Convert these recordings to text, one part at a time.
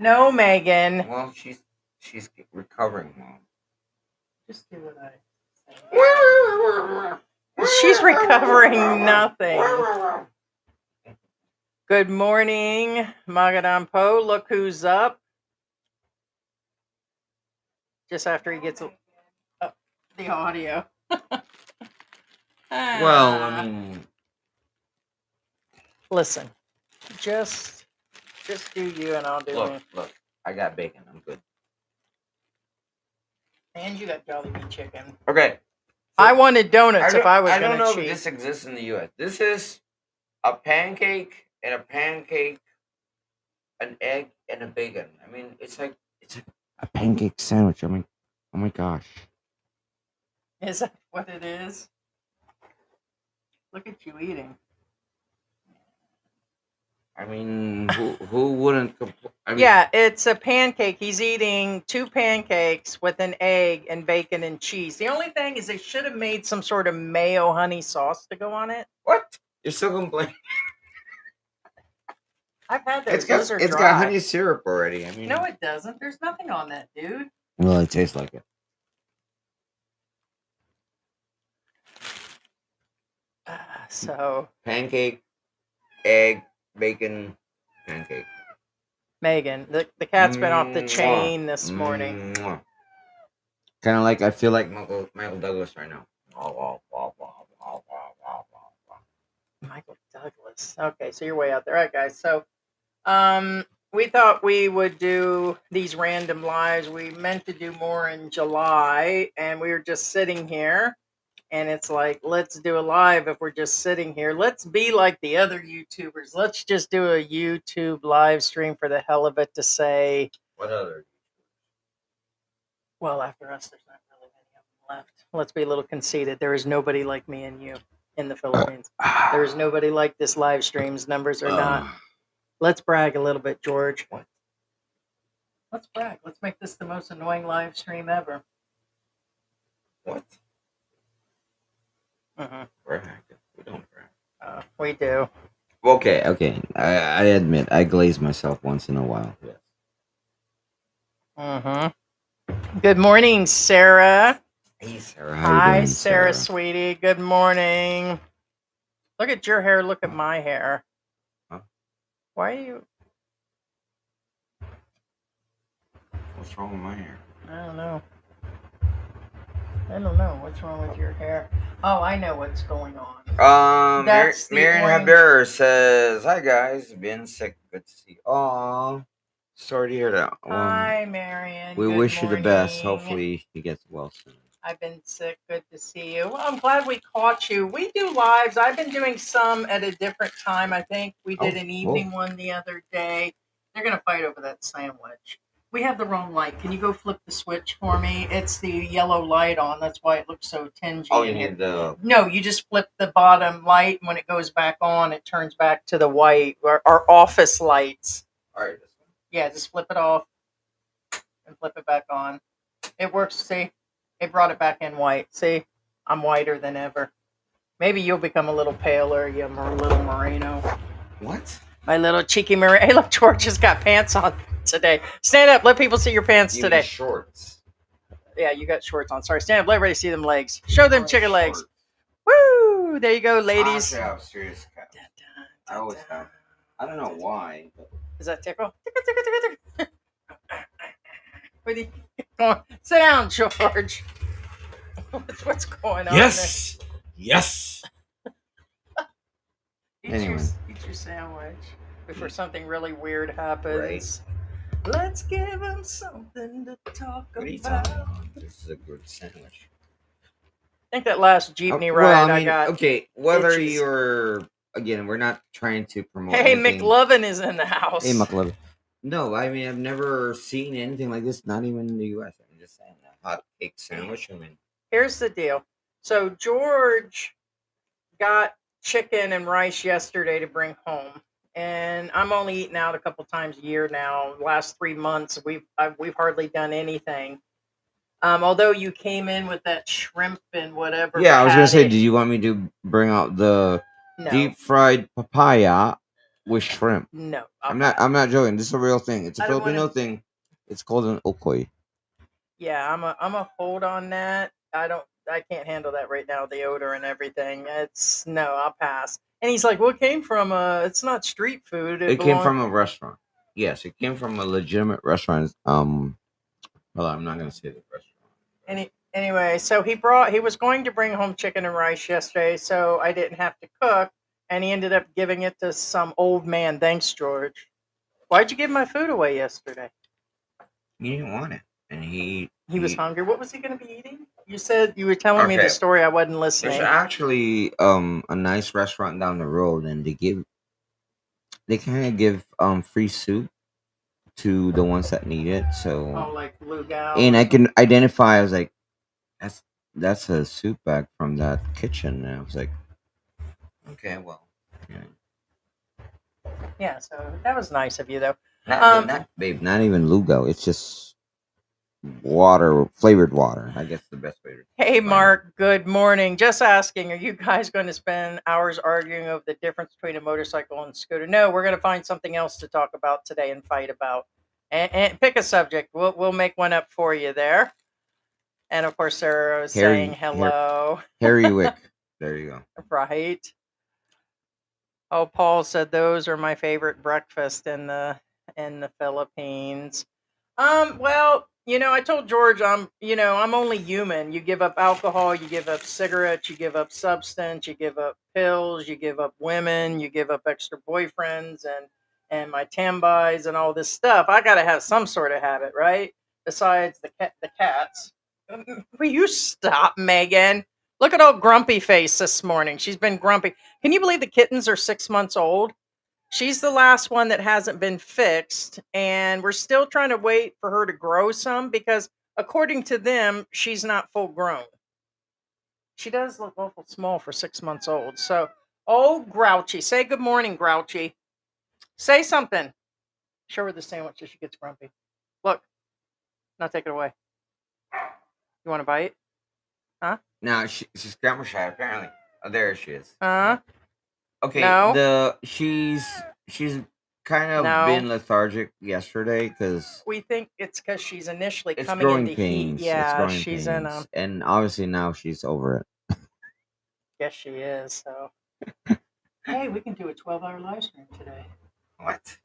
No, Megan. Well, she's recovering, Mom. Just do what I say. She's recovering nothing. Good morning, Tampo. Look who's up. Just after he gets the audio. Well, I mean, listen, just do you and I'll do me. Look, I got bacon. I'm good. And you got Jolly Bee chicken. Okay. So I wanted donuts if I was going to cheat. I don't know if this exists in the U.S. This is a pancake, an egg, and a bacon. I mean, it's like a pancake sandwich. I mean, oh my gosh. Is that what it is? Look at you eating. I mean, who wouldn't? Yeah, it's a pancake. He's eating 2 pancakes with an egg and bacon and cheese. The only thing is they should have made some sort of mayo honey sauce to go on it. What? You're still complaining? I've had those. It's got honey syrup already. I mean, no, it doesn't. There's nothing on that, dude. Well, it tastes like it. So pancake, egg, bacon, pancake. Megan, the cat's been off the chain this morning. Kind of like I feel like Michael Douglas right now. Michael Douglas. Okay, so you're way out there. All right, guys. So, we thought we would do these random lives. We meant to do more in July, and we were just sitting here. And it's like, let's do a live if we're just sitting here. Let's be like the other YouTubers. Let's just do a YouTube live stream for the hell of it to say. What other? Well, after us, there's not really many of them left. Let's be a little conceited. There is nobody like me and you in the Philippines. There is nobody like this live streams. Numbers are not. Let's brag a little bit, George. What? Let's brag. Let's make this the most annoying live stream ever. What? Brag. We don't brag. We do. Okay. I admit I glaze myself once in a while. Yes. Good morning, Sarah. Hey, Sarah. How you doing, Sarah, sweetie. Good morning. Look at your hair. Look at my hair. Huh? Why are you? What's wrong with my hair? I don't know. What's wrong with your hair? Oh, I know what's going on. Marion Haber says, "Hi guys, been sick. Good to see you." Aw, sorry to hear that. Hi, Marion. We wish you the best. Hopefully, he gets well soon. I've been sick. Good to see you. Well, I'm glad we caught you. We do lives. I've been doing some at a different time. I think we did an evening one the other day. They're gonna fight over that sandwich. We have the wrong light. Can you go flip the switch for me? It's the yellow light on. That's why it looks so tingy. Oh, you need the... No, you just flip the bottom light, and when it goes back on, it turns back to the white. Our office lights. All right. This one? Yeah, just flip it off and flip it back on. It works, see? It brought it back in white. See? I'm whiter than ever. Maybe you'll become a little paler, you little merino. What? My little cheeky merino. Hey, look, George has got pants on today. Stand up. Let people see your pants today. Shorts. Yeah, you got shorts on. Sorry. Stand up. Let everybody see them legs. Show them chicken legs. Woo! There you go, ladies. I have serious cat. I always have. I don't know why. But... Is that tickle? Come on. Sit down, George. What's going on? Yes. Yes. Eat your sandwich before something really weird happens. Right. Let's give them something to talk about. This is a good sandwich. I think that last jeepney ride I got. Okay, whether you're... Again, we're not trying to promote anything. McLovin is in the house. Hey, McLovin. No, I mean, I've never seen anything like this, not even in the U.S. I'm just saying, a hot cake sandwich. I mean... Here's the deal. So, George got chicken and rice yesterday to bring home. And I'm only eating out a couple times a year now. Last 3 months, we've hardly done anything. Although you came in with that shrimp and whatever. Yeah, I was gonna say, did you want me to bring out the deep fried papaya with shrimp. No, I'll I'm not. pass. I'm not joking. This is a real thing. It's a I don't want Filipino to. thing. It's called an okoy. Yeah, I'm a hold on that. I can't handle that right now. The odor and everything. It's no. I'll pass. And he's like, "What came from? It's not street food. It It came belongs." from a restaurant. Yes, it came from a legitimate restaurant. Well, I'm not gonna say the restaurant. Anyway, so he was going to bring home chicken and rice yesterday, so I didn't have to cook, and he ended up giving it to some old man. Thanks, George. Why'd you give my food away yesterday? He didn't want it, and He was he. hungry. What was he going to be eating? You said you were telling me the Okay, story. I wasn't there's listening. actually a nice restaurant down the road, and they kind of give free soup to the ones that need it. So, Oh, like Blue Gal and or I something. can identify. I was like, that's that's a soup bag from that kitchen. And I was like, okay, well, yeah. Yeah, so that was nice of you, though. Not, Um, not babe, not even Lugo. It's just water, flavored water. I guess the best way to Hey, explain it. Mark, good morning. Just asking, are you guys going to spend hours arguing over the difference between a motorcycle and scooter? No, we're going to find something else to talk about today and fight about. And pick a subject. We'll make one up for you there. And of course, Sarah was saying hello. Harry Wick. There you go. Right. Oh, Paul said those are my favorite breakfast in the Philippines. Well, I told George I'm only human. You give up alcohol, you give up cigarettes, you give up substance, you give up pills, you give up women, you give up extra boyfriends and my tambis and all this stuff. I got to have some sort of habit, right? Besides the cats. Will you stop, Megan? Look at old grumpy face this morning. She's been grumpy. Can you believe the kittens are 6 months old? She's the last one that hasn't been fixed, and we're still trying to wait for her to grow some because, according to them, she's not full grown. She does look awful small for 6 months old. So, oh, Grouchy, say good morning, Grouchy. Say something. Show her the sandwich so she gets grumpy. Look, now take it away. You want to bite? Huh? Now she's camera shy apparently. Oh, there she is. Huh? Okay, No? she's kind of No. been lethargic yesterday because We think it's because she's initially it's coming growing into heat. pains. It's Yeah, growing she's in pains, and obviously now she's over it. Yes, she is. So, hey, we can do a 12-hour live stream today. What?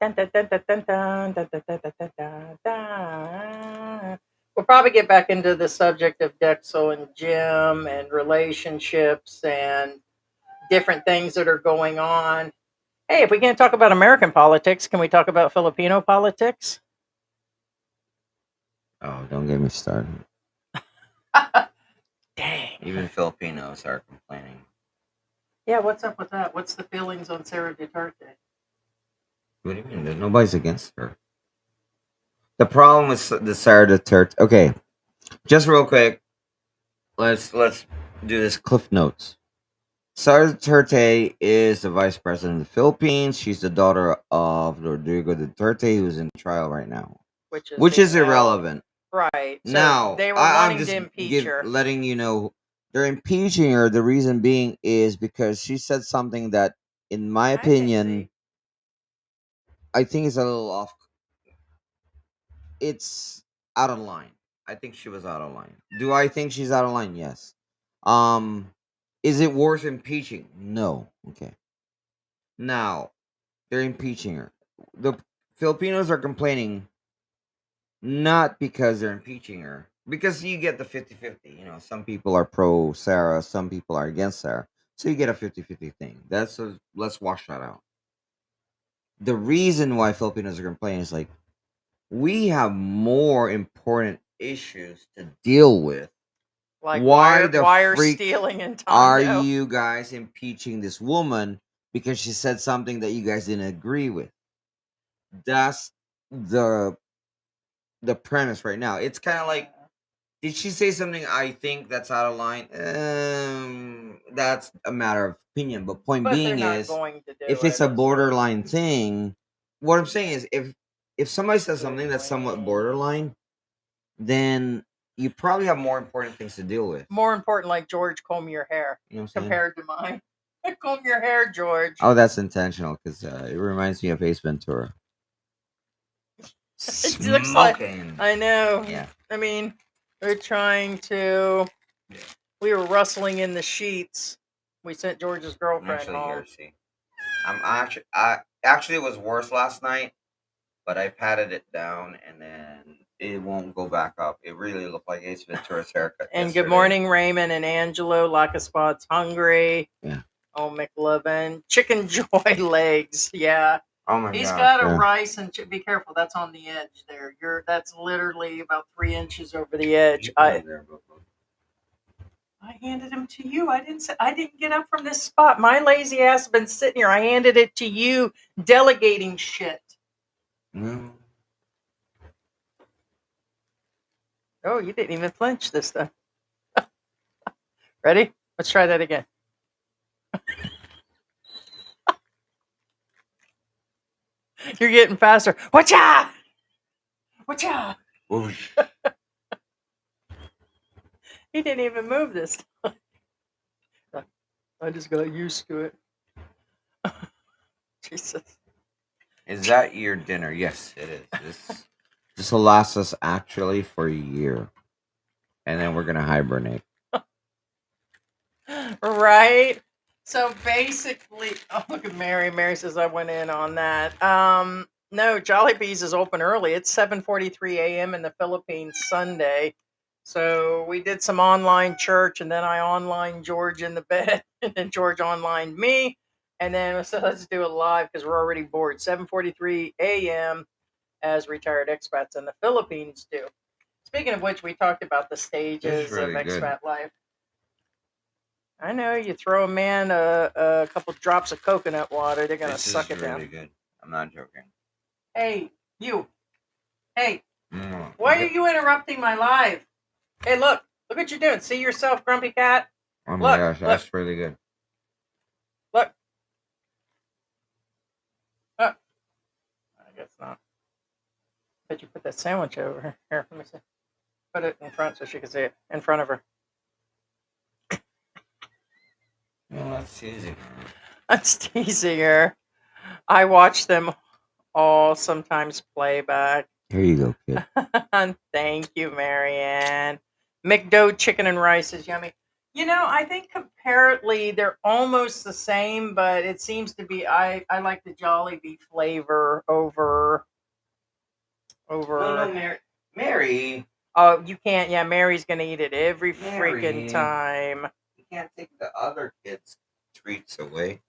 Dun, dun, dun, dun, dun, dun, dun, dun, dun, dun, dun, dun. We'll probably get back into the subject of Dexel and Jim and relationships and different things that are going on. Hey, if we can't talk about American politics, can we talk about Filipino politics? Oh, don't get me started. Dang. Even Filipinos are complaining. Yeah, what's up with that? What's the feelings on Sarah Duterte? What do you mean? There's nobody's against her. The problem with the Sarah Duterte. Okay, just real quick. Let's do this. Cliff notes. Sarah Duterte is the vice president of the Philippines. She's the daughter of Rodrigo Duterte, who's in trial right now, Which is which is being held. irrelevant. Right. So Now, they were I'm wanting to just impeach her. letting you know they're impeaching her. The reason being is because she said something that, in my Hi, opinion, Daisy. I think is a little off. It's out of line. I think she was out of line. Do I think she's out of line? Yes. Um, is it worth impeaching? No. Okay. Now, they're impeaching her. The Filipinos are complaining not because they're impeaching her, because you get the 50-50. Some people are pro Sarah, some people are against Sarah. So you get a 50-50 thing. Let's wash that out. The reason why Filipinos are complaining is like, we have more important issues to deal with. Like Why wire the wire freak stealing in are Tondo. you guys impeaching this woman because she said something that you guys didn't agree with? That's the the premise right now. It's kind of like, did she say something I think that's out of line? That's a matter of opinion. But point But they're being not is, going to do if it's it. a So borderline thing, what I'm saying is, if somebody says good something that's somewhat queen. borderline, then you probably have more important things to deal with. More important, like George, comb your hair You know what I'm saying? compared to mine. Comb your hair, George. Oh, that's intentional because it reminds me of Ace Ventura. It looks like, Smoking. I know. Yeah. I mean, we're trying to. We were rustling in the sheets. We sent George's I'm girlfriend actually home. here. See, I actually it was worse last night, but I patted it down and then it won't go back up. It really looked like Ace Ventura's haircut And good yesterday. morning, Raymond and Angelo. Like a Spot's hungry. Yeah. Oh, McLovin. Chicken Joy legs. Yeah. Oh my He's gosh. got a Yeah. rice and be careful. That's on the edge there. That's literally about 3 inches over the edge. You put 'em there, Bobo. I handed him to you. I didn't get up from this spot. My lazy ass has been sitting here. I handed it to you, delegating shit. No. Oh, you didn't even flinch this time. Ready? Let's try that again. You're getting faster. Watch out! Watch out! Whoosh. He didn't even move this time. I just got used to it. Jesus. Is that your dinner? Yes, it is. This will last us actually for a year, and then we're gonna hibernate. Right? So basically, oh, look at Mary. Mary says I went in on that. No, Jollibee's is open early. It's 7:43 a.m. in the Philippines Sunday. So we did some online church, and then I online George in the bed, and then George online me, and then so let's do it live because we're already bored. 7:43 a.m. as retired expats in the Philippines do. Speaking of which, we talked about the This is stages of really good. expat life. I know you throw a man a couple drops of coconut water, they're gonna This suck is it really down. good. I'm not joking. Hey, you. Hey, Mm. why are you interrupting my live? Hey, look what you're doing. See yourself, grumpy cat. Oh my Look, gosh, look, that's really good. look. I guess not. Bet you put that sandwich over here. Here, let me see. Put it in front so she can see it in front of her. Well, that's easy. That's teasing her. I watch them all sometimes playback. Here you go, kid. Thank you, Marianne. McDo chicken and rice is yummy. You know, I think comparatively they're almost the same, but it seems to be I like the Jollibee flavor over No, Mary. Mary. Oh, you can't. Yeah, Mary's gonna eat it every Mary. freaking time. You can't take the other kids' treats away.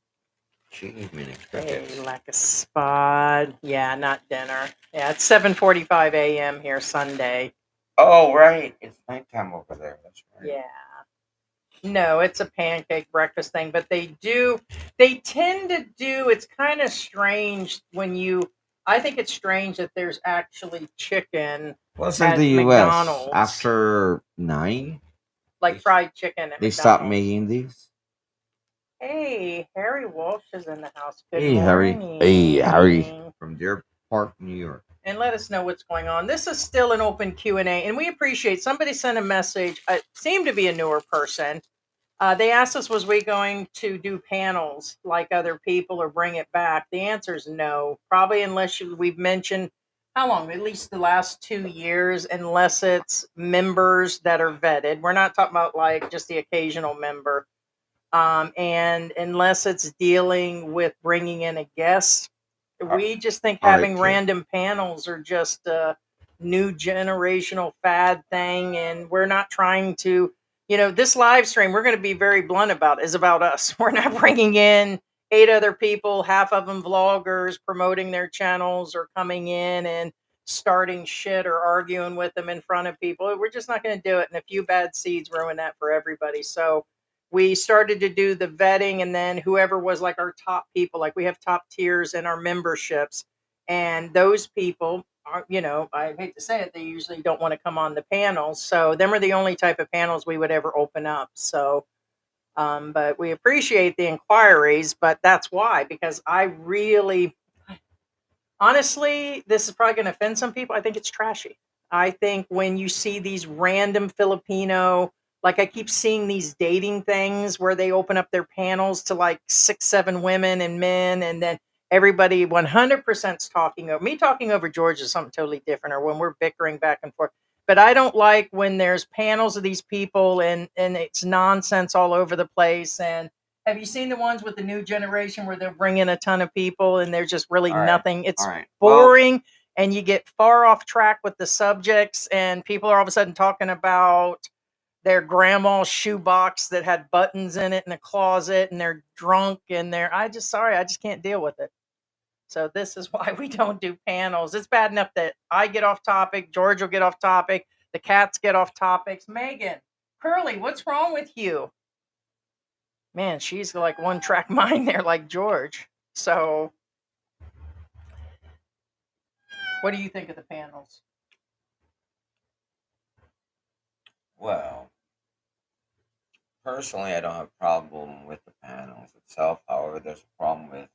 She gave me an extra Hey, kids. like a spot. Yeah, not dinner. Yeah, it's 7:45 a.m. here Sunday. Oh, right. It's nighttime over there. That's right. Yeah. No, it's a pancake breakfast thing, but they tend to do, it's kind of strange I think it's strange that there's actually chicken What's in at the U.S. McDonald's, after 9? like fried chicken at They stopped McDonald's. making these. Hey, Harry Walsh is in the house. Good Hey, Harry. morning. Hey, Harry. From Deer Park, New York. And let us know what's going on. This is still an open Q&A, and we appreciate somebody sent a message. It seemed to be a newer person. They asked us, was we going to do panels like other people or bring it back? The answer is no. Probably unless we've mentioned how long? At least the last 2 years, unless it's members that are vetted. We're not talking about like just the occasional member. And unless it's dealing with bringing in a guest, we just think having random panels are just a new generational fad thing. And we're not trying to, this live stream, we're going to be very blunt about, is about us. We're not bringing in 8 other people, half of them vloggers promoting their channels or coming in and starting shit or arguing with them in front of people. We're just not going to do it. And a few bad seeds ruin that for everybody. So we started to do the vetting, and then whoever was like our top people, like we have top tiers in our memberships, and those people are, I hate to say it, they usually don't want to come on the panels, so them are the only type of panels we would ever open up. So but we appreciate the inquiries, but that's why, because I really, honestly, this is probably going to offend some people. I think it's trashy. I think when you see these random Filipino Like I keep seeing these dating things where they open up their panels to like 6, 7 women and men, and then everybody 100% is talking over me. Talking over George is something totally different, or when we're bickering back and forth. But I don't like when there's panels of these people and it's nonsense all over the place. And have you seen the ones with the new generation where they'll bring in a ton of people and there's just really All right. nothing? All It's right. Well, boring, and you get far off track with the subjects, and people are all of a sudden talking about their grandma's shoebox that had buttons in it in a closet, and they're drunk, and I just can't deal with it. So this is why we don't do panels. It's bad enough that I get off topic, George will get off topic, the cats get off topics. Megan, Curly, what's wrong with you? Man, she's like one track mind there, like George. So what do you think of the panels? well, personally, I don't have a problem with the panels itself. However, there's a problem with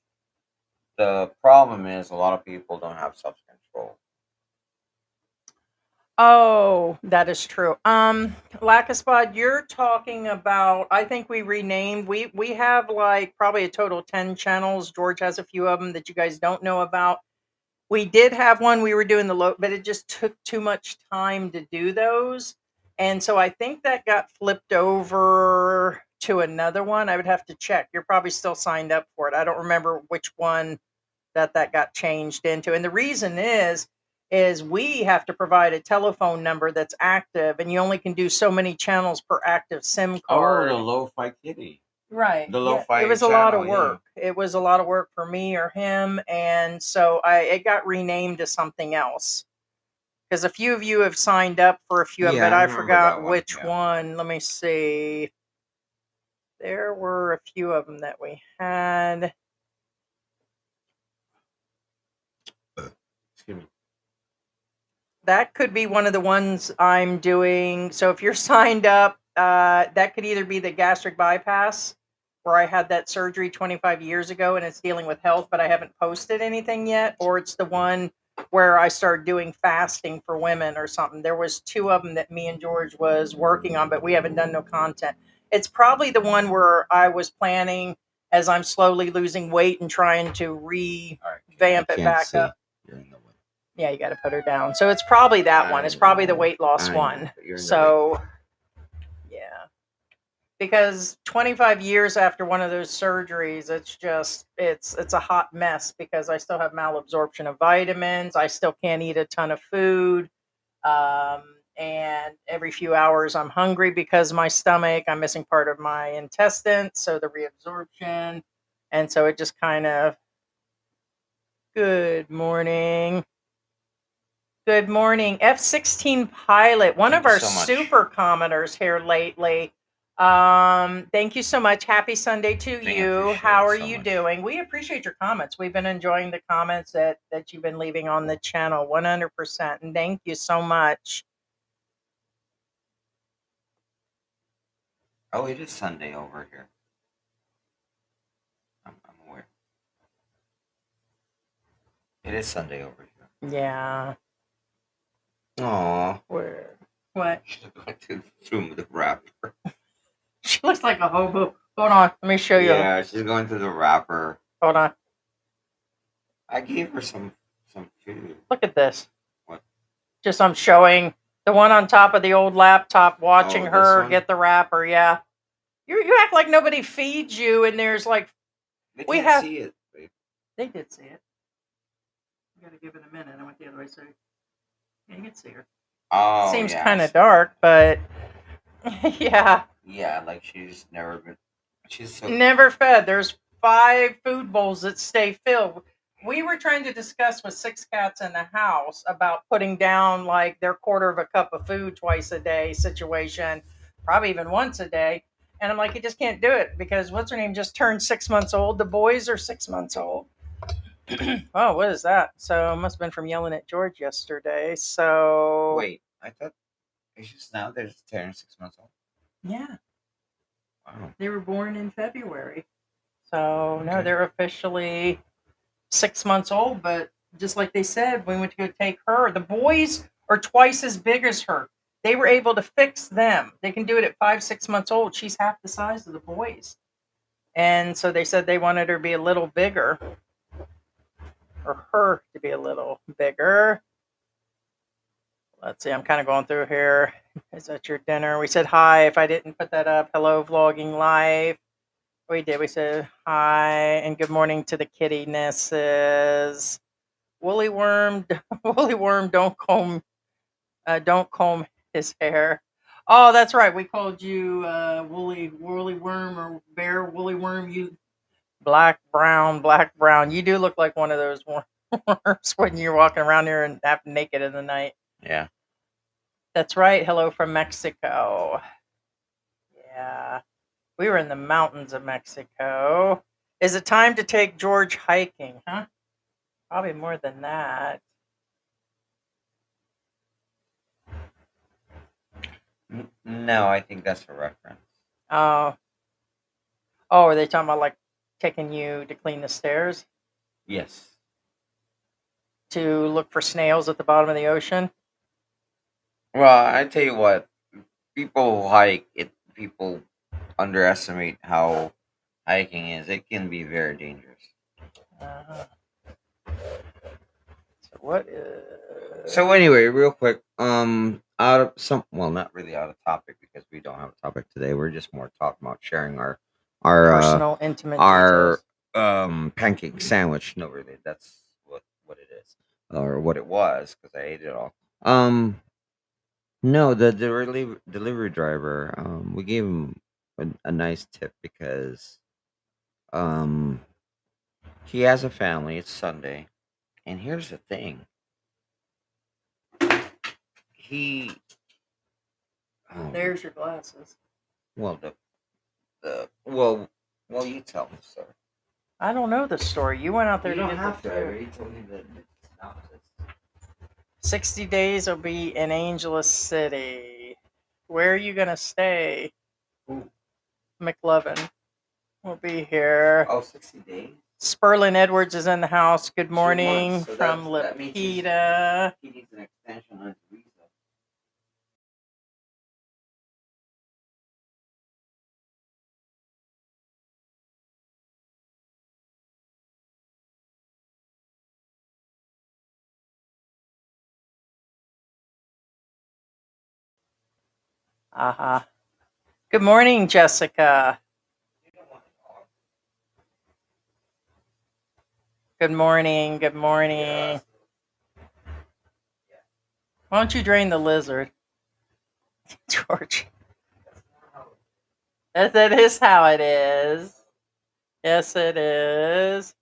the problem is a lot of people don't have self control. Oh, that is true. Lackaspot, you're talking about. I think we renamed. We have like probably a total of 10 channels. George has a few of them that you guys don't know about. We did have one. We were doing the low, but it just took too much time to do those, and so I think that got flipped over to another one. I would have to check. You're probably still signed up for it. I don't remember which one that got changed into. And the reason is we have to provide a telephone number that's active, and you only can do so many channels per active SIM Oh, the card. lo-fi kitty, Right. the Yeah, it lo-fi was a lot channel, of yeah. work. It was a lot of work for me or him, and so I it got renamed to something else. Because a few of you have signed up for a few of them, Yeah, but I I remember that forgot one. which Yeah. one. Let me see. There were a few of them that we had. Excuse me. That could be one of the ones I'm doing. So if you're signed up, that could either be the gastric bypass, where I had that surgery 25 years ago and it's dealing with health, but I haven't posted anything yet, or it's the one where I started doing fasting for women or something. There was two of them that me and George was working on, but we haven't done no content. It's probably the one where I was planning as I'm slowly losing weight and trying to All right. revamp it back See. up. You're in the way. Yeah, you got to put her down. So it's probably that one. I It's probably the know. weight loss I know, one. but you're in the way. So yeah, because 25 years after one of those surgeries, it's a hot mess because I still have malabsorption of vitamins. I still can't eat a ton of food. Um, and every few hours I'm hungry because my stomach, I'm missing part of my intestine, so the reabsorption. And so it just kind of, good morning. Good morning, F-16 pilot, one Thank of you our so much. super commenters here lately. Thank you so much. Happy Sunday to Thank you. you. Appreciate How it are so you much. doing? We appreciate your comments. We've been enjoying the comments that you've been leaving on the channel 100%. And thank you so much. Oh, it is Sunday over here. I'm aware. It is Sunday over here. Yeah. Aw. Where? What? She's going through the wrapper. She looks like a hobo. Hold on. Let me show you. Yeah, she's going through the wrapper. Hold on. I gave her some food. Look at this. What? Just I'm showing the one on top of the old laptop, watching Oh, this her one? get the wrapper. Yeah. You act like nobody feeds you, and there's like They we can't have. see it. Babe. They did see it. You gotta give it a minute. I went the other way, so yeah, you can see her. Oh, Seems yeah. kind of dark, but yeah, Yeah, like she's never been. She's so. never fed. There's 5 food bowls that stay filled. We were trying to discuss with 6 cats in the house about putting down like their quarter of a cup of food twice a day situation, probably even once a day. And I'm like, you just can't do it because what's her name just turned 6 months old. The boys are 6 months old. Oh, what is that? So it must have been from yelling at George yesterday. So Wait, I thought it's just now they're turning 6 months old. yeah, Wow. they were born in February. So no, Okay. they're officially 6 months old. But just like they said, we went to go take her. The boys are twice as big as her. they were able to fix them. They can do it at 5, 6 months old. She's half the size of the boys. And so they said they wanted her to be a little bigger, or her to be a little bigger. Let's see, I'm kind of going through here. Is that your dinner? We said hi. If I didn't put that up, hello, vlogging life. We did. We said hi and good morning to the kittynesses. Woolly worm, woolly worm, don't comb his hair. Oh, that's right. We called you woolly worm or bear woolly worm. You black brown, black brown. You do look like one of those worms when you're walking around here and half naked in the night. Yeah. That's right. Hello from Mexico. Yeah. We were in the mountains of Mexico. Is it time to take George hiking? Huh? Probably more than that. No, I think that's a reference. Oh, oh, are they talking about like taking you to clean the stairs Yes. to look for snails at the bottom of the ocean? Well, I tell you what, people who hike it. People underestimate how hiking is. It can be very dangerous. Uh, so what So anyway, real quick, out of some, well, not really out of topic because we don't have a topic today. We're just more talking about sharing our personal, intimate our details? pancake sandwich. No, really, that's what it is, or what it was, because I ate it all. No, the delivery driver, we gave him a nice tip because um he has a family. It's Sunday, and here's the thing: he, um, There's your glasses. well, well, you tell me, sir. I don't know the story. You went out there You to don't get have the to. I food. already told you the synopsis. 60 days will be in Angeles City. Where are you going to stay? Ooh. McLovin will be here. Oh, 60 days. Sperlin Edwards is in the house. Good 2 months. morning So from that means Lapita. he needs an extension on his visa. Uh-huh. Good morning, Jessica. Good morning. Good morning. Yeah. Why don't you drain the lizard, George? That is how it is. Yes, it is.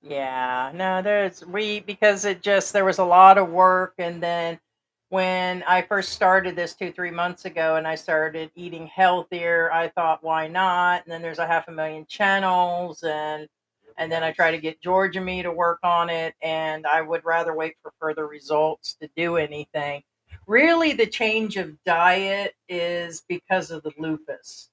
Yeah, no, there's we because it just there was a lot of work, and then when I first started this 2, 3 months ago, and I started eating healthier, I thought, why not? And then there's a half a million channels, and then I try to get George and me to work on it, and I would rather wait for further results to do anything. Really, the change of diet is because of the lupus.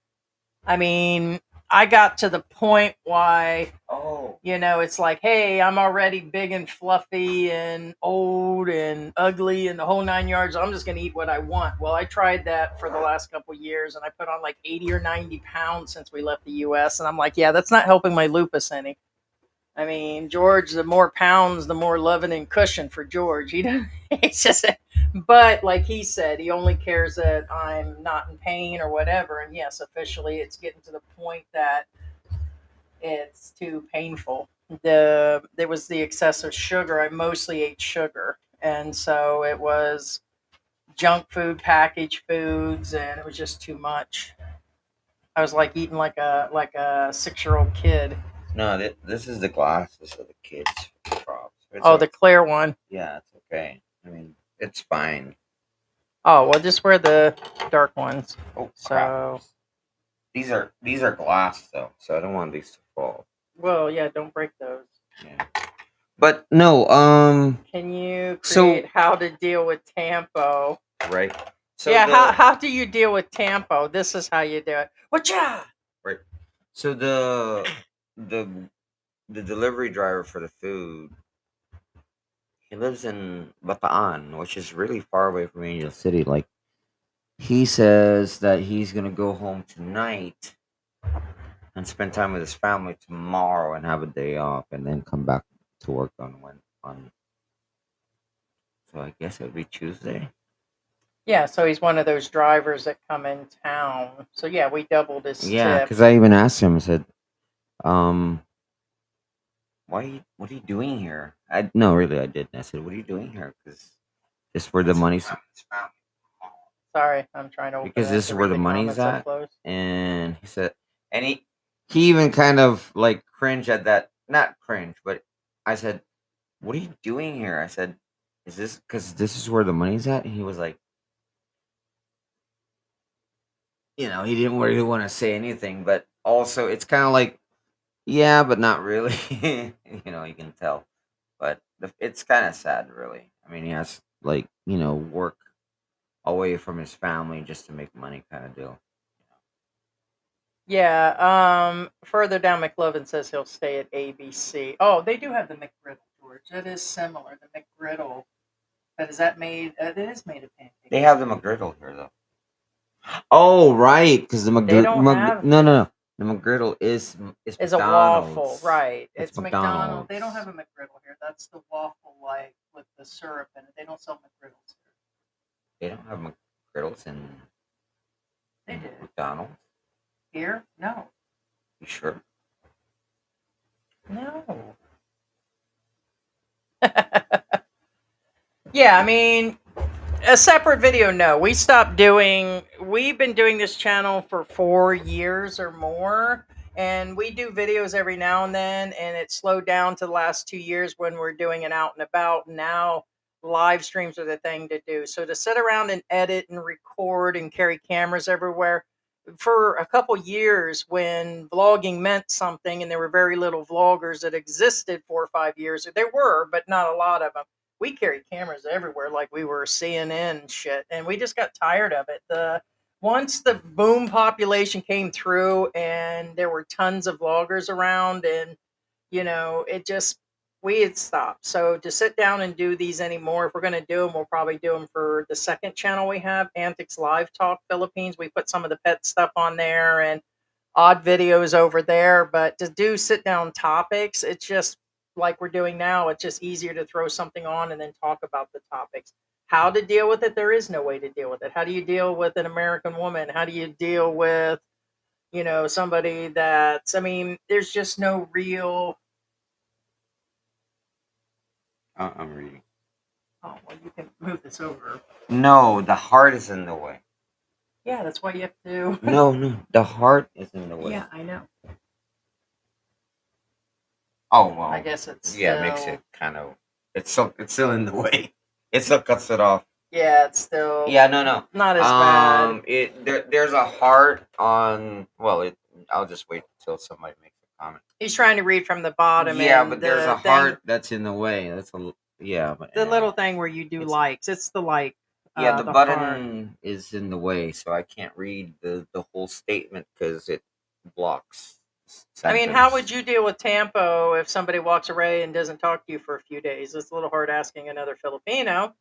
I mean, I got to the point why Oh. it's like, hey, I'm already big and fluffy and old and ugly and the whole 9 yards. I'm just going to eat what I want. Well, I tried that for the last couple of years, and I put on like 80 or 90 pounds since we left the US. And I'm like, yeah, that's not helping my lupus any. I mean, George, the more pounds, the more loving and cushion for George. He doesn't, it's just, but like he said, he only cares that I'm not in pain or whatever. And yes, officially, it's getting to the point that it's too painful. There was the excessive sugar. I mostly ate sugar, and so it was junk food, packaged foods, and it was just too much. I was like eating like a 6 year old kid. No, this is the glasses of the kids props. It's Oh, the clear one. yeah, it's okay. I mean, it's fine. Oh well, just wear the dark ones. Oh crap! So These are glass though, so I don't want these to fall. well, yeah, don't break those. Yeah. But no, Can you so create how to deal with Tampo? right. So Yeah, the how do you deal with Tampo? This is how you do it. Whatcha? right. So the the delivery driver for the food, He lives in Bataan, which is really far away from Angel City. Like he says that he's gonna go home tonight and spend time with his family tomorrow and have a day off, and then come back to work on when on. So I guess it would be Tuesday. Yeah, so he's one of those drivers that come in town. So yeah, we doubled his Yeah, tip. because I even asked him. I said, um, what are you doing here? I no, really, I didn't. I said, what are you doing here? Because this is where the money's. Sorry, I'm trying to open Because it this to is where read the the money's comments up at. close. And he said, and he even kind of like cringe at that. Not cringe, but I said, what are you doing here? I said, is this because this is where the money's at? And he was like, he didn't really want to say anything, but also it's kind of like, yeah, but not really. You can tell. But it's kind of sad, really. I mean, he has like, work away from his family just to make money kind of deal. Yeah, further down, McLovin says he'll stay at ABC. Oh, they do have the McGriddle, George. That is similar. The McGriddle. But is that made? It is made of pancakes. They have the McGriddle here, though. Oh, right, because the They don't have no, it. no, no, the McGriddle is Is a waffle, McDonald's. right? It's It's McDonald's. They don't McDonald's. have a McGriddle here. That's the waffle like with the syrup in it. They don't sell McGriddles here. They don't have McGriddles They in do. McDonald's. Here? No. You sure? No. Yeah, I mean, a separate video, no. We've been doing this channel for 4 years or more, and we do videos every now and then, and it slowed down to the last 2 years when we're doing it out and about. Now live streams are the thing to do. So to sit around and edit and record and carry cameras everywhere for a couple years when vlogging meant something and there were very little vloggers that existed 4 or 5 years, there were, but not a lot of them. We carried cameras everywhere like we were CNN and shit, and we just got tired of it. The Once the boom population came through and there were tons of vloggers around, and it just, we had stopped. So to sit down and do these anymore, if we're going to do them, we'll probably do them for the second channel we have, Antics Live Talk Philippines. We put some of the pet stuff on there and odd videos over there. But to do sit down topics, it's just like we're doing now. It's just easier to throw something on and then talk about the topics. How to deal with it? There is no way to deal with it. How do you deal with an American woman? How do you deal with, somebody that's, I mean, there's just no real. I'm reading. Oh, well, you can move this over. No, the heart is in the way. Yeah, that's why you have to. No, no, the heart is in the way. Yeah, I know. Oh well. I guess it's Yeah, still. it makes it kind of. It's still in the way. It still cuts it off. Yeah, it's still. Yeah, no. Not as bad. There's a heart on. Well, I'll just wait until somebody makes a comment. He's trying to read from the bottom. Yeah, and but there's the a heart that's in the way. Yeah, but The little thing where you do likes. It's the like. Yeah, the The button heart. is in the way, so I can't read the whole statement because it blocks. I mean, how would Sentence. you deal with Tampo if somebody walks away and doesn't talk to you for a few days? It's a little hard asking another Filipino.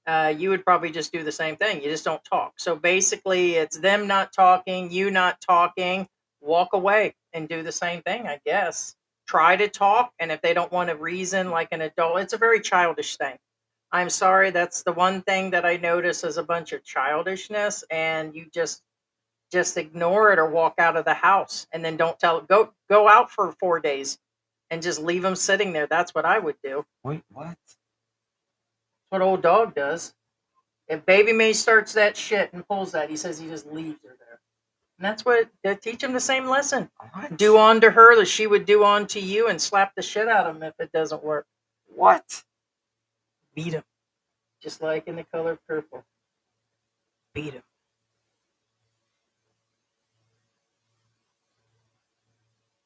You would probably just do the same thing. You just don't talk. So basically, it's them not talking, you not talking, walk away and do the same thing, I guess. Try to talk. And if they don't want to reason like an adult, it's a very childish thing. I'm sorry. That's the one thing that I notice as a bunch of childishness. And you just ignore it or walk out of the house and then don't go out for 4 days and just leave them sitting there. That's what I would do. Wait, what? What old dog does. If Baby May starts that shit and pulls that, he says he just leaves her there. And that's what they teach him the same lesson. What? Do on to her as she would do on to you and slap the shit out of him if it doesn't work. What? Beat him. Just like in The Color Purple. Beat him.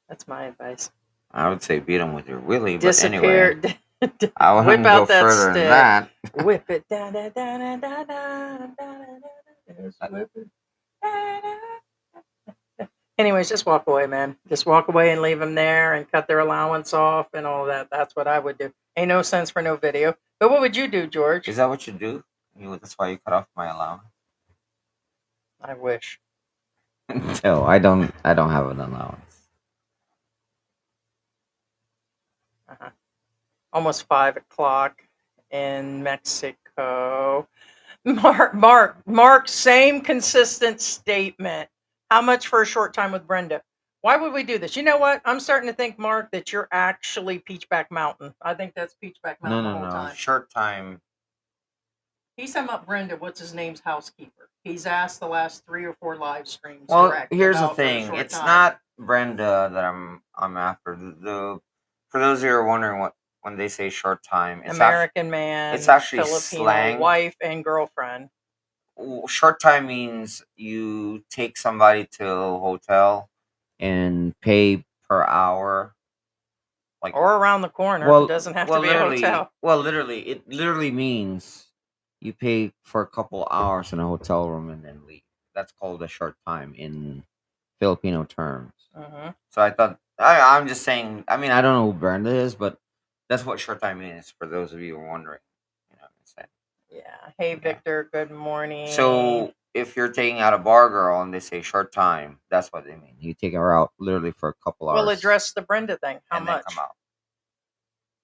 That's my advice. I would say beat him with your willy, but Disappear. anyway. I wouldn't Whip go out that further stick. than that. Whip it. Da, da, da, da, da, da, da, da, da, da, whip it. Da, da. Anyways, just walk away, man. Just walk away and leave them there and cut their allowance off and all that. That's what I would do. Ain't no sense for no video. But what would you do, George? Is that what you do? That's why you cut off my allowance. I wish. No, I don't. I don't have an allowance. Uh-huh. Almost 5 o'clock in Mexico. Mark, same consistent statement. How much for a short time with Brenda? Why would we do this? You know what? I'm starting to think, Mark, that you're actually Peachback Mountain. I think that's Peachback No, Mountain the no, whole no. time. Short time. He's talking about Brenda, what's his name's housekeeper. He's asked the last 3 or 4 live streams Well, direct here's the about her thing. short It's time. not Brenda that I'm after. For those who are wondering what when they say short time, American man, it's actually Filipino slang. wife and girlfriend. Short time means you take somebody to a hotel and pay per hour, like Or around the corner. well, Doesn't have to be a hotel. literally, it literally means you pay for a couple hours in a hotel room and then leave. That's called a short time in Filipino terms. Mm-hmm. So I'm just saying. I mean, I don't know who Brenda is, but that's what short time means for those of you who are wondering. You know what I'm saying? Yeah. Hey, Victor. Good morning. So if you're taking out a bar girl and they say short time, that's what they mean. You take her out literally for a couple hours. We'll address the Brenda thing. How and then much? come out.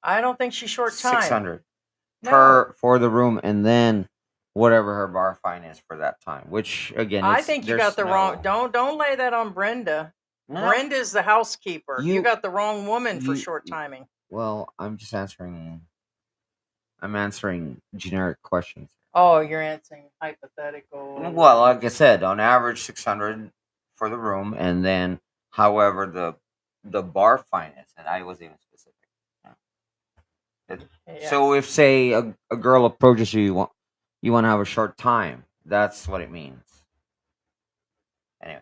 I don't think she's short time. 600 No. for the room, and then whatever her bar fine is for that time. Which again, I think you got the wrong. Don't lay that on Brenda. No. Brenda's the housekeeper. You got the wrong woman for short timing. Well, I'm just answering. I'm answering generic questions. Oh, you're answering hypothetical. Well, like I said, on average 600 for the room, and then however the bar fine is, and I wasn't even specific. Yeah. So if say a girl approaches you, you want to have a short time. That's what it means. Anyway.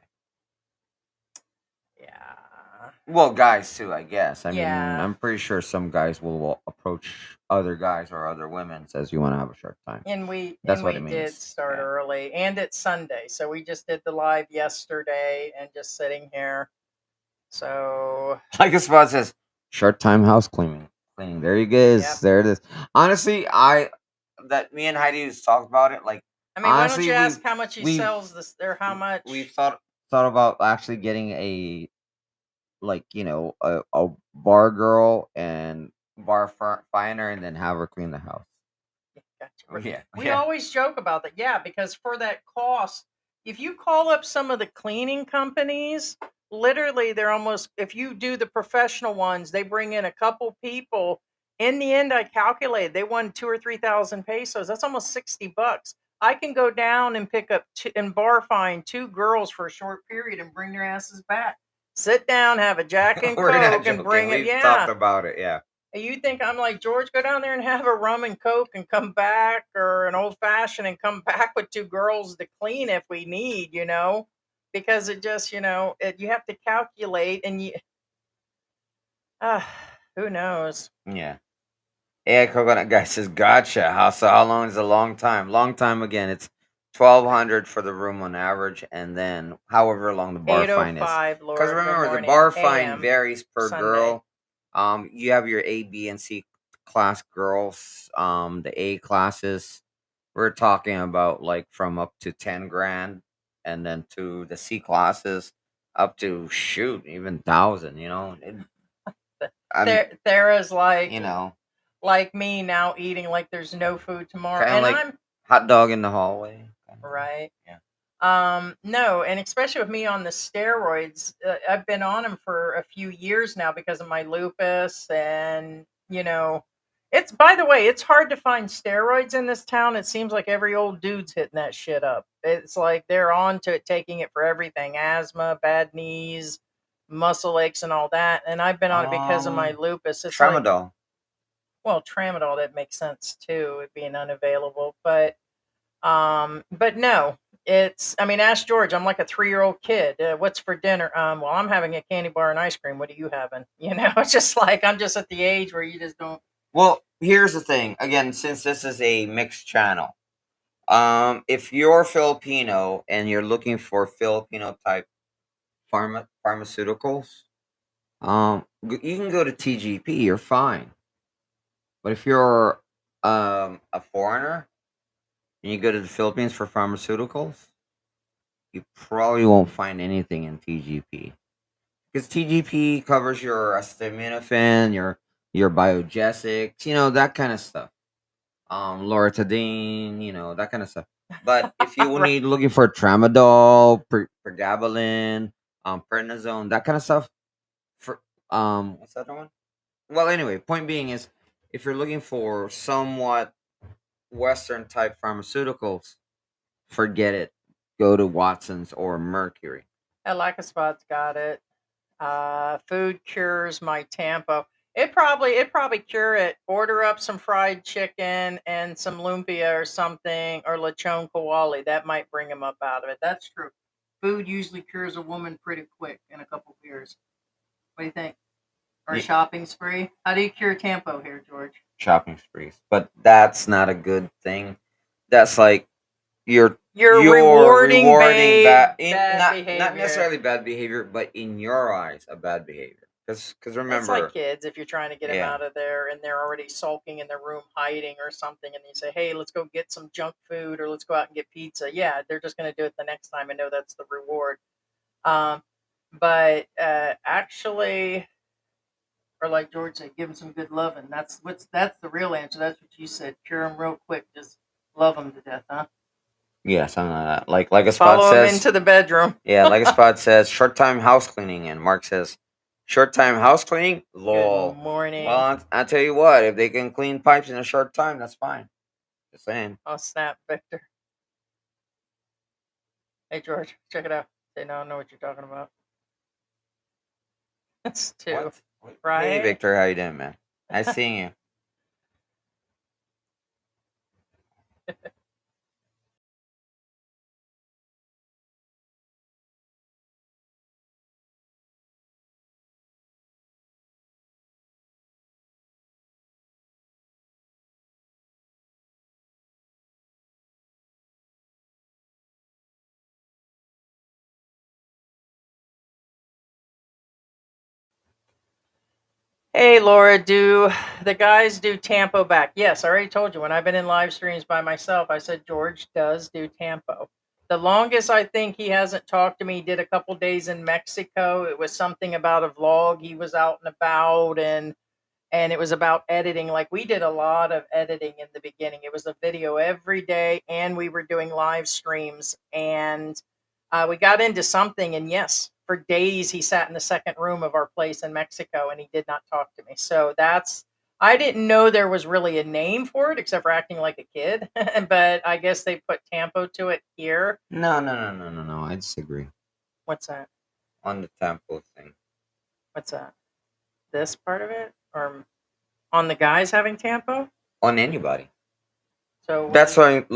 Yeah. Well, guys too, I guess. I mean, Yeah. I'm pretty sure some guys will approach other guys or other women says you want to have a short time. And we That's what we it means. did start early, and it's Sunday, so we just did the live yesterday, and just sitting here. So Like a spot says, short time house cleaning. There you go. Yep. There it is. Honestly, me and Heidi just talked about it. Like, I mean, honestly, why don't you ask how much he sells this, or how much? We've thought about actually getting a a bar girl and bar finer, and then have her clean the house. Gotcha. Yeah, we always joke about that. Yeah, because for that cost, if you call up some of the cleaning companies, literally they're almost, if you do the professional ones, they bring in a couple people. In the end, I calculated they won 2 or 3 thousand pesos. That's almost $60. I can go down and pick up and bar fine 2 girls for a short period and bring their asses back. Sit down, have a Jack and Coke, and bring it. We've talked about it. Yeah. You think I'm like, George, go down there and have a rum and Coke and come back, or an old fashioned and come back with 2 girls to clean if we need, because it just, you have to calculate, and who knows? Yeah. Yeah, Coconut Guy says, gotcha. How long is a long time? Long time again. It's 1,200 for the room on average, and then however long the bar fine is. 805, Laura. Because remember, the bar fine varies per girl. You have your A, B, and C class girls. The A classes, we're talking about like from up to 10 grand, and then to the C classes up to even 1,000. There's like, like me now eating like there's no food tomorrow, and like I'm hot dog in the hallway, right? Yeah. No, and especially with me on the steroids, I've been on them for a few years now because of my lupus, and it's, by the way, it's hard to find steroids in this town. It seems like every old dude's hitting that shit up. It's like they're on to it, taking it for everything: asthma, bad knees, muscle aches, and all that. And I've been on it because of my lupus. It's tramadol. Well, tramadol, that makes sense too, it being unavailable, but no. Ask George. I'm like a 3-year-old kid. What's for dinner? Well, I'm having a candy bar and ice cream. What are you having? It's just like I'm just at the age where you just don't. Well, here's the thing. Again, since this is a mixed channel, if you're Filipino and you're looking for Filipino type pharmaceuticals. You can go to TGP. You're fine. But if you're a foreigner and you go to the Philippines for pharmaceuticals, you probably won't find anything in TGP because TGP covers your acetaminophen, your biogesics, that kind of stuff. Loratadine, that kind of stuff. But if you will Right. need looking for tramadol, pregabalin, prednisone, that kind of stuff, for what's that one? Well, anyway, point being is, if you're looking for somewhat Western type pharmaceuticals, forget it. Go to Watson's or Mercury. Spot's got it. Food cures my Tampo. It probably cure it. Order up some fried chicken and some lumpia or something, or lechon kawali. That might bring him up out of it. That's true. Food usually cures a woman pretty quick in a couple of years. What do you think? Or a Yeah, shopping spree? How do you cure Tampo here, George? shopping sprees, but that's not a good thing. That's like you're You're you're rewarding rewarding bad bad in bad not behavior. necessarily bad behavior, but in your eyes, a bad behavior. Because It's like remember, kids if you're trying to get them yeah, out of there and they're already sulking in their room hiding or something, and you say, "Hey, let's go get some junk food or let's go out and get pizza." Yeah, they're just going to do it the next time and know that's the reward. Um, but actually, or like George said, give them some good loving. That's the real answer. That's what you said. Cure them real quick. Just love them to death, huh? yeah, something like that. Like a spot Follow them says, into the bedroom. yeah, like a spot says, short time house cleaning, and Mark says, short time house cleaning. Good Lol. Well, morning. I tell you what, if they can clean pipes in a short time, that's fine. Just saying. Oh snap, Victor. Hey George, check it out. They don't know what you're talking about. It's two, What? Hey, right? Victor, how you doing, man? Nice seeing you. Hey Laura, do the guys do Tampo back? Yes, I already told you when I've been in live streams by myself, I said George does do Tampo. The longest I think he hasn't talked to me, he did a couple days in Mexico. It was something about a vlog. He was out and about and it was about editing. Like we did a lot of editing in the beginning. It was a video every day, and we were doing live streams. And we got into something, and yes, for days he sat in the second room of our place in Mexico, and he did not talk to me. So that's I didn't know there was really a name for it, except for acting like a kid. But I guess they put Tampo to it here. No, no, no, no, no, no. I disagree What's that? on the tempo thing. What's that? This part of it, or on the guys having Tampo? On anybody. So what That's is? why,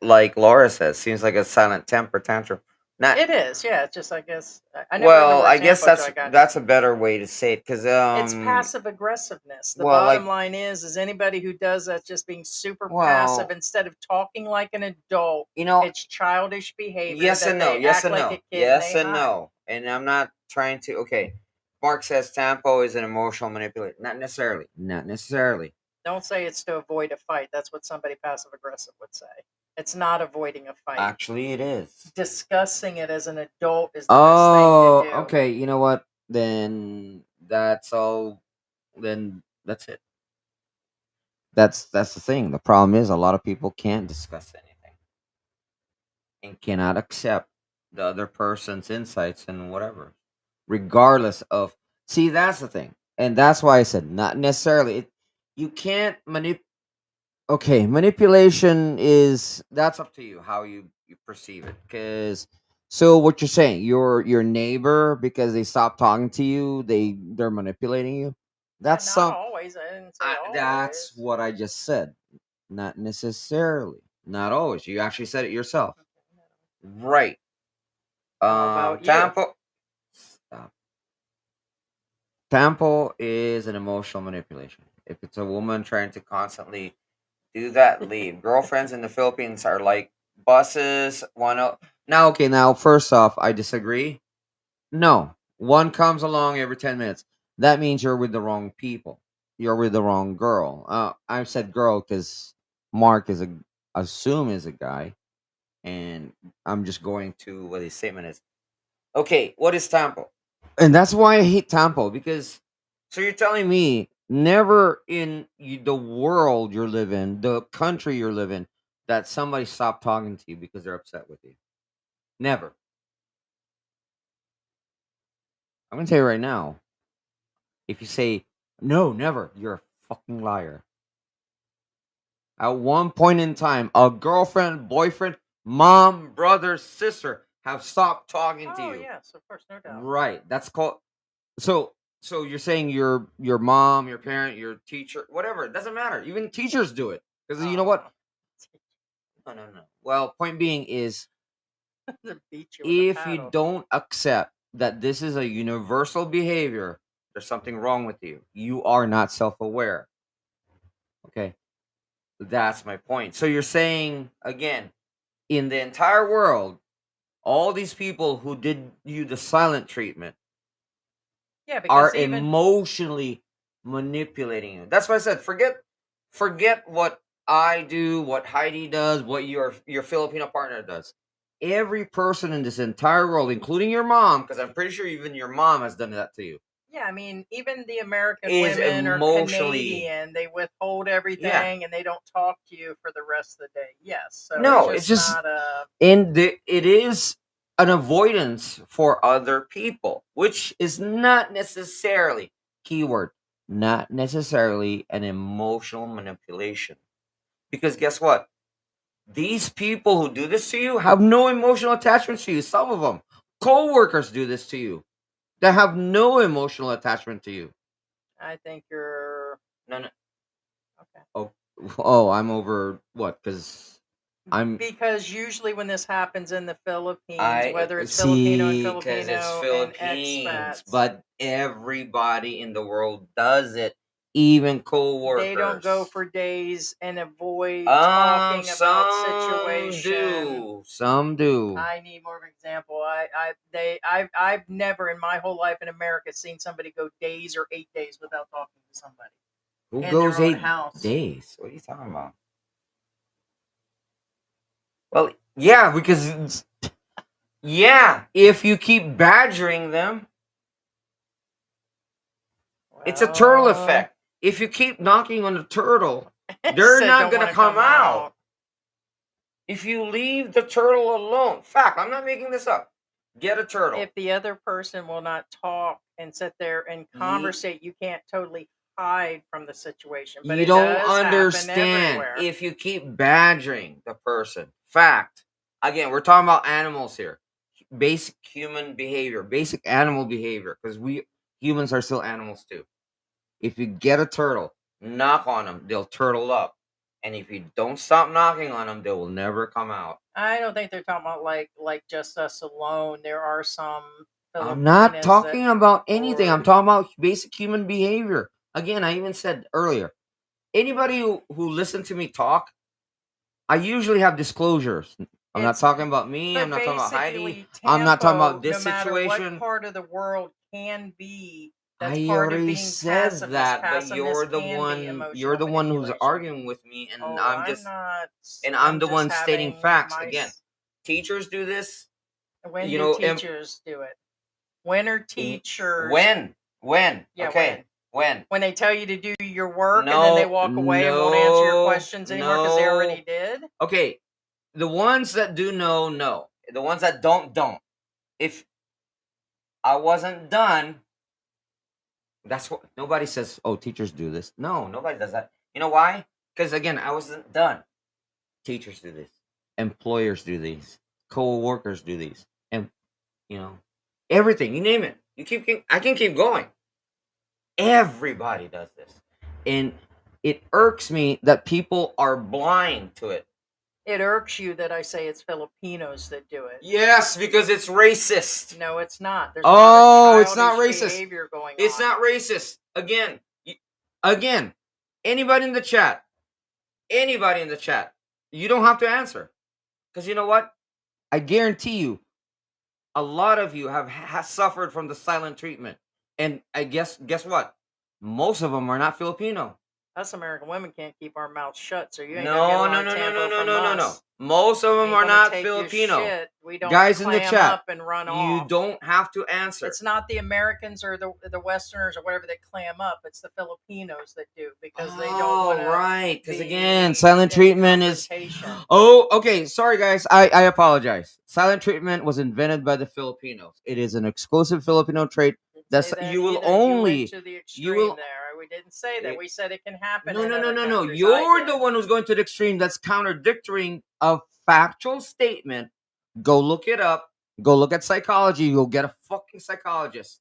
like Laura says, seems like a silent temper tantrum. Not It is, yeah. It's just I guess I never heard the well. word I guess tampo till that's I got here. that's a better way to say it. Because It's passive aggressiveness. The well, bottom like, line is anybody who does that's just being super passive well, instead of talking like an adult. you know, It's childish behavior yes that and no, they yes act and like a no, kid and yes they and hide. no. And I'm not trying to. Okay, Mark says tempo is an emotional manipulator. Not necessarily. Not necessarily. Don't say it's to avoid a fight. That's what somebody passive aggressive would say. It's not avoiding a fight. Actually, it is. Discussing it as an adult is the best thing to Oh, do. okay. You know what? Then that's all. Then that's it. That's the thing. The problem is a lot of people can't discuss anything and cannot accept the other person's insights and whatever, regardless of. See, that's the thing, and that's why I said not necessarily. You can't manipulate. Okay, manipulation is that's up to you how you perceive it. Because so what you're saying, your neighbor because they stopped talking to you, they're manipulating you. That's Not some. always. I didn't say That's always. what I just said. Not necessarily. Not always. You actually said it yourself. Right. How about you? Tampo. Stop. Tampo is an emotional manipulation. If it's a woman trying to constantly do that, leave. Girlfriends in the Philippines are like buses. Now, okay. Now, first off, I disagree. No, one comes along every 10 minutes. That means you're with the wrong people. You're with the wrong girl. I said girl because Mark assume is a guy, and I'm just going to what his statement is. Okay, what is Tampo? And that's why I hate Tampo because. So you're telling me never in the world you live in, the country you live in, that somebody stopped talking to you because they're upset with you. Never. I'm gonna tell you right now. If you say no, never, you're a fucking liar. At one point in time, a girlfriend, boyfriend, mom, brother, sister have stopped talking to Oh you. yes, of course, no doubt. Right. That's called. So so you're saying your mom, your parent, your teacher, whatever. It doesn't matter. Even teachers do it because you know what? Oh, No, no, no. Well, point being is to beat you with a if you paddle. don't accept that this is a universal behavior, there's something wrong with you. You are not self-aware. Okay. That's my point. So you're saying again, in the entire world, all these people who did you the silent treatment Yeah, are because even emotionally manipulating you. That's why I said forget what I do, what Heidi does, what your Filipino partner does. Every person in this entire world, including your mom, because I'm pretty sure even your mom has done that to you, yeah, I mean, even the American is women or emotionally. Canadian, they withhold Yeah. everything and they don't talk to you for the rest of the day. Yes, so it's No, it's just just not a. it is an avoidance for other people, which is not necessarily keyword, not necessarily an emotional manipulation. Because guess what? These people who do this to you have no emotional attachment to you. Some of them, co-workers do this to you. They have no emotional attachment to you. I think you're No, no. okay. Oh, oh, I'm over what? Because I'm Because usually when this happens in the Philippines, I whether it's Filipino and see because it's Filipino and Philippines, expats, but everybody in the world does it, even they don't go co-workers. for days and avoid talking about Some situation. do, some do. I need more of an example. I've never in my whole life in America seen somebody go days or 8 days without talking to somebody Who in their goes own 8 house. days? What are you talking about? Well, yeah, because yeah, if you keep badgering them, it's a turtle Well, effect. If you keep knocking on the turtle, it they're said not don't gonna want to come come out. out. If you leave the turtle alone, fact, I'm not making this up. Get a turtle. If the other person will not talk and sit there and Ye- conversate, you can't totally hide from the situation. But You it don't does happen understand everywhere. if you keep badgering the person. Fact. Again, we're talking about animals here. Basic human behavior, basic animal behavior, because we humans are still animals too. If you get a turtle, knock on them, they'll turtle up. And if you don't stop knocking on them, they will never come out. I don't think they're talking about like just us alone. There are some I'm not Filipinas that talking about anything. I'm or talking about basic human behavior. Again, I even said earlier, anybody who listened to me talk, I usually have disclosures. I'm not it's talking about me. I'm but not talking about Heidi. basically I'm not talking Tampo, about no this matter what situation. part of the world can be that's I part of already being said passiveness. that, but Passiveness can be you're emotional the one who's manipulation. arguing with me, and Oh, I'm not. I'm I'm the just one stating having facts. my. Again, teachers do this. When You do know, teachers do it? When are e- teachers? when, Yeah, okay, when. when they tell you to do your work and then they No, walk away and won't answer your no, questions anymore because they already no. did. Okay, the ones that do know, no. The ones that don't, don't. If I wasn't done, that's what nobody says. Oh, teachers do this. No, nobody does that. You know why? Because again, I wasn't done. Teachers do this. Employers do these. Co-workers do these. And you know, everything. You name it. I can keep going. Everybody does this. And it irks me that people are blind to it. It irks you that I say it's Filipinos that do it. Yes, because it's racist. No, it's not. There's a lot of Oh, it's not childish racist. behavior going It's on. not racist. Again, anybody in the chat, anybody in the chat, you don't have to answer. Because you know what? I guarantee you, a lot of you has suffered from the silent treatment, and I guess what? Most of them are not Filipino. Us American women can't keep our mouths shut, so you ain't gonna get a No, lot no, of no, no, no, Tampo no, from no, no, no. us. Most of them Ain't are gonna not take your Filipino. shit. We don't Guys in the clam chat, up and run you off. don't have to answer. It's not the Americans or the Westerners or whatever that clam up. It's the Filipinos that do because they don't want to. Right, because be again, silent treatment is. confrontation. Oh, okay. Sorry, guys. I apologize. Silent treatment was invented by the Filipinos. It is an exclusive Filipino trait. Didn't That's say that you will either. You went only to the you extreme will. there. We didn't say that. It- We said it can happen no, in no, no, other no, no. countries. I You're the did. one who's going to the extreme. That's contradicting a factual statement. Go look it up. Go look at psychology. You'll get a fucking psychologist,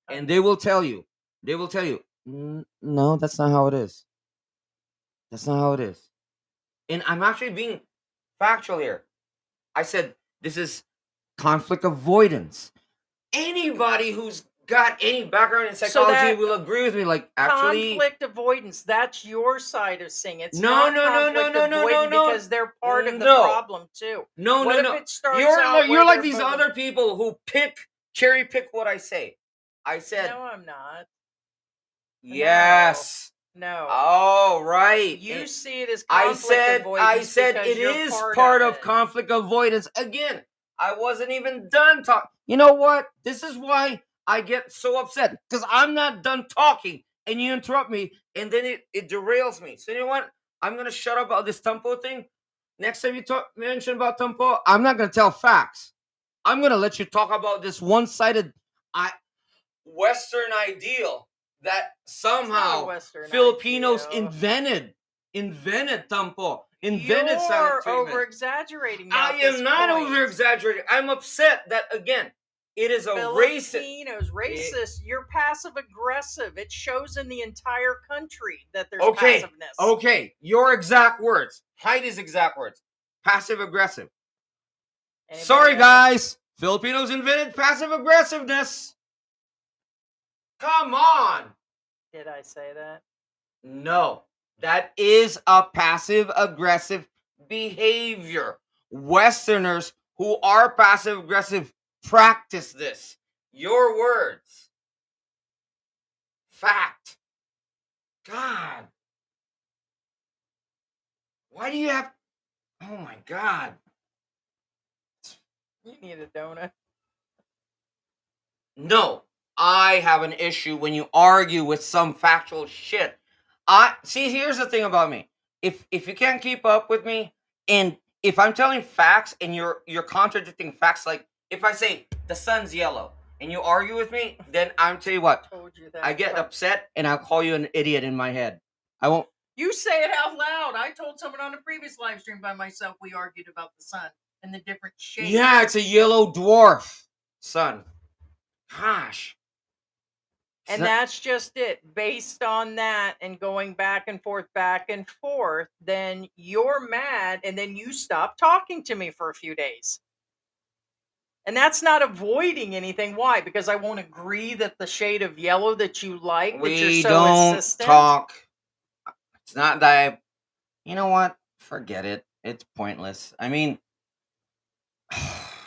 and they will tell you. They will tell you. No, that's not how it is. That's not how it is. And I'm actually being factual here. I said this is conflict avoidance. Anybody who's got any background in psychology will agree with me. Like, actually, conflict avoidance. That's your side of saying it's no, not no, no, no, conflict no, no, no, avoidance no. because they're part of the No. problem too. No, What no, if no. it starts out You're where like they're these both- other people who cherry pick what I say. I said No, I'm not. yes. No. Oh, right. You see it as conflict avoidance. I said because it you're is part of it. conflict avoidance. Again, I wasn't even done talking. You know what? This is why I get so upset because I'm not done talking and you interrupt me and then it derails me. So you know what? I'm gonna shut up about this Tampo thing. Next time you mention about Tampo, I'm not gonna tell facts. I'm gonna let you talk about this one-sided Western ideal that somehow Filipinos invented Tampo, invented silent treatment. Over exaggerating. I am not over exaggerating. I'm upset that again, it is a racist. You're passive aggressive. It shows in the entire country that there's passiveness. Okay, your exact words, Heidi's exact words, passive aggressive. Sorry, guys, Filipinos invented passive aggressiveness. Come on. Did I say that? No, that is a passive aggressive behavior. Westerners who are passive aggressive practice this. Your words. Fact. God. Why do you have. Oh my God. You need a donut. No, I have an issue when you argue with some factual shit. Here's the thing about me. If you can't keep up with me, and if I'm telling facts and you're contradicting facts, like if I say the sun's yellow and you argue with me, then I'm tell you what, I get upset and I'll call you an idiot in my head. I won't. You say it out loud. I told someone on a previous live stream by myself we argued about the sun and the different shapes. Yeah, it's a yellow dwarf sun. Gosh. And that's just it. Based on that and going back and forth, then you're mad and then you stop talking to me for a few days. And that's not avoiding anything. Why? Because I won't agree that the shade of yellow that you like, that you're so don't insistent. talk. It's not that you know what? Forget it. It's pointless. I mean.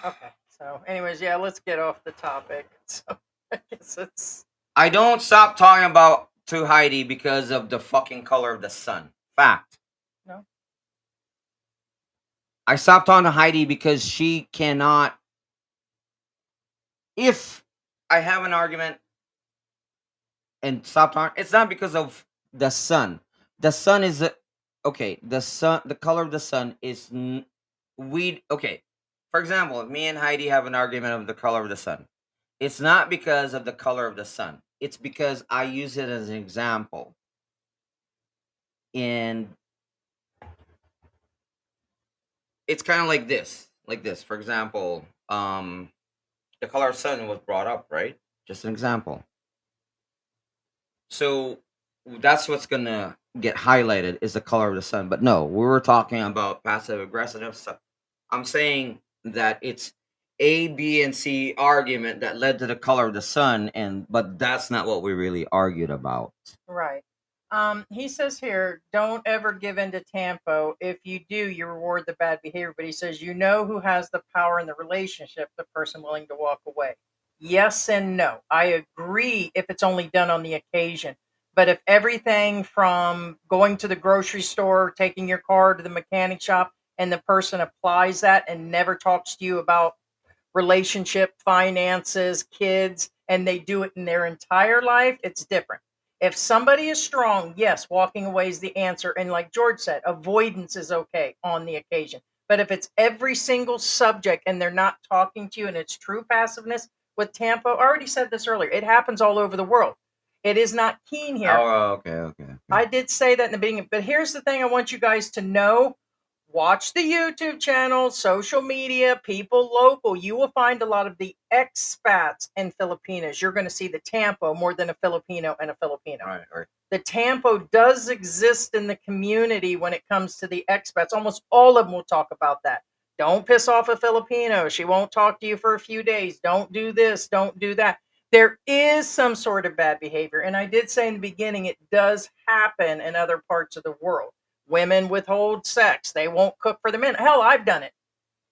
Okay. So, anyways, yeah, let's get off the topic. So, I guess I don't stop talking about to Heidi because of the fucking color of the sun. Fact. No. I stopped talking to Heidi because she cannot. If I have an argument and stop talking, it's not because of the sun. The sun is okay. The sun, the color of the sun is okay. For example, if me and Heidi have an argument of the color of the sun, it's not because of the color of the sun. It's because I use it as an example. And it's kind of like this. For example, the color of sun was brought up, right? Just an example. So that's what's gonna get highlighted is the color of the sun. But no, we were talking about passive aggressive stuff. I'm saying that it's A, B, and C argument that led to the color of the sun, but that's not what we really argued about. right. He says here, don't ever give in to Tampo. If you do, you reward the bad behavior. But he says, you know who has the power in the relationship, the person willing to walk away. Yes and no. I agree if it's only done on the occasion. But if everything from going to the grocery store, taking your car to the mechanic shop, and the person applies that and never talks to you about relationship, finances, kids, and they do it in their entire life, it's different. If somebody is strong, yes, walking away is the answer. And like George said, avoidance is okay on the occasion. But if it's every single subject and they're not talking to you and it's true passiveness with Tampo, I already said this earlier, it happens all over the world. It is not keen here. Oh, okay, okay, okay. I did say that in the beginning, but here's the thing I want you guys to know. Watch the YouTube channel, social media, people local. You will find a lot of the expats in Filipinas. You're going to see the Tampo more than a Filipino and a Filipino. All right, all right. The Tampo does exist in the community when it comes to the expats. Almost all of them will talk about that. Don't piss off a Filipino. She won't talk to you for a few days. Don't do this. Don't do that. There is some sort of bad behavior. And I did say in the beginning, it does happen in other parts of the world. Women withhold sex. They won't cook for the men. Hell, I've done it.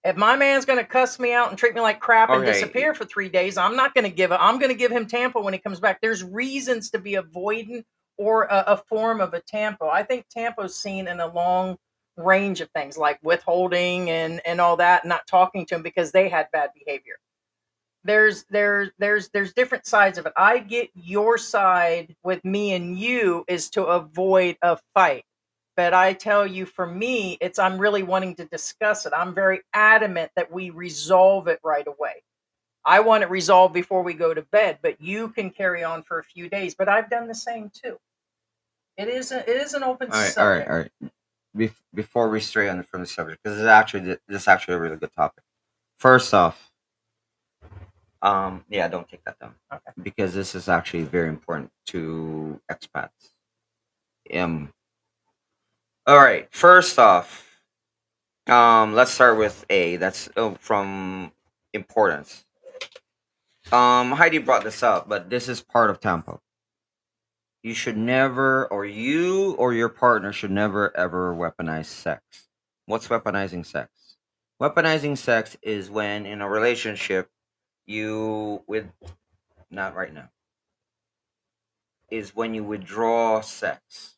If my man's going to cuss me out and treat me like crap and Okay. disappear for 3 days, I'm not going to give it. I'm going to give him Tampo when he comes back. There's reasons to be avoidant or a form of a Tampo. I think Tampo's seen in a long range of things like withholding and all that, not talking to him because they had bad behavior. There's different sides of it. I get your side with me and you is to avoid a fight. But I tell you, for me, it's I'm really wanting to discuss it. I'm very adamant that we resolve it right away. I want it resolved before we go to bed, but you can carry on for a few days. But I've done the same too. It is an open All right, all right, subject. all right. Before we stray on from the subject, because this is actually a really good topic. First off, yeah, don't take that down Okay. because this is actually very important to expats. Um, all right. First off, let's start with A. That's from importance. Heidi brought this up, but this is part of Tampo. You should never, or you or your partner should never ever weaponize sex. What's weaponizing sex? Weaponizing sex is when in a relationship you with not right now is when you withdraw sex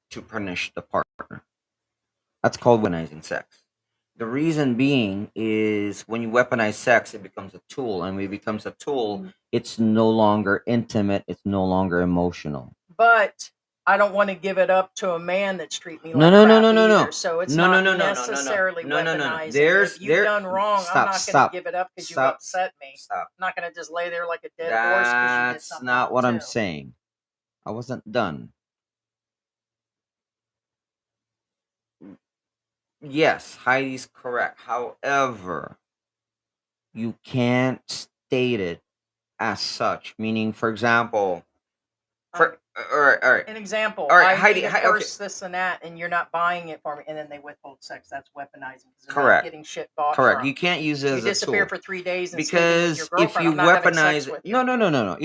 to punish the partner. That's called weaponizing sex. The reason being is when you weaponize sex, it becomes a tool, and when it becomes a tool, it's no longer intimate. It's no longer emotional. But I don't want to give it up to a man that's treating me No, like no, no, crap no, no, either. no, So it's no, no, not no, no, no, no, no, necessarily no, no, no, no. weaponizing. If you've There. done wrong, I'm Stop, not going to stop, give it up because you stop, upset me. stop. I'm not going to just lay there like a dead horse because you did That's something not wrong what I'm too. saying. I wasn't done. Yes, Heidi's correct. However, you can't state it as such. Meaning, for example, for all right, all right, An example, all right, I Heidi. need a Okay, purse, this and that, and you're not buying it for me, and then they withhold sex. That's weaponizing because they're not correct, getting shit bought correct. from. You can't use it You as a disappear tool for 3 days and sleeping with your because if girlfriend. you I'm not having weaponize sex it, with you. no, no, no, no, no.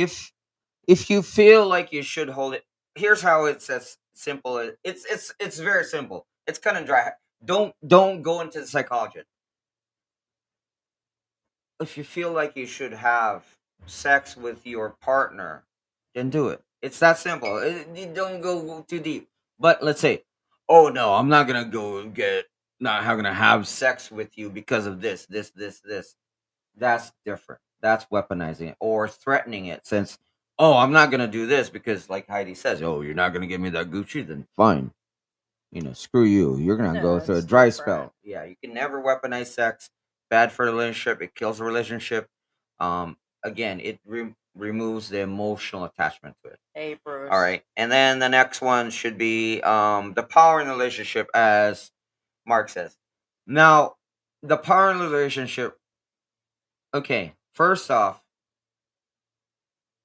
If you feel like you should hold it, here's how it's as simple as it's very simple. It's kind of dry. Don't go into the psychology. If you feel like you should have sex with your partner, then do it. It's that simple. You don't go too deep. But let's say, oh no, I'm not gonna go and get not gonna have sex with you because of this. That's different. That's weaponizing it or threatening it. Since I'm not gonna do this because, like Heidi says, you're not gonna give me that Gucci, then fine. Screw you. You're gonna No, go through a it's dry different. spell. Yeah, you can never weaponize sex. Bad for the relationship. It kills the relationship. Um, Again, it removes the emotional attachment to it. Hey, Bruce. All right, and then the next one should be the power in the relationship, as Mark says. Now, the power in the relationship. Okay, first off,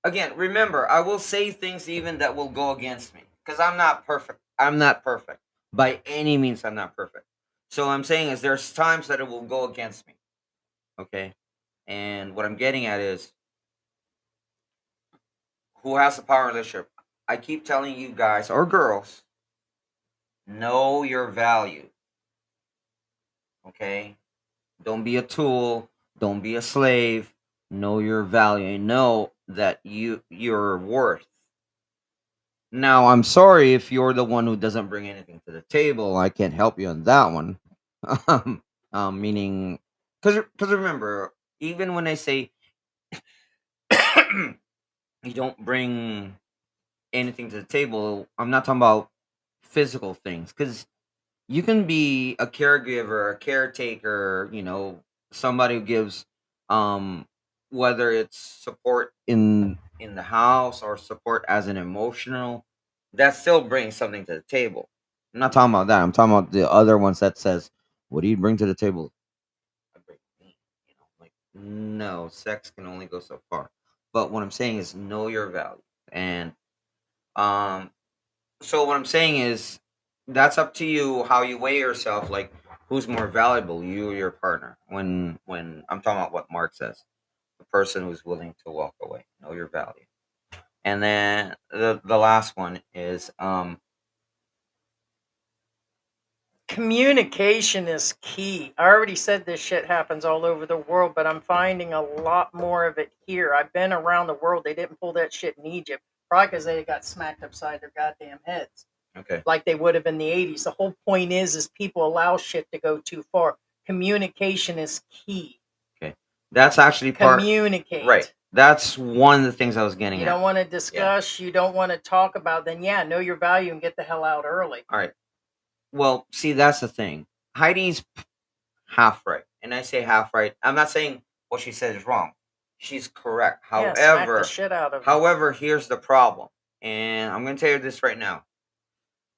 again, remember, I will say things even that will go against me because I'm not perfect. I'm not perfect by any means. I'm not perfect. So I'm saying is there's times that it will go against me. Okay, and what I'm getting at is who has the power in the relationship. I keep telling you guys or girls, know your value. Okay? Don't be a tool. Don't be a slave. Know your value and know that you're worth. Now, I'm sorry if you're the one who doesn't bring anything to the table. I can't help you on that one. Meaning, because remember, even when I say you don't bring anything to the table, I'm not talking about physical things. Because you can be a caregiver, a caretaker, somebody who gives, um whether it's support in the house or support as an emotional, that still brings something to the table. I'm not talking about that. I'm talking about the other ones that says, what do you bring to the table? I bring me, like, no, sex can only go so far. But what I'm saying is know your value. And um so what I'm saying is that's up to you how you weigh yourself. Like, who's more valuable, you or your partner? When I'm talking about what Mark says, the person who's willing to walk away, know your value. And then the last one is Communication is key. I already said this shit happens all over the world, but I'm finding a lot more of it here. I've been around the world. They didn't pull that shit in Egypt, probably because they got smacked upside their goddamn heads, okay. like they would have in the 80s. The whole point is people allow shit to go too far. Communication is key. Okay, that's actually right. Communicate. That's one of the things I was getting You at. don't want to Yeah. discuss, you don't want to talk about, then yeah, know your value and get the hell out early. All right. Well, see, that's the thing. Heidi's half right. And I say half right. I'm not saying what she said is wrong. She's correct. Yeah, smack the However, shit out of them. here's the problem. And I'm going to tell you this right now.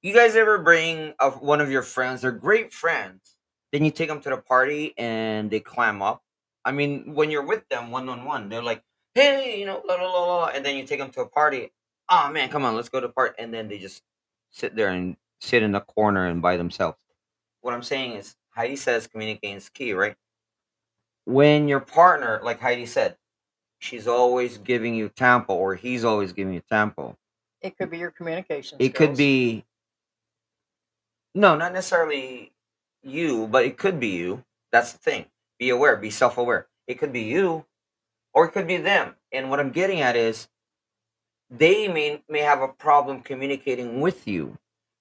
You guys ever bring one of your friends, they're great friends, then you take them to the party and they clam up? I mean, when you're with them one on one, they're like, hey, blah, blah, blah, blah. And then you take them to a party. Oh, man, come on, let's go to the party. And then they just sit there and sit in a corner and by themselves. What I'm saying is, Heidi says communicating is key, right? When your partner, like Heidi said, she's always giving you Tampo or he's always giving you Tampo. It could be your communication It could skills. be, no, not necessarily you, but it could be you. That's the thing. Be aware, be self aware. It could be you or it could be them. And what I'm getting at is they may have a problem communicating with you.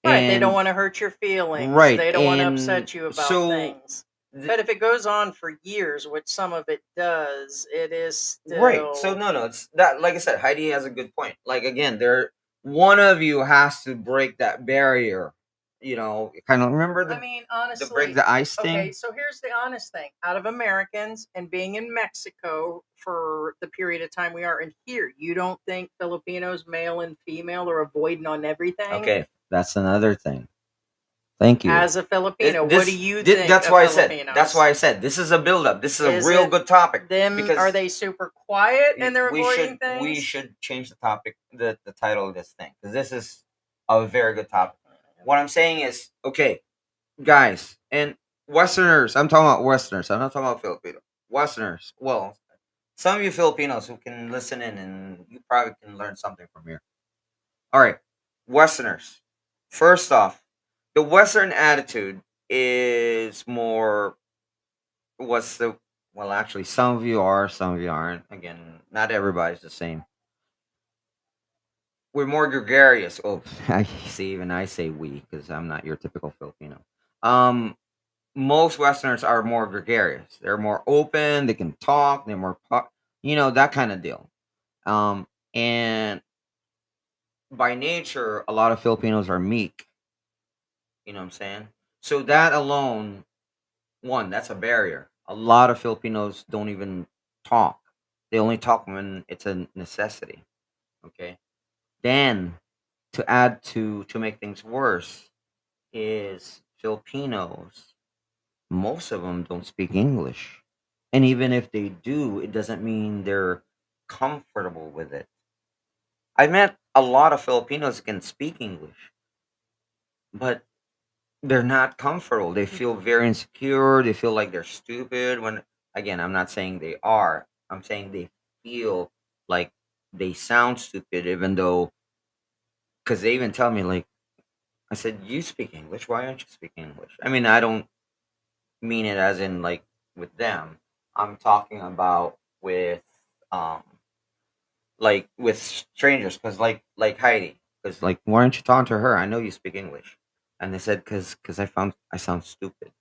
Right, they don't And want to hurt your feelings. right. They don't want to And upset you about so things. But if it goes on for years, which some of it does, it is right. So still. no, it's that. Like I said, Heidi has a good point. Like again, there one of you has to break that barrier. Kind of remember I the mean, break honestly, the ice okay, thing. so here's the honest thing. Out of Americans and being in Mexico for the period of time we are in here, you don't think Filipinos, male and female, are avoiding on everything? Okay, that's another thing. Thank you. As a Filipino, what do you think That's of why I said. That's Filipinos? why I said this is a build up. This is a Is real it good topic them? Are because they super quiet and they're avoiding we things? should change the topic, the title of this thing, because this is a very good topic. What I'm saying is, okay, guys and Westerners. I'm talking about Westerners. I'm not talking about Filipinos. Westerners. Well, some of you Filipinos who can listen in and you probably can learn something from here. All right, Westerners. First off, the Western attitude is more. What's the well? Actually, some of you are, some of you aren't. Again, not everybody's the same. We're more gregarious. Oh, I see. Even I say we because I'm not your typical Filipino. Um, most Westerners are more gregarious. They're more open. They can talk. They're more, that kind of deal. And by nature, a lot of Filipinos are meek. You know what I'm saying? So that alone, one, that's a barrier. A lot of Filipinos don't even talk. They only talk when it's a necessity. Okay. Then to add to make things worse is Filipinos. Most of them don't speak English. And even if they do, it doesn't mean they're comfortable with it. I met a lot of Filipinos who can speak English, but they're not comfortable. They feel very insecure. They feel like they're stupid. When again, I'm not saying they are. I'm saying they feel like they sound stupid, even though because they even tell me like, I said, you speak English. Why aren't you speaking English? I mean, I don't mean it as in like with them. I'm talking about with um like with strangers, because like Heidi, because like, why aren't you talking to her? I know you speak English. And they said, because I sound stupid.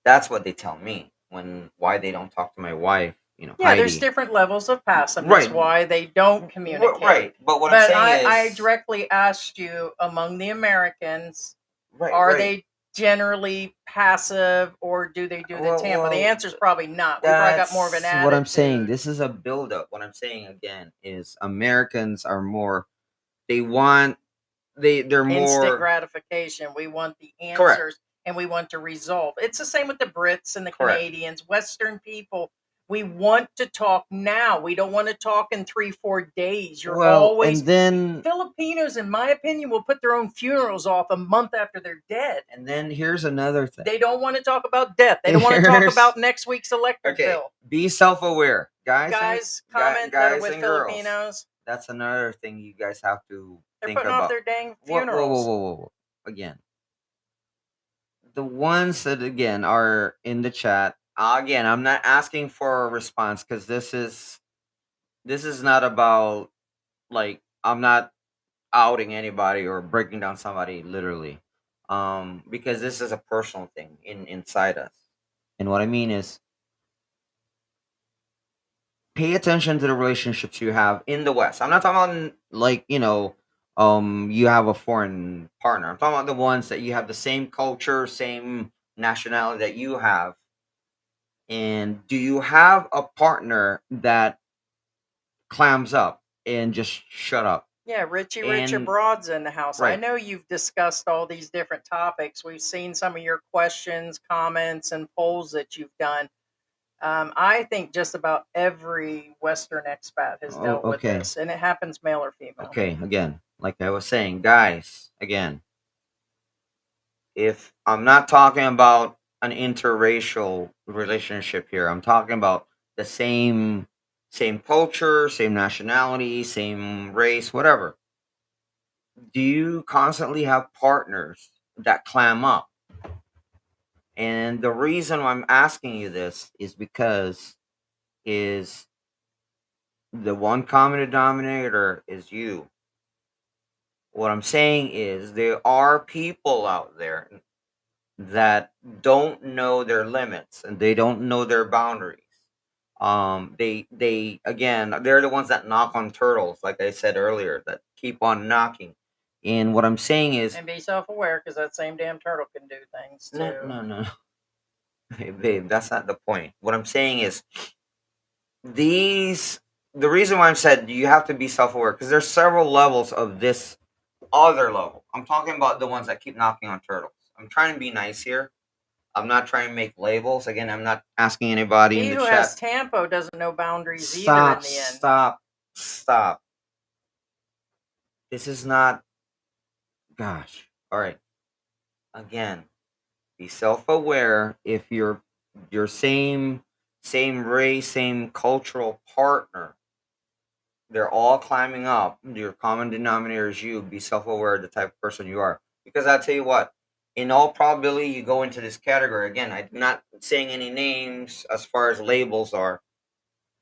That's what they tell me when why they don't talk to my wife. Yeah, there's Heidi. different levels of passiveness Right. why they don't communicate. Right. But what I'm But saying I is, directly asked you among the Americans, right, are right. they generally passive or do they do the Tampo? The answer is probably not. We probably got more of an That's what I'm saying. attitude. This is a buildup. What I'm saying again is Americans are more. They want. They're Instant more. gratification. We want the Correct. answers and we want to resolve. It's the same with the Brits and the Correct. Canadians, Western people. We want to talk now. We don't want to talk in 3, 4 days. You're Well, always and then Filipinos, in my opinion, will put their own funerals off a month after they're dead. here's another thing. They don't want to talk about death. They don't want to talk about next week's electric Okay. bill. Be self-aware, Guys comment that are guys with and girls. Filipinos. That's another thing you guys have to They're think putting off about. their dang Whoa, whoa, whoa, funerals. whoa, whoa, whoa. Again, the ones that again are in the chat. Again, I'm not asking for a response because this is not about like I'm not outing anybody or breaking down somebody literally, because this is a personal thing inside us. And what I mean is, pay attention to the relationships you have in the West. I'm not talking about like, you have a foreign partner. I'm talking about the ones that you have the same culture, same nationality that you have. And do you have a partner that clams up and just shut up? Yeah, Richie Rich And Abroad's in the house. I right. know you've discussed all these different topics. We've seen some of your questions, comments, and polls that you've done. I think just about every Western expat has Oh, dealt with okay. this, and it happens male or female. Okay, again, like I was saying, guys, again, if I'm not talking about an interracial relationship here, I'm talking about the same culture, same nationality, same race, whatever. Do you constantly have partners that clam up? And the reason why I'm asking you this is because is the one common denominator is you. What I'm saying is there are people out there that don't know their limits and they don't know their boundaries. They again, they're the ones that knock on turtles, like I said earlier, that keep on knocking. And what I'm saying is, And be self aware because that same damn turtle can do things no, too. no, no, hey, babe, that's not the point. What I'm saying is, these the reason why I'm said you have to be self aware because there's several levels of this other level. I'm talking about the ones that keep knocking on turtles. I'm trying to be nice here. I'm not trying to make labels. Again, I'm not asking anybody in He the who has chat. Tampo doesn't know boundaries either in Stop, the end. stop, stop. This is not. Gosh. All right. Again, be self-aware. If your same race, same cultural partner, they're all climbing up. Your common denominator is you. Be self-aware of the type of person you are. Because I tell you what, in all probability, you go into this category. Again, I'm not saying any names as far as labels are,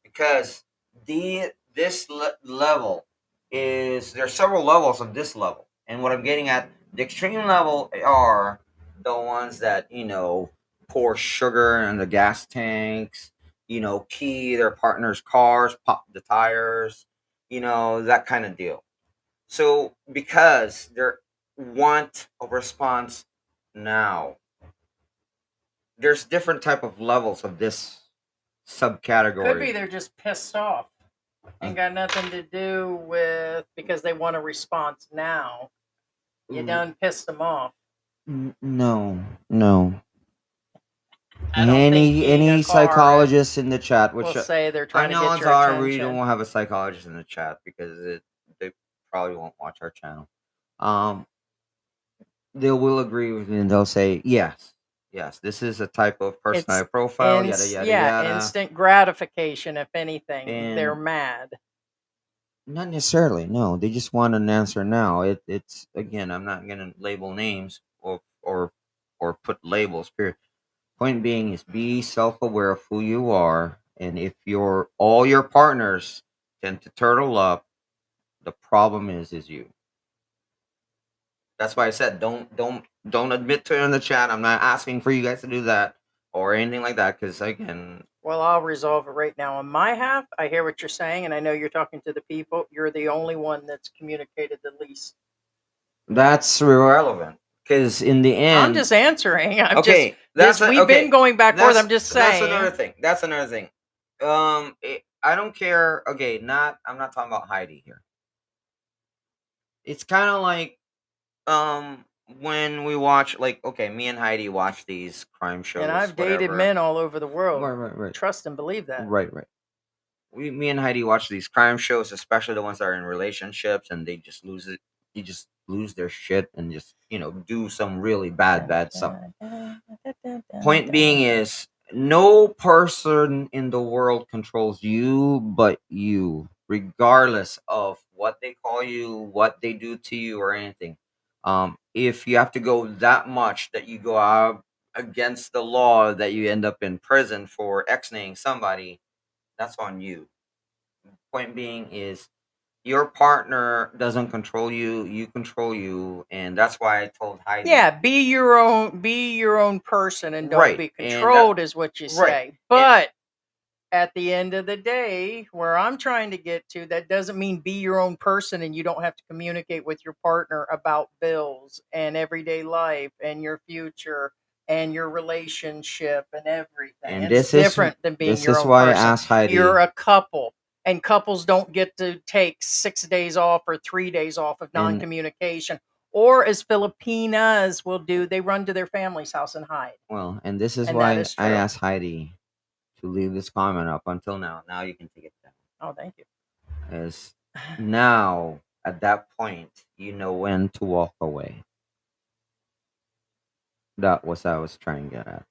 because this level is there's several levels of this level, and what I'm getting at, the extreme level are the ones that pour sugar in the gas tanks, key their partner's cars, pop the tires, that kind of deal. So because they want a response now, there's different type of levels of this Could be subcategory. they're just pissed off. Ain't got nothing to do with because they want a response now. You done pissed them off. No, no. I don't think keying a Any car psychologists in the chat, will which say they're I trying to know get odds your are we attention. don't have a psychologist in the chat because they probably won't watch our channel. Um, they will agree with me and they'll say yes, yes, this is a type of It's personality profile, yada yada yada. instant gratification. If anything, they're And mad. Not necessarily. No, they just want an answer now. It's again. I'm not gonna label names or put labels. Period. Point being is be self-aware of who you are, and if all your partners tend to turtle up, the problem is you. That's why I said don't admit to it in the chat. I'm not asking for you guys to do that or anything like that because again, Well, I'll resolve it right now on my half. I hear what you're saying, and I know you're talking to the people. You're the only one that's communicated the least. that's irrelevant because in the I'm end, just answering. I'm just okay, this. We've been okay. going back forth. I'm just That's another saying. thing. That's another thing. I don't care. Okay, not. I'm not talking about Heidi here. It's kind of like when we watch like okay, me and Heidi watch these crime And shows, I've dated whatever. men all over the world. Right. Trust and believe that. Right. Me and Heidi watch these crime shows, especially the ones that are in relationships, and they just lose it. You just lose their shit and just do some really bad stuff. Point being is no person in the world controls you but you, regardless of what they call you, what they do to you, or anything. If you have to go that much that you go out against the law that you end up in prison for ex-naying somebody, that's on you. Point being is your partner doesn't control you, you control you, and that's why I told Heidi. Yeah, be your own person and don't Right, be and that controlled is what you right, say. and But at the end of the day, where I'm trying to get to, that doesn't mean be your own person and you don't have to communicate with your partner about bills and everyday life and your future and your relationship and everything. and It's different than being this your is own why I person. asked Heidi. You're a couple, and couples don't get to take 6 days off or 3 days off of non And communication. Or as Filipinas will do, they run to their family's house and hide. and this is And that why is I true. asked Heidi to leave this comment up until now. Now you can take it down. Oh, thank you. Is now at that point you know when to walk away. That was I was trying to get at.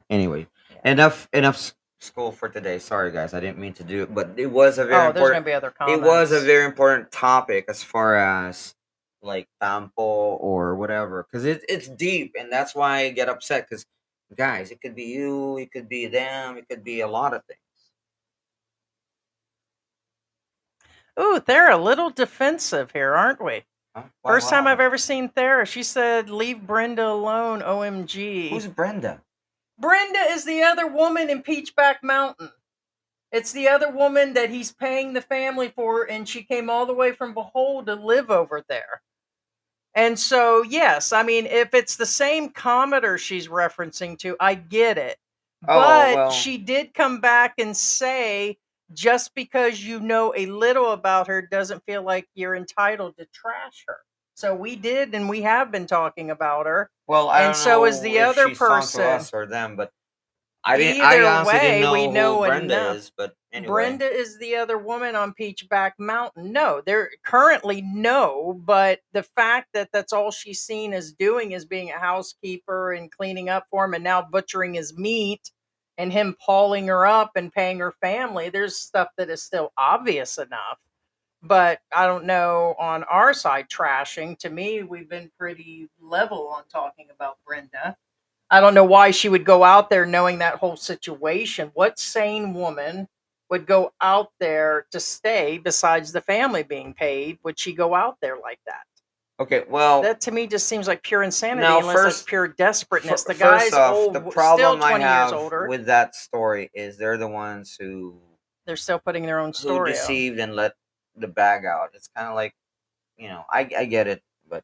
Anyway, Yeah. enough school for today. Sorry guys, I didn't mean to do it, but it was a very Oh, there's important. going to be other It was a comments. very important topic as far as like Tampo or whatever, because it's deep, and that's why I get upset. Because guys, it could be you, it could be them, it could be a lot of things. Ooh, they're a little defensive here, aren't we? Huh? Why? First What time I've happened? ever seen Thera. She said, "Leave Brenda alone." OMG. Who's Brenda? Brenda is the other woman in Peachback Mountain. It's the other woman that he's paying the family for, and she came all the way from Behold to live over there. And so, yes, I mean, if it's the same commenter she's referencing to, I get it. Oh But well. she did come back and say, just because you know a little about her doesn't feel like you're entitled to trash her. So we did, and we have been talking about her. Well, I And don't so is know the if other she's talking to person. us or them, but I didn't. I Either honestly didn't way, we know who know Brenda enough. is. But anyway, Brenda is the other woman on Peachback Mountain. No, they're currently no, but the fact that that's all she's seen as doing is being a housekeeper and cleaning up for him and now butchering his meat and him pawing her up and paying her family, there's stuff that is still obvious enough. But I don't know on our side trashing. To me, we've been pretty level on talking about Brenda. I don't know why she would go out there knowing that whole situation. What sane woman would go out there to stay besides the family being paid? Would she go out there like that? okay. Well, That to me just seems like pure insanity now unless that's pure desperateness. The first guy's off, the old, still problem I 20 years have older. with that story is they're the ones They're still putting their own who story out. deceived and let the bag out. It's kind of like I get it, but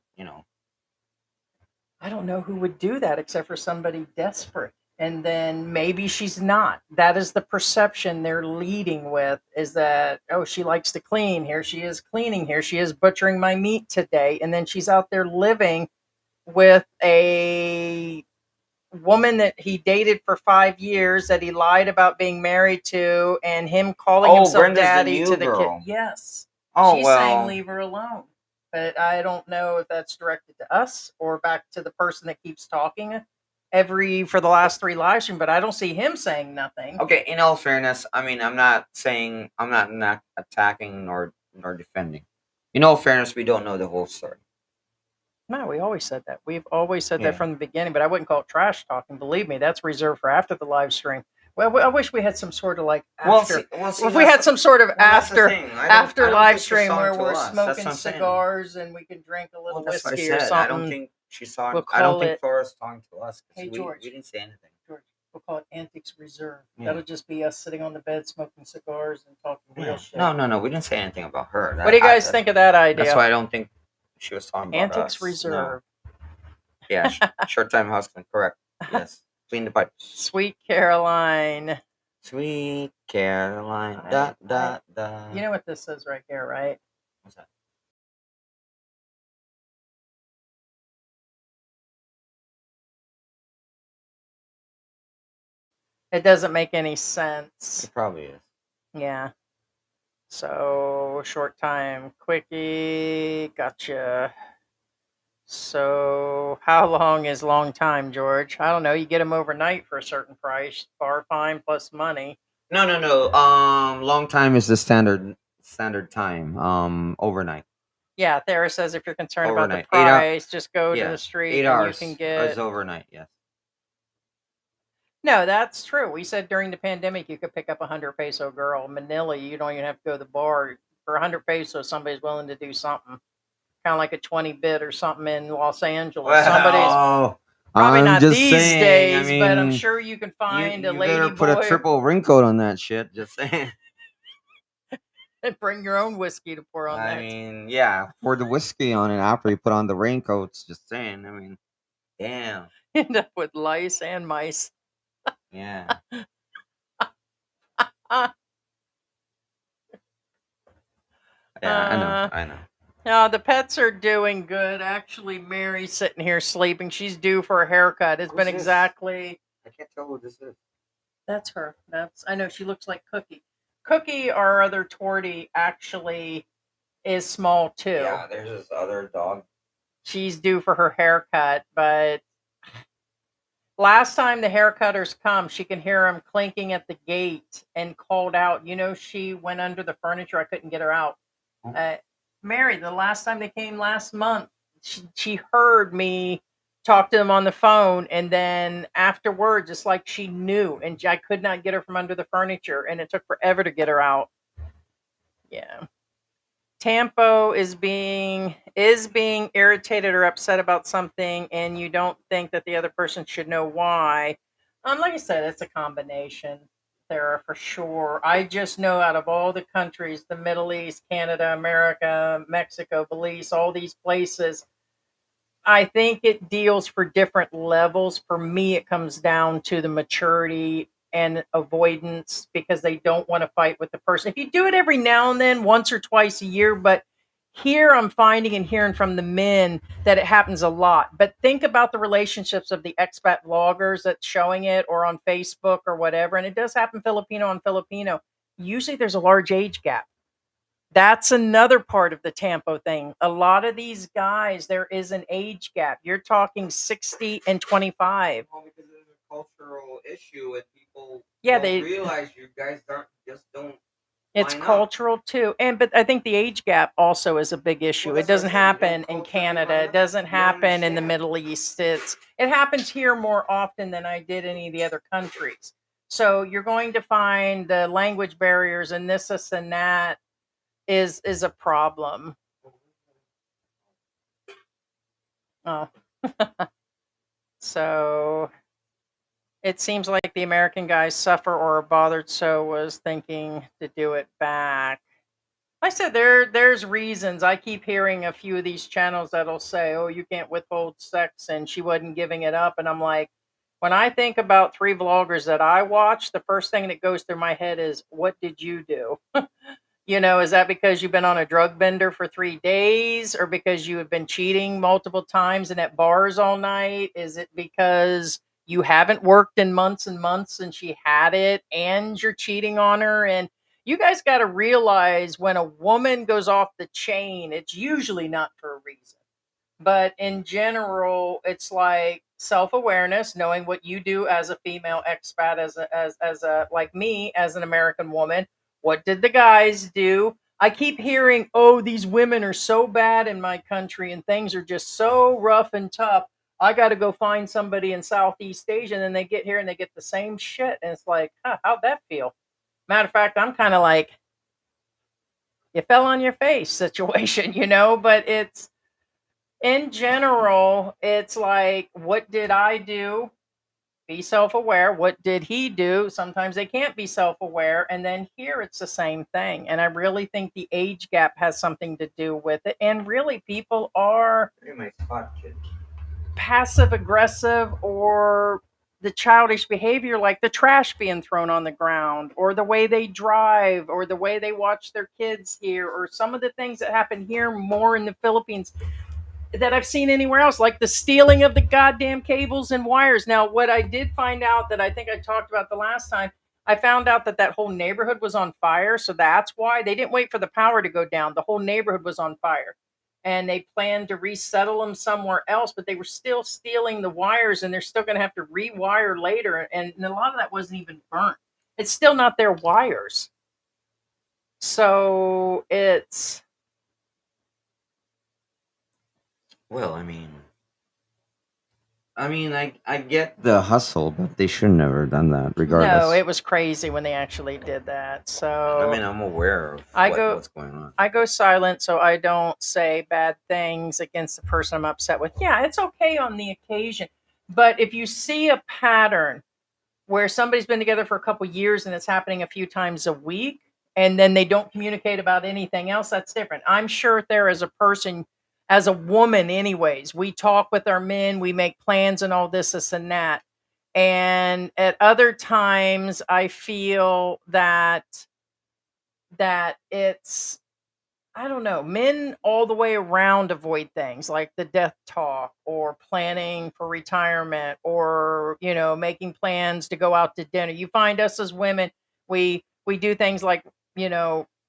I don't know who would do that except for somebody desperate. And then maybe she's not. That is the perception they're leading with is that, oh, she likes to clean. Here she is cleaning. Here she is butchering my meat today. And then she's out there living with a woman that he dated for 5 years that he lied about being married to and him calling oh, himself Brenda's the daddy new to the kid. girl. Yes. Oh She's saying well. leave her alone. But I don't know if that's directed to us or back to the person that keeps talking every for the last three live stream, but I don't see him saying nothing. Okay, in all fairness, I mean, I'm not saying I'm not attacking or nor defending. In all fairness, we don't know the whole story. No, we always said that. We've always said that Yeah. from the beginning, but I wouldn't call it trash talking. Believe me, that's reserved for after the live stream. Well, I wish we had some sort of like after. Well, see, If we had some sort of that's the thing. after I don't live think she's stream talking where to we're us. That's smoking what I'm saying. cigars and we can drink a Well, little that's what I whiskey or said. I don't something, think she's we'll talking. I don't call think it. Flora's talking to us Hey because we George, didn't say anything. George, we'll call it Antics Reserve. Yeah. That'll just be us sitting on the bed smoking cigars and talking real Yeah. shit. No. We didn't say anything about her. What do you guys think of that idea? That's why I don't think she was talking about Antics us. Reserve. No. Yeah. Short time husband. Correct. Yes. Clean the pipes. Sweet Caroline. Sweet Caroline. Da. You know what this is right here, right? What's that? It doesn't make any sense. It probably is. Yeah. So short time quickie. Gotcha. So how long is long time, George? I don't know. You get them overnight for a certain price. Bar fine plus money. No. Long time is the standard time. Overnight. Yeah, Thera says if you're concerned about the Overnight. 8 hours. price, just go to the Yes. street 8 and you hours can is get. overnight. Yes. No, that's true. We said during the pandemic you could pick up a 100 peso girl. Manila, you don't even have to go to the bar. For 100 pesos, somebody's willing to do something. Kind of like a 20 bid or something in Los Angeles. Somebody's Well, probably I'm not just these saying. I days, but I'm mean, sure you can find a you lady better put a boy triple raincoat on that shit. Just saying. and bring your own whiskey to pour on I that. mean, yeah, pour the whiskey on it after you put on the raincoats. Just saying. I mean, damn. End up with lice and mice. Yeah. Uh, Yeah, I know. No, the pets are doing good. Actually, Mary's sitting here sleeping. She's due for a haircut. It's Who's been this? exactly. I can't tell who this is. That's her. I know she looks like Cookie. Cookie, our other tortie, actually is small too. Yeah, there's this other dog. She's due for her haircut, but last time the haircutters come, she can hear him clinking at the gate and called out. She went under the furniture. I couldn't get her out. Uh, Mary, the last time they came last month, she heard me talk to them on the phone, and then afterwards, it's like she knew, and I could not get her from under the furniture, and it took forever to get her out. Yeah. Tampo is being irritated or upset about something, and you don't think that the other person should know why. Like I said, it's a combination there for sure. I just know out of all the countries, the Middle East, Canada, America, Mexico, Belize, all these places, I think it deals for different levels. For me, it comes down to the maturity and avoidance because they don't want to fight with the person. If you do it every now and then, once or twice a year, but here I'm finding and hearing from the men that it happens a lot. But think about the relationships of the expat vloggers that's showing it or on Facebook or whatever. And it does happen Filipino on Filipino. Usually there's a large age gap. That's another part of the Tampo thing. A lot of these guys, there is an age gap. You're talking 60 and 25. Well, because it's a cultural issue, and people Yeah, don't realize you guys don't it's line up. cultural too. But I think the age gap also is a big issue. Well, It doesn't that's what I said, you happen don't in culturally Canada. line It up. doesn't You don't happen in the understand. Middle East. It happens here more often than I did any of the other countries. So you're going to find the language barriers and this and that is a problem. Oh. So it seems like the American guys suffer or are bothered, so was thinking to do it back. I said there's reasons. I keep hearing a few of these channels that'll say, "Oh, you can't withhold sex," and she wasn't giving it up. And I'm like, when I think about three vloggers that I watch, the first thing that goes through my head is, "What did you do?" Is that because you've been on a drug bender for 3 days, or because you have been cheating multiple times and at bars all night? Is it because you haven't worked in months and months and she had it and you're cheating on her? And you guys got to realize when a woman goes off the chain, it's usually not for a reason. But in general, it's like self-awareness, knowing what you do as a female expat, as a like me, as an American woman. What did the guys do? I keep hearing, oh, these women are so bad in my country and things are just so rough and tough. I got to go find somebody in Southeast Asia. And then they get here and they get the same shit. And it's like, huh, how'd that feel? Matter of fact, I'm kind of like, you fell on your face situation, but it's in general, it's like, what did I do? Be self aware. What did he do? Sometimes they can't be self aware. And then here it's the same thing. And I really think the age gap has something to do with it. And really, people are You're my spot, kid. passive aggressive or the childish behavior, like the trash being thrown on the ground, or the way they drive, or the way they watch their kids here, or some of the things that happen here more in the Philippines that I've seen anywhere else, like the stealing of the goddamn cables and wires. Now, what I did find out that I think I talked about the last time, I found out that that whole neighborhood was on fire. So that's why they didn't wait for the power to go down. The whole neighborhood was on fire. And they planned to resettle them somewhere else, but they were still stealing the wires and they're still going to have to rewire later. And a lot of that wasn't even burnt. It's still not their wires. So it's Well, I get the hustle, but they should never done that. no, Regardless, it was crazy when they actually did that. So I'm aware of I go what's going on. I go silent so I don't say bad things against the person I'm upset with. Yeah, it's okay on the occasion. But if you see a pattern where somebody's been together for a couple years and it's happening a few times a week and then they don't communicate about anything else, that's different. I'm sure there as a person, as a woman anyways, we talk with our men, we make plans and all this and that. And at other times I feel that it's, I don't know, men all the way around avoid things like the death talk or planning for retirement or, making plans to go out to dinner. You find us as women, we do things like,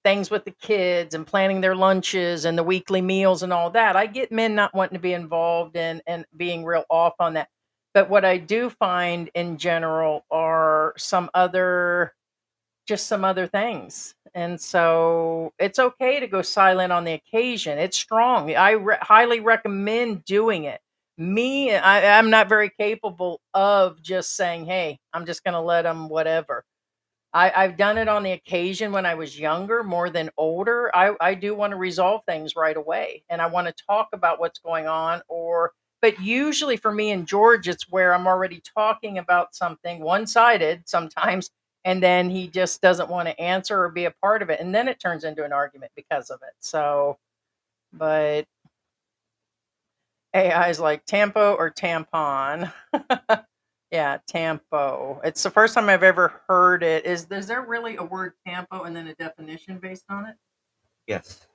things with the kids and planning their lunches and the weekly meals and all that. I get men not wanting to be involved in and being real off on that. But what I do find in general are some other things. And so it's okay to go silent on the occasion. It's strong. Highly recommend doing it. I'm not very capable of just saying, hey, I'm just going to let them whatever. I've done it on the occasion when I was younger more than older. I do want to resolve things right away and I want to talk about what's going on but usually for me and George, it's where I'm already talking about something one sided sometimes, and then he just doesn't want to answer or be a part of it. And then it turns into an argument because of it. So, but AI is like Tampo or tampon. Yeah, Tampo. It's the first time I've ever heard it. Is there really a word Tampo and then a definition based on it? Yes,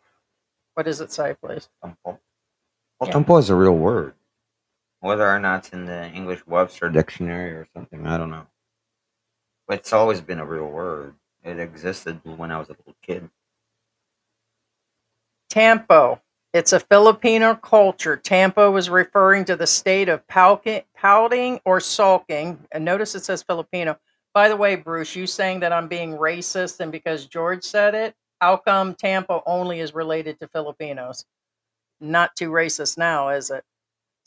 What does it say, please? Tampo. Well, Yeah. Tampo is a real word. Whether or not it's in the English Webster dictionary or something, I don't know. But it's always been a real word. It existed when I was a little kid. Tampo. It's a Filipino culture. Tampo is referring to the state of pouting or sulking. And notice it says Filipino. By the way, Bruce, you saying that I'm being racist and because George said it, how come Tampo only is related to Filipinos? Not too racist now, is it?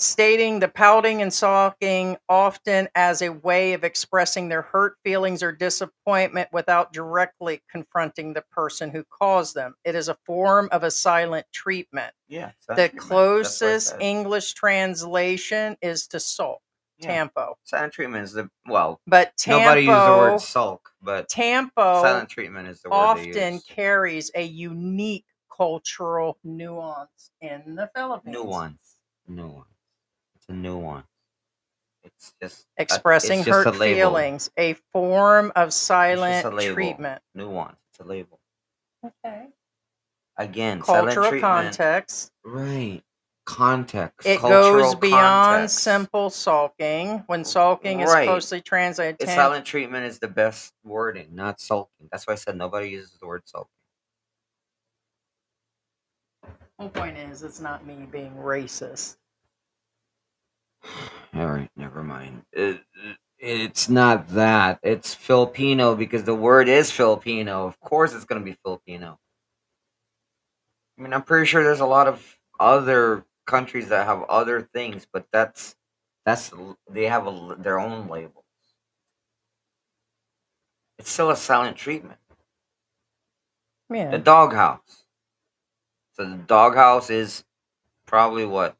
Stating the pouting and sulking often as a way of expressing their hurt feelings or disappointment without directly confronting the person who caused them. It is a form of a silent treatment. Yeah, The silent treatment. That's what I closest said. English translation is to sulk, Yeah, tampo. silent treatment is But nobody used the word sulk, but tampo silent treatment is the word they often use. carries a unique cultural nuance in the Philippines. Nuance, nuance. It's a nuance. It's Expressing just a hurt label. feelings, a form of It's just a silent label. treatment. Nuance. It's a label. Okay. Again, silent Cultural treatment. context. Right. Context. It goes Cultural beyond context. simple sulking. When sulking is Right. closely translated, Silent treatment is the best wording, not sulking. That's why I said nobody uses the word sulking. whole point is it's not me being racist. All right, never mind. It's not that. It's Filipino because the word is Filipino. Of course, it's going to be Filipino. I mean, I'm pretty sure there's a lot of other countries that have other things, but they have their own label. It's still a silent treatment. The Yeah. doghouse. So the doghouse is probably what,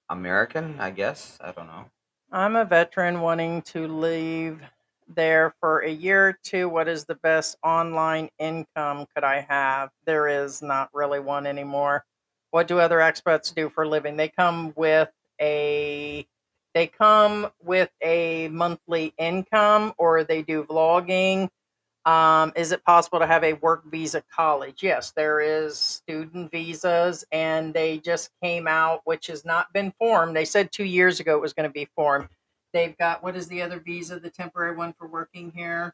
American, I guess. I don't know. I'm a veteran wanting to leave there for a year or two. What is the best online income could I have? There is not really one anymore. What do other expats do for a living? A they come with a monthly income, or they do vlogging. Is it possible to have a work visa college? Yes, there is student visas, and they just came out, which has not been formed. They said 2 years ago it was going to be formed. They've got, what is the other visa, the temporary one for working here?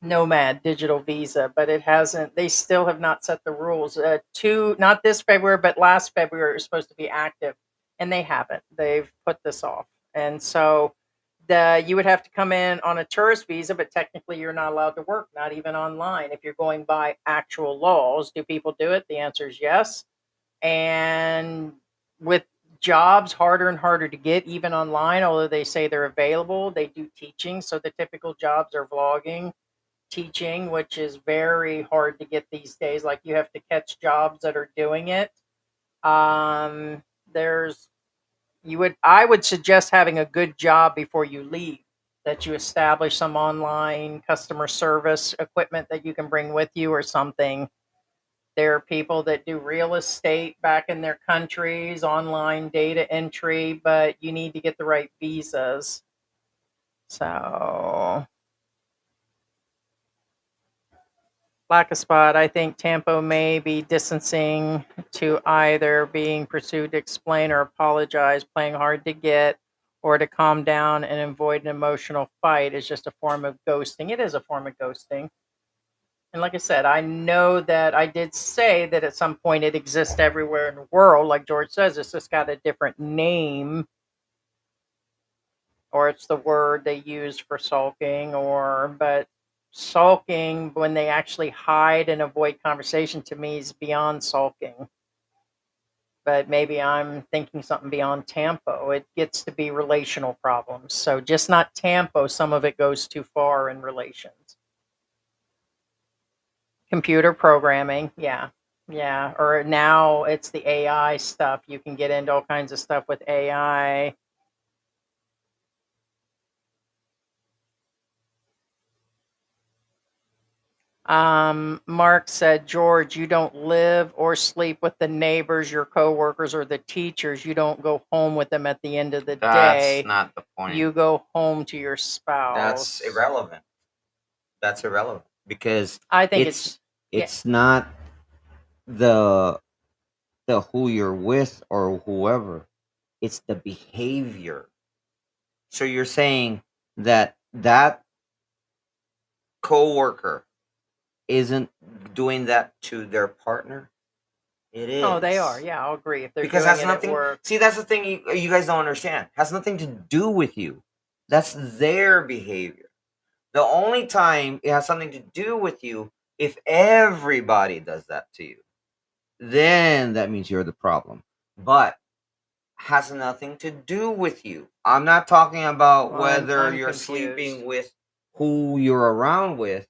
Nomad digital visa, but it hasn't. They still have not set the rules. Not this February, but last February it was supposed to be active, and they haven't. They've put this off, and so the you would have to come in on a tourist visa, but technically you're not allowed to work, not even online, if you're going by actual laws. Do people do it? The answer is yes. And with jobs harder and harder to get, even online, although they say they're available, they do teaching. So the typical jobs are vlogging, teaching, which is very hard to get these days. Like you have to catch jobs that are doing it. Um, there's I would suggest having a good job before you leave. That you establish some online customer service equipment that you can bring with you or something. There are people that do real estate back in their countries, online data entry, but you need to get the right visas. So Black a spot. I think Tampo may be distancing to either being pursued to explain or apologize, playing hard to get, or to calm down and avoid an emotional fight is just a form of ghosting. It is a form of ghosting. And like I said, I know that I did say that at some point it exists everywhere in the world. Like George says, it's just got a different name, or it's the word they use for sulking, but sulking when they actually hide and avoid conversation to me is beyond sulking. But maybe I'm thinking something beyond Tampo. It gets to be relational problems. So just not Tampo, some of it goes too far in relations. Computer programming, yeah. Yeah, or now it's the AI stuff. You can get into all kinds of stuff with AI. Mark said, George, you don't live or sleep with the neighbors, your coworkers, or the teachers. You don't go home with them at the end of the That's day. not the point. You go home to your That's spouse. irrelevant. That's irrelevant because I think it's it's, yeah. it's not the the who you're with or whoever. It's the behavior. So you're saying that coworker isn't doing that to their partner? It Oh, they are. is. Yeah, I'll agree. If they're Because doing has it at nothing. work. See, that's the thing you guys don't understand. Has nothing to do with you. That's their behavior. The only time it has something to do with you if everybody does that to you, then that means you're the problem. But has nothing to do with you. I'm not talking about Well, whether I'm you're confused. sleeping with who you're around with.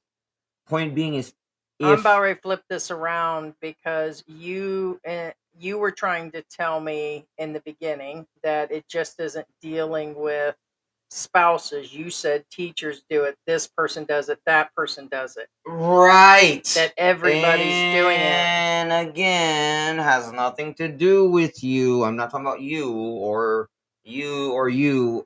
Point being is I'm about if ready to flip this around because you were trying to tell me in the beginning that it just isn't dealing with spouses. You said teachers do it, this person does it, that person does it, right, that everybody's doing it. and again has nothing to do with you. I'm not talking about you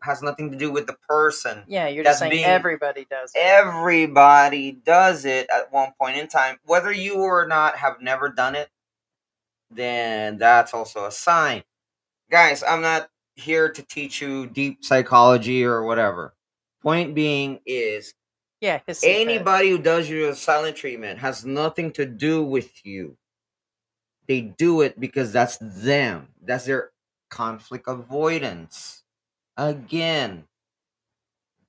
has nothing to do with the person Yeah, you're just that's saying being. everybody does it. Everybody does it at one point in time, whether you or not have never done it. Then that's also a sign. Guys, I'm not here to teach you deep psychology or whatever. Point being is Yeah, hissy fit. anybody who does you a silent treatment has nothing to do with you. They do it because that's them. That's their conflict avoidance. Again,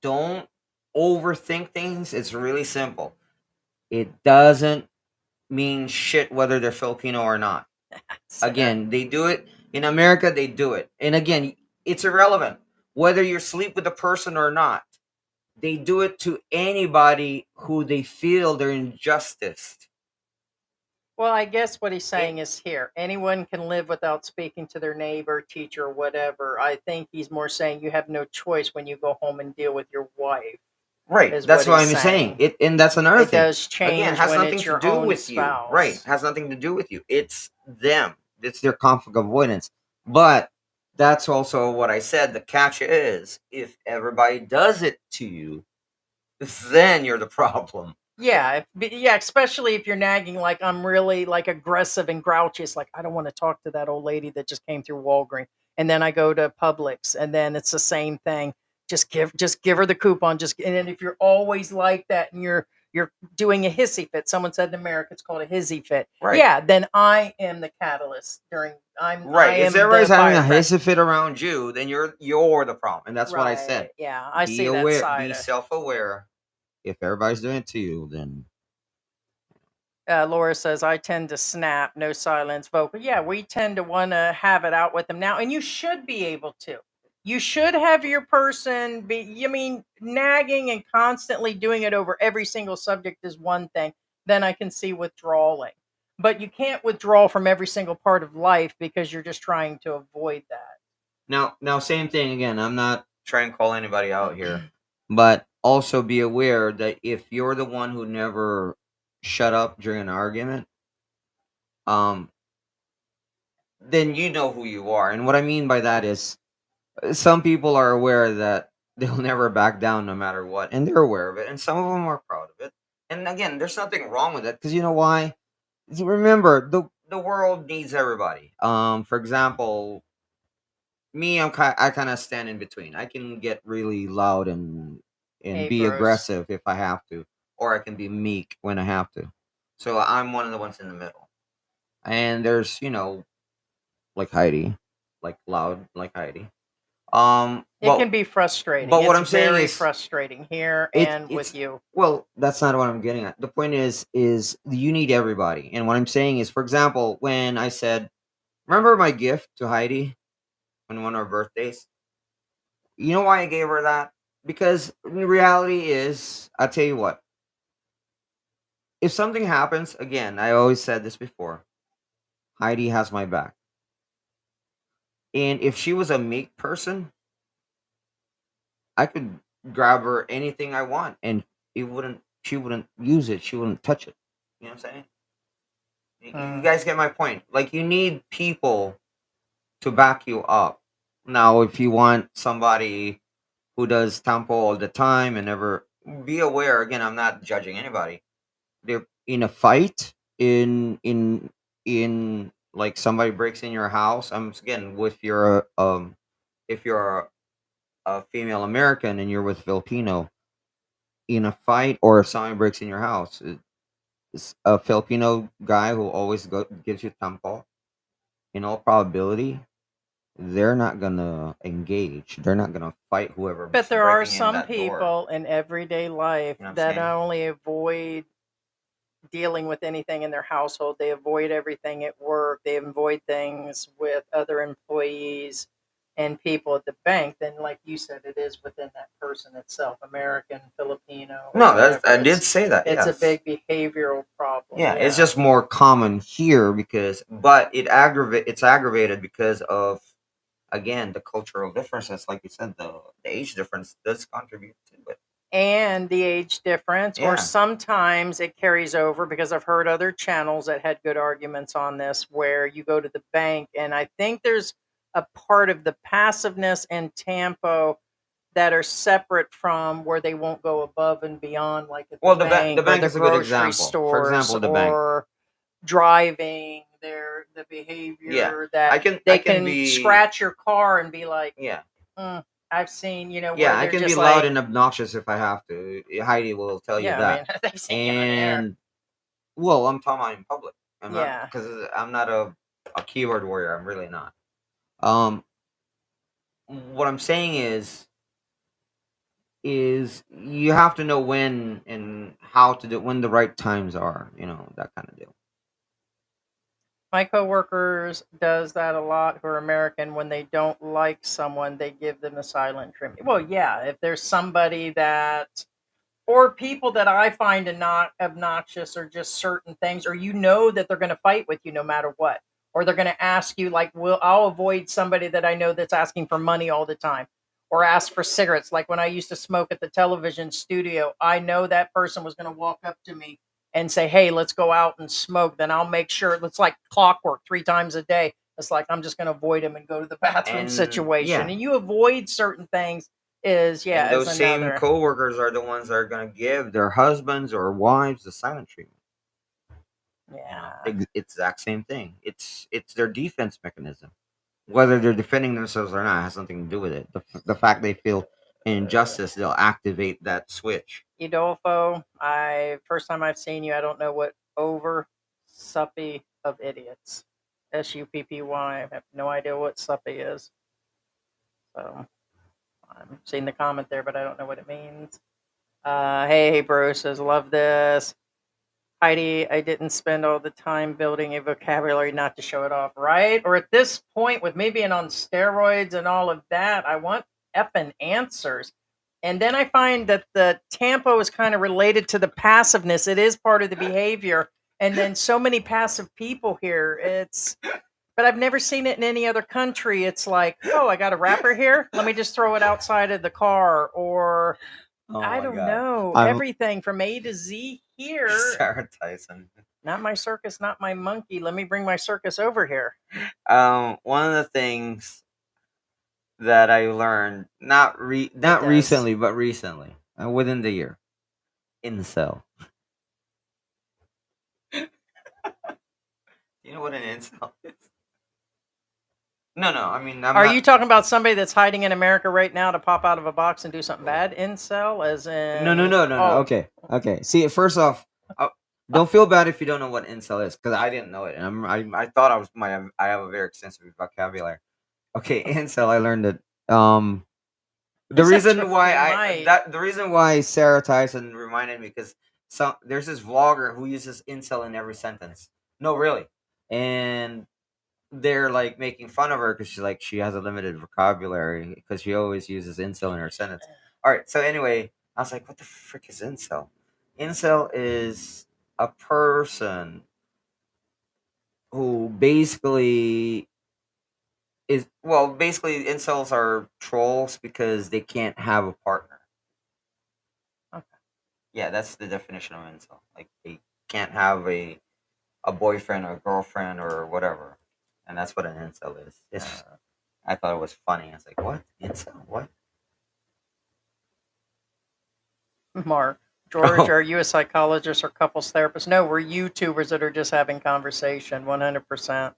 don't overthink things. It's really simple. It doesn't mean shit whether they're Filipino or not. So, Again, they do it in America. They do it, and again, it's irrelevant whether you sleep with the person or not. They do it to anybody who they feel they're injustice. well, I guess what he's It, saying is here, anyone can live without speaking to their neighbor, teacher, or whatever. I think he's more saying you have no choice when you go home and deal with your wife, right. is That's what what he's I'm saying. saying. It, and that's another It thing. does Again, change has when nothing it's to your do own with you. Right. spouse. Has nothing to do with you. It's them. It's their conflict avoidance. But that's also what I said. The catch is if everybody does it to you, then you're the problem. Yeah, yeah, especially if you're nagging like I'm really like aggressive and grouchy. It's like I don't want to talk to that old lady that just came through Walgreens, and then I go to Publix, and then it's the same thing. Just give her the coupon. Just and then if you're always like that, and you're doing a hissy fit. Someone said in America it's called a hissy fit. Right. Yeah, then I am the catalyst during. I Right. If am everybody's the having a firecracker. hissy fit around you, then you're the problem. And that's what I said. Right. Yeah, I Be see that aware, side be of. self aware. If everybody's doing it to you, then Laura says, I tend to snap, no silence vocal. Yeah, we tend to want to have it out with them now, and you should be able to. You should have your person be, nagging and constantly doing it over every single subject is one thing. Then I can see withdrawing. But you can't withdraw from every single part of life because you're just trying to avoid now same thing again. I'm not trying to call anybody out here, that. but also be aware that if you're the one who never shut up during an argument, um, then you know who you are. And what I mean by that is some people are aware that they'll never back down no matter what, and they're aware of it, and some of them are proud of it. And again, there's nothing wrong with it because you know why? Remember, the world needs everybody. For example, me, I kind of stand in between. I can get really loud and Hey, be Bruce. aggressive if I have to, or I can be meek when I have to. So I'm one of the ones in the middle. And there's like Heidi, like loud like Heidi. It can Well, be frustrating. but what It's I'm saying very is frustrating here it and with it's you. well, that's not what I'm getting at. The point is you need everybody. And what I'm saying is, for example, when I said, remember my gift to Heidi on one of her birthdays? You know why I gave her that? Because the reality is, I'll tell you what, if something happens, again, I always said this before, Heidi has my back. And if she was a meek person, I could grab her anything I want and she wouldn't use it. She wouldn't touch it. You know what I'm saying? You Mm. guys get my point. Like, you need people to back you up. Now, if you want somebody who does Tampo all the time and never, be aware, again, I'm not judging anybody. They're in a fight, in like somebody breaks in your house. I'm again with your if you're a female American and you're with Filipino in a fight, or if somebody breaks in your house, it's a Filipino guy who always gives you tampo. In all probability, they're not gonna engage. They're not gonna fight whoever's But there are breaking in some that door. people in everyday life You know what I'm that saying? not only avoid dealing with anything in their household, they avoid everything at work, they avoid things with other employees and people at the bank. Then, like you said, it is within that person itself, American, Filipino, or No, that's whatever. I did say that. It's a Yes. big behavioral problem. Yeah, it's Yeah. just more common here because, but it's aggravated because of, again, the cultural differences. Like you said, the age difference does contribute to it. And the age difference, or Yeah. sometimes it carries over because I've heard other channels that had good arguments on this where you go to the bank, and I think there's a part of the passiveness and Tampo that are separate from where they won't go above and beyond, like at the Well, the bank or bank the is a good grocery example. For stores example, the bank. or driving, the Yeah, behavior that I they can can be. scratch your car and be like, Yeah, mm, I've seen, yeah, where I they're can be just loud like, and obnoxious if I have to. Heidi will tell you yeah, I mean, that. they've seen you on air. And well, I'm talking about in public. I'm not Yeah. because I'm not a keyboard warrior. I'm really not. Um, what I'm saying is you have to know when and how to do when the right times are. You know, that kind of deal. My coworkers does that a lot who are American. When they don't like someone, they give them the silent treatment. Well, yeah, if there's somebody that or people that I find not obnoxious or just certain things, or you know that they're going to fight with you no matter what, or they're going to ask you like, will I'll avoid somebody that I know that's asking for money all the time, or ask for cigarettes. Like when I used to smoke at the television studio, I know that person was going to walk up to me and say, "Hey, let's go out and smoke." Then I'll make sure it's like clockwork 3 times a day. It's like I'm just going to avoid him and go to the bathroom And situation, yeah, and you avoid certain things is and yeah is those same another coworkers are the ones that are gonna give their husbands or wives the silent treatment. yeah. Exact same thing. It's their defense mechanism. Whether they're defending themselves or not has nothing to do with it. The fact they feel injustice, they'll activate that switch. Udolfo, I first time I've seen you, I don't know what over suppy of idiots. SUPPY. I have no idea what suppy is. So I'm seeing the comment there, but I don't know what it means. Hey, Bruce says, love this. Heidi, I didn't spend all the time building a vocabulary not to show it off, right? Or at this point, with me being on steroids and all of that, I want effing answers. And then I find that the Tampo is kind of related to the passiveness. It is part of the behavior. And then so many passive people here. But I've never seen it in any other country. It's like, oh, I got a wrapper here. Let me just throw it outside of the car. Or Oh I my don't god. know. I'm Everything from A to Z here. Sarah Tyson. Not my circus, not my monkey. Let me bring my circus over here. One of the things that I learned It not does. recently, but recently, within the year, incel. You know what an incel is? No, no. I mean, I'm Are you not. talking about somebody that's hiding in America right now to pop out of a box and do something bad? Incel, as No, no, in, no, no, no. oh, Okay, okay. See, first off, don't feel bad if you don't know what incel is, because I didn't know it, and I thought I have a very extensive vocabulary. Okay, incel. I learned it. The is that reason true? why You might. the reason why Sarah Tyson reminded me because there's this vlogger who uses incel in every sentence. No, really, and they're like making fun of her because she has a limited vocabulary because she always uses incel in her sentence. All right, so anyway, I was like, what the frick is incel? Incel is a person who basically basically incels are trolls because they can't have a partner. Okay. Yeah, that's the definition of incel. Like they can't have a boyfriend or girlfriend or whatever, and that's what an incel is. I thought it was funny. I was like, what incel? What? Mark, George, Oh are you a psychologist or couples therapist? No, we're YouTubers that are just having conversation. 100%.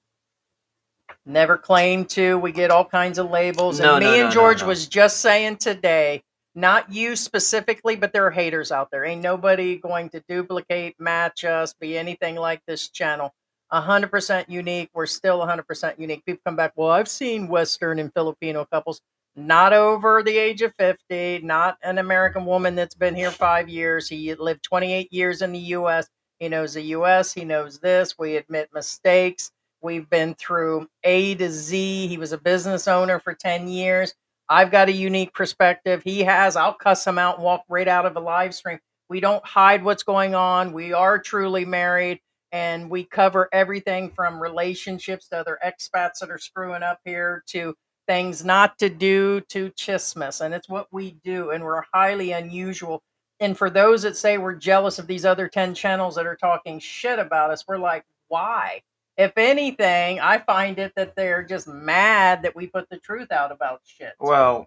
Never claimed to. We get all kinds of labels. And no, no, me and no, no, George no. was just saying today, not you specifically, but there are haters out there. Ain't nobody going to duplicate, match us, be anything like this channel. 100% unique. We're still 100% unique. People come back, well, I've seen Western and Filipino couples, not over the age of 50, not an American woman that's been here 5 years. He lived 28 years in the US. He knows the US. He knows this. We admit mistakes. We've been through A to Z. He was a business owner for 10 years. I've got a unique perspective. He has. I'll cuss him out and walk right out of a live stream. We don't hide what's going on. We are truly married and we cover everything from relationships to other expats that are screwing up here to things not to do to chismus. And it's what we do. And we're highly unusual. And for those that say we're jealous of these other 10 channels that are talking shit about us, we're like, why? If anything, I find it that they're just mad that we put the truth out about shit. Well,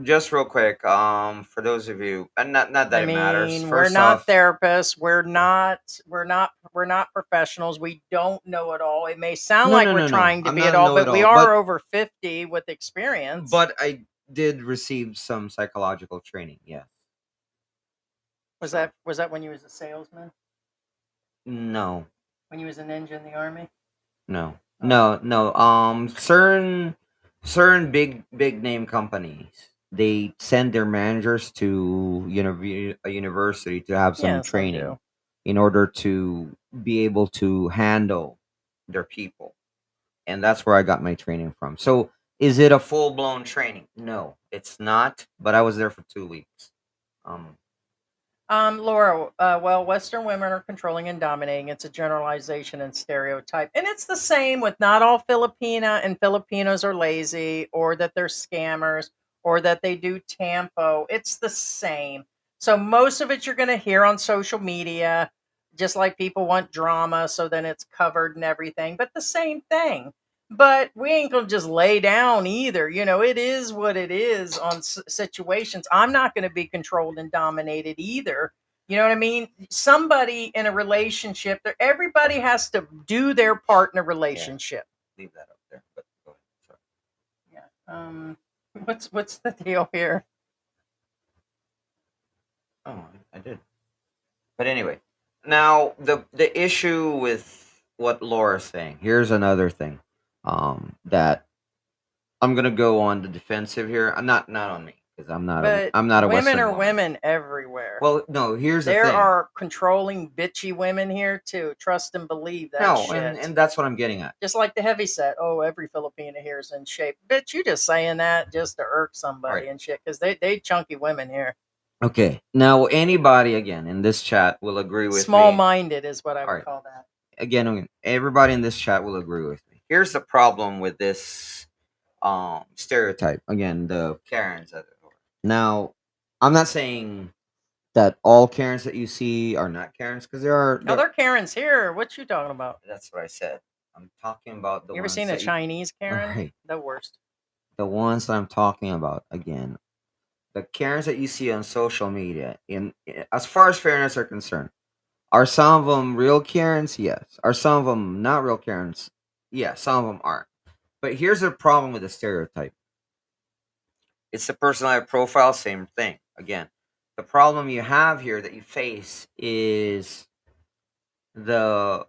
just real quick, for those of you, and not I that it matters. mean, we're First not off, therapists. We're not professionals. We don't know it all. It may sound no, like no, we're no, no. trying to I'm be it not a all, but we know-it-all, are over 50 with experience. but I did receive some psychological training. Yes. Was So that was that when you was a salesman? no, When you was a ninja in the army? no, Oh, no, no. Certain big name companies they send their managers to a university to have some yeah, some training do. in order to be able to handle They're people, and that's where I got my training from. So, is it a full blown training? No, it's not. But I was there for 2 weeks. Um, Laura, well, Western women are controlling and dominating. It's a generalization and stereotype. And it's the same with not all Filipina and Filipinos are lazy or that they're scammers or that they do Tampo. It's the same. So most of it you're going to hear on social media, just like people want drama. So then it's covered and everything, but the same thing. But we ain't going to just lay down either. You know, it is what it is on situations. I'm not going to be controlled and dominated either. You know what I mean? Somebody in a relationship, everybody has to do their part in a yeah, relationship. leave that up there. But go ahead. Sorry. Yeah. What's the deal here? Oh, I did. But anyway, now the issue with what Laura's saying. Here's another thing. That I'm gonna go on the defensive here. Not on me because But I'm not a women Western are woman. women everywhere. Well, no. Here's the There thing. are controlling, bitchy women here too. Trust and believe that No, and shit. and that's what I'm getting at. Just like the heavy set. Oh, every Filipina here is in shape. Bitch, you just saying that just to irk All right. somebody and shit. Because they chunky women here. Okay. Now anybody again in this chat will agree with Small me. minded is what I All would right. call that. Again, everybody in this chat will agree with me. Here's the problem with this stereotype. Again, the Karens. Now, I'm not saying that all Karens that you see are not Karens because Other Karens here. What you talking about? that's what I said. I'm talking about the You ever ones seen a that you Chinese all Karen? right. The worst. The ones that I'm talking about again. The Karens that you see on social media, as far as fairness are concerned, are some of them real Karens? Yes. Are some of them not real Karens? Yeah, some of them aren't. But here's the problem with the stereotype. It's the personality profile, same thing. Again, the problem you have here that you face is the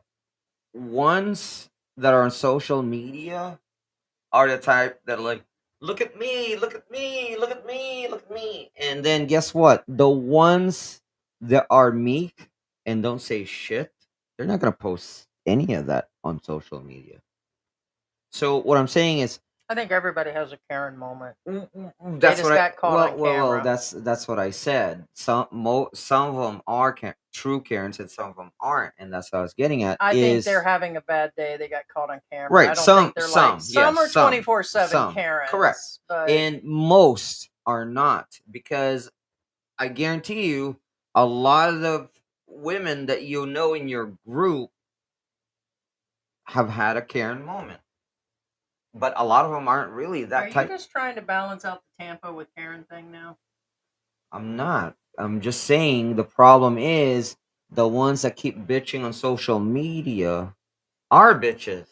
ones that are on social media are the type that are like, look at me, look at me, look at me, look at me. And then guess what? The ones that are meek and don't say shit, they're not gonna post any of that on social media. So what I'm saying is I think everybody has a Karen moment. They that's just what I got caught on camera. that's what I said. Some of them are true Karens and some of them aren't, and that's what I was getting at. I think they're Is having a bad day. They got caught on camera. I right. don't think they're like some Yes, are 24/7 some, correct, Karens, but and most are not because I guarantee you, a lot of the women that you know in your group have had a Karen moment, but a lot of them aren't really are that you type. just trying to balance out the Tampa with Karen thing now? I'm not. I'm just saying the problem is the ones that keep bitching on social media are bitches.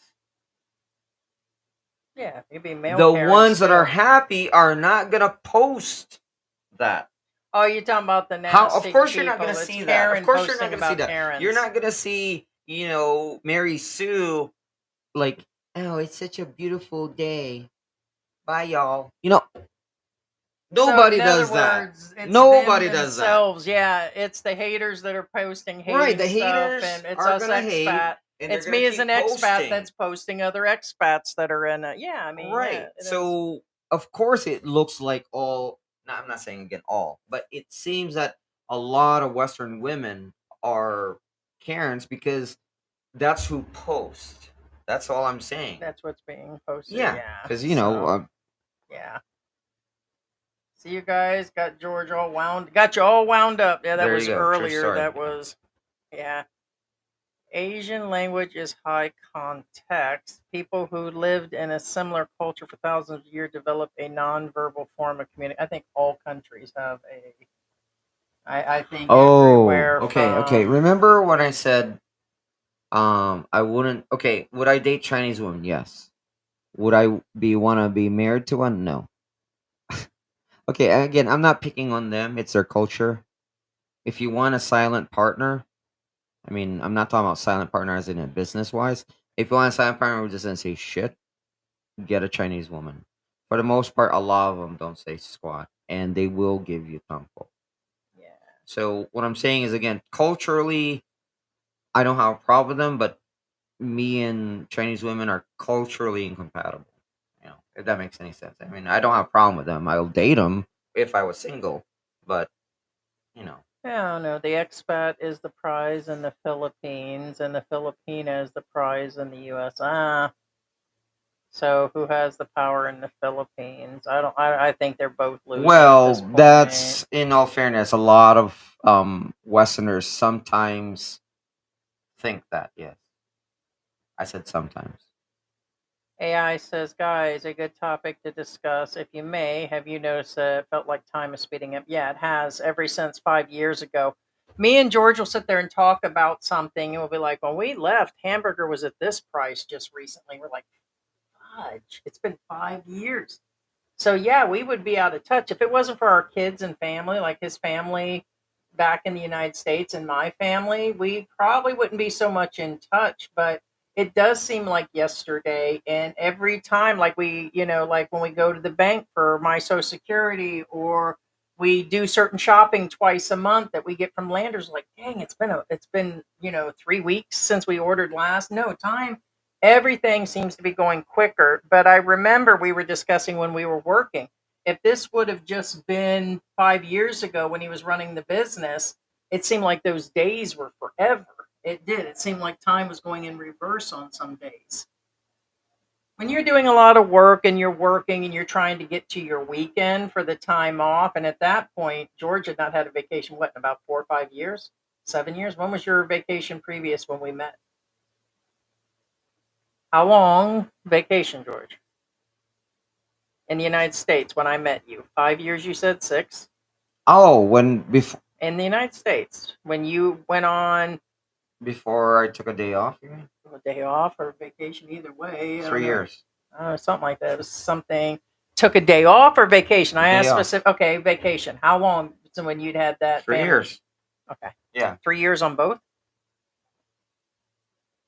Yeah, you'd be male The Karens ones that are too. happy are not gonna post that. Oh, you're talking about the How? Of nasty course you're not people. gonna It's see that. Of Karen course you're not posting gonna see about that. You're Karens. not gonna see, Mary Sue like, oh, it's such a beautiful day. Bye, y'all. So Nobody in other does that. words, it's them Nobody does that. themselves. Yeah, it's the haters that are posting Right. hating The stuff, haters and it's are us gonna hate expat. and they're It's gonna me as an keep expat posting. that's posting other expats that are in it. Yeah, I mean, yeah, Right. it is. So of course it looks like all. No, I'm not saying again all, but it seems that a lot of Western women are Karens because that's who post. That's all I'm saying. That's what's being posted. Yeah, Yeah. because So yeah. See, you guys got George all wound, got you all wound up. Yeah, that there you was go. True earlier. story. That was yeah. Asian language is high context. People who lived in a similar culture for thousands of years develop a nonverbal form of communication. I think all countries have a. I think Oh, everywhere okay, okay. from. Remember when I said I wouldn't okay, would I date Chinese women? Yes. Would I be wanna be married to one? No. Okay, again, I'm not picking on them. It's their culture. If you want a silent partner, I mean, I'm not talking about silent partner as in a business wise. If you want a silent partner who doesn't say shit, get a Chinese woman. For the most part, a lot of them don't say squat, and they will give you Tampo. Yeah. So what I'm saying is again, culturally, I don't have a problem with them, but me and Chinese women are culturally incompatible. You know, if that makes any sense. I mean, I don't have a problem with them. I'll date them if I was single, but you know, Yeah, I don't know. The expat is the prize in the Philippines, and the Filipina is the prize in the U.S. So who has the power in the Philippines? I don't. I think they're both losing at this well, point. that's in all fairness. A lot of Westerners sometimes think that. Yes, I said sometimes. AI says, guys, a good topic to discuss. If you may, have you noticed that it felt like time is speeding up? Yeah, it has ever since 5 years ago. Me and George will sit there and talk about something, and we'll be like, when we left, hamburger was at this price just recently. We're like, fudge, it's been 5 years. So yeah, we would be out of touch if it wasn't for our kids and family, like his family back in the United States and my family. We probably wouldn't be so much in touch, but it does seem like yesterday. And every time, like like when we go to the bank for my Social Security, or we do certain shopping twice a month that we get from Landers, like, dang, it's been 3 weeks since we ordered last. No time, everything seems to be going quicker. But I remember we were discussing when we were working, if this would have just been 5 years ago when he was running the business, it seemed like those days were forever. It did. It seemed like time was going in reverse on some days. When you're doing a lot of work and you're working and you're trying to get to your weekend for the time off, and at that point, George had not had a vacation, what, in about 4 or 5 years? 7 years? When was your vacation previous when we met? How long vacation, George? In the United States when I met you. 5 years, you said? Six? Oh, when before In the United States when you went on before I took a day off, you mean? a day off or vacation, either way. I don't 3 know. years. Something like that. It was something. Took a day off or vacation? I Day asked off. specific. Okay, vacation. How long? So when you'd had that 3 family? years. Okay, Yeah. 3 years on both.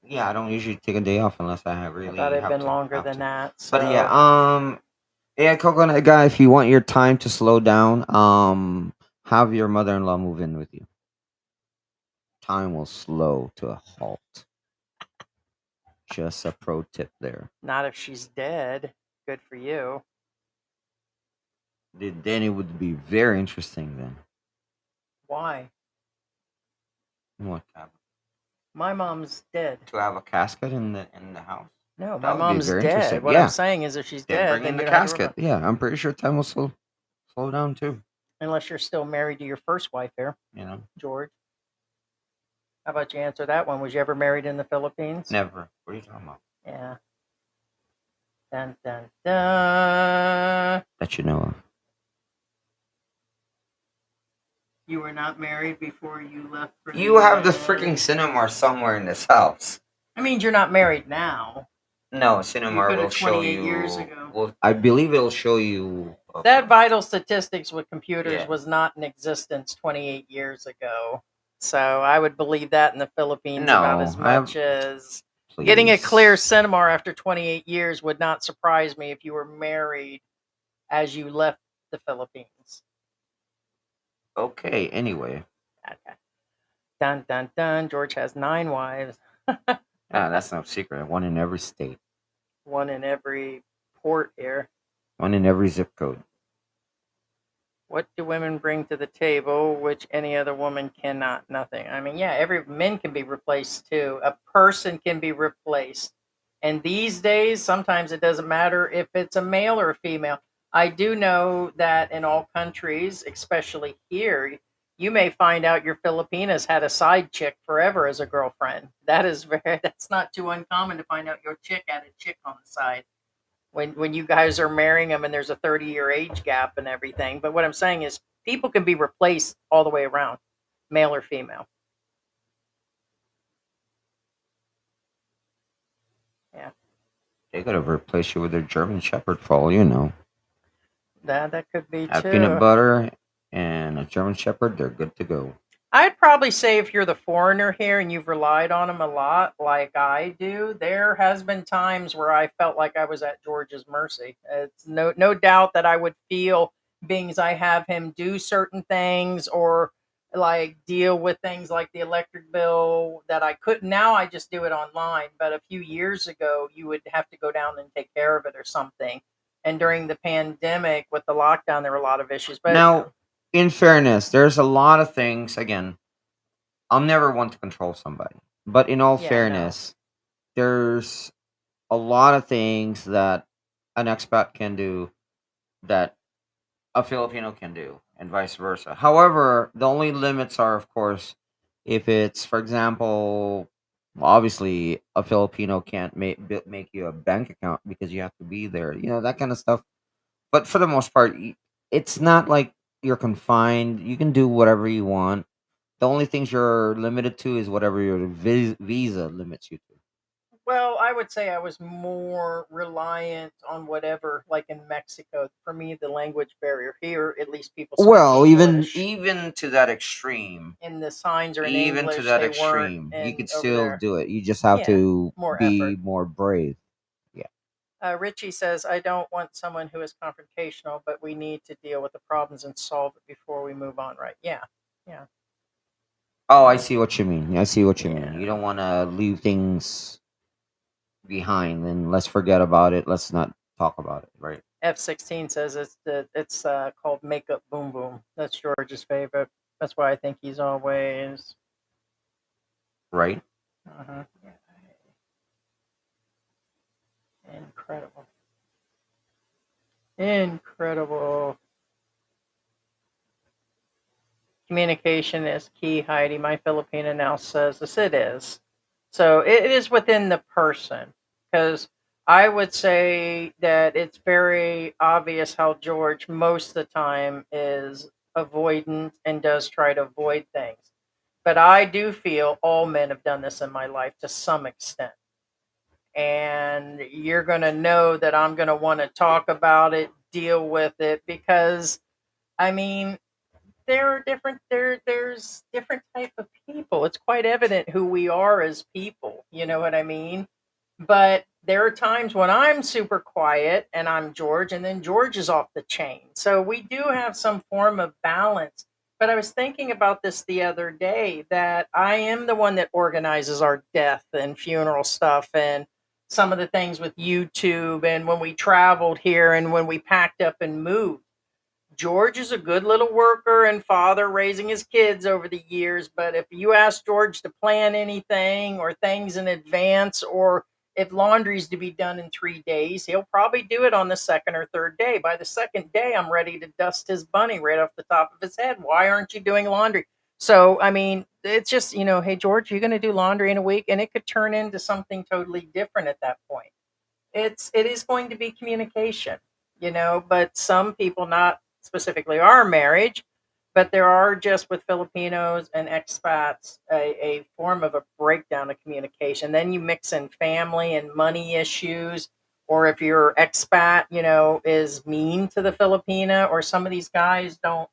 Yeah, I don't usually take a day off unless I I thought really it had been longer have than to. that. But yeah, So yeah, coconut guy, if you want your time to slow down, have your mother-in-law move in with you. Time will slow to a halt. Just a pro tip there. not if she's dead. Good for you. Then it would be very interesting then. Why? What to have, My mom's dead. to have a casket in the house? No, my That would be mom's very dead. interesting. What I'm Yeah. saying is, if she's Then dead, bring then in you the don't have to worry casket. about. Yeah, I'm pretty sure time will slow down too. Unless you're still married to your first wife here, You know, George. How about you answer that one? Was you ever married in the Philippines? never. What are you talking about? Yeah. Dun dun dun. That you know of. You were not married before you left for the You have the U.S. freaking cinema somewhere in this house. I mean, you're not married now. No, You cinema could will have show 28 years you. ago. Well, I believe it'll show you. That vital statistics with computers Yeah. was not in existence 28 years ago. So I would believe that in the Philippines about No, as I have. much as getting a clear Please. cinema after 28 years would not surprise me if you were married as you left the Philippines. Okay. Anyway, Okay. Dun dun dun. George has 9 wives. that's no secret. One in every state. One in every port here. One in every zip code. What do women bring to the table which any other woman cannot? Nothing. I mean, yeah, every men can be replaced too. A person can be replaced. And these days, sometimes it doesn't matter if it's a male or a female. I do know that in all countries, especially here, you may find out your Filipinas had a side chick forever as a girlfriend. That is that's not too uncommon to find out your chick had a chick on the side when you guys are marrying them and there's a 30-year age gap and everything. But what I'm saying is people can be replaced all the way around, male or female. Yeah, They could have replaced you with a German Shepherd for all you know. that could be Have peanut too. butter and a German Shepherd, they're good to go. I'd probably say if you're the foreigner here and you've relied on them a lot, like I do, there has been times where I felt like I was at George's mercy. It's no doubt that I would feel being as I have him do certain things, or like deal with things like the electric bill that I couldn't. Now I just do it online, but a few years ago you would have to go down and take care of it or something. And during the pandemic with the lockdown, there were a lot of issues. But Now, in fairness, there's a lot of things. Again, I'm never one to control somebody, but in all yeah, no. fairness, there's a lot of things that an expat can do that a Filipino can do, and vice versa. However, the only limits are, of course, if it's, for example, obviously a Filipino can't make you a bank account because you have to be there, that kind of stuff. But for the most part, it's not like you're confined. You can do whatever you want. The only things you're limited to is whatever your visa limits you to. Well, I would say I was more reliant on whatever, like in Mexico. For me, the language barrier here, at least people speak Well, even English, even to that extreme, and the signs are in even to English. that They weren't extreme, you in could over still there. do it. You just have Yeah, to more be effort. more brave. Yeah. Richie says, I don't want someone who is confrontational, but we need to deal with the problems and solve it before we move on, right? Yeah, yeah, Oh, I yeah, see what you mean. I see what you mean. You yeah. don't want to leave things behind and let's forget about it. Let's not talk about it, right? F-16 says it's called Makeup Boom Boom. That's George's favorite. That's why I think he's always. Right? Uh-huh. Yeah. Incredible. Incredible. Communication is key, Heidi. My Filipina now says this. It is. So it is within the person. Because I would say that it's very obvious how George, most of the time, is avoidant and does try to avoid things. But I do feel all men have done this in my life to some extent. And you're going to know that I'm going to want to talk about it, deal with it, because I mean, there's different type of people. It's quite evident who we are as people, you know what I mean? But there are times when I'm super quiet and I'm George, and then George is off the chain. So we do have some form of balance. But I was thinking about this the other day, that I am the one that organizes our death and funeral stuff and some of the things with YouTube, and when we traveled here and when we packed up and moved. George is a good little worker and father, raising his kids over the years. But if you ask George to plan anything or things in advance, or if laundry's to be done in 3 days, he'll probably do it on the second or third day. By the second day, I'm ready to dust his bunny right off the top of his head. Why aren't you doing laundry? So, I mean, it's just, hey, George, you're going to do laundry in a week, and it could turn into something totally different at that point. It is going to be communication, but some people, not specifically our marriage, but there are, just with Filipinos and expats, a form of a breakdown of communication. Then you mix in family and money issues, or if your expat, is mean to the Filipina, or some of these guys don't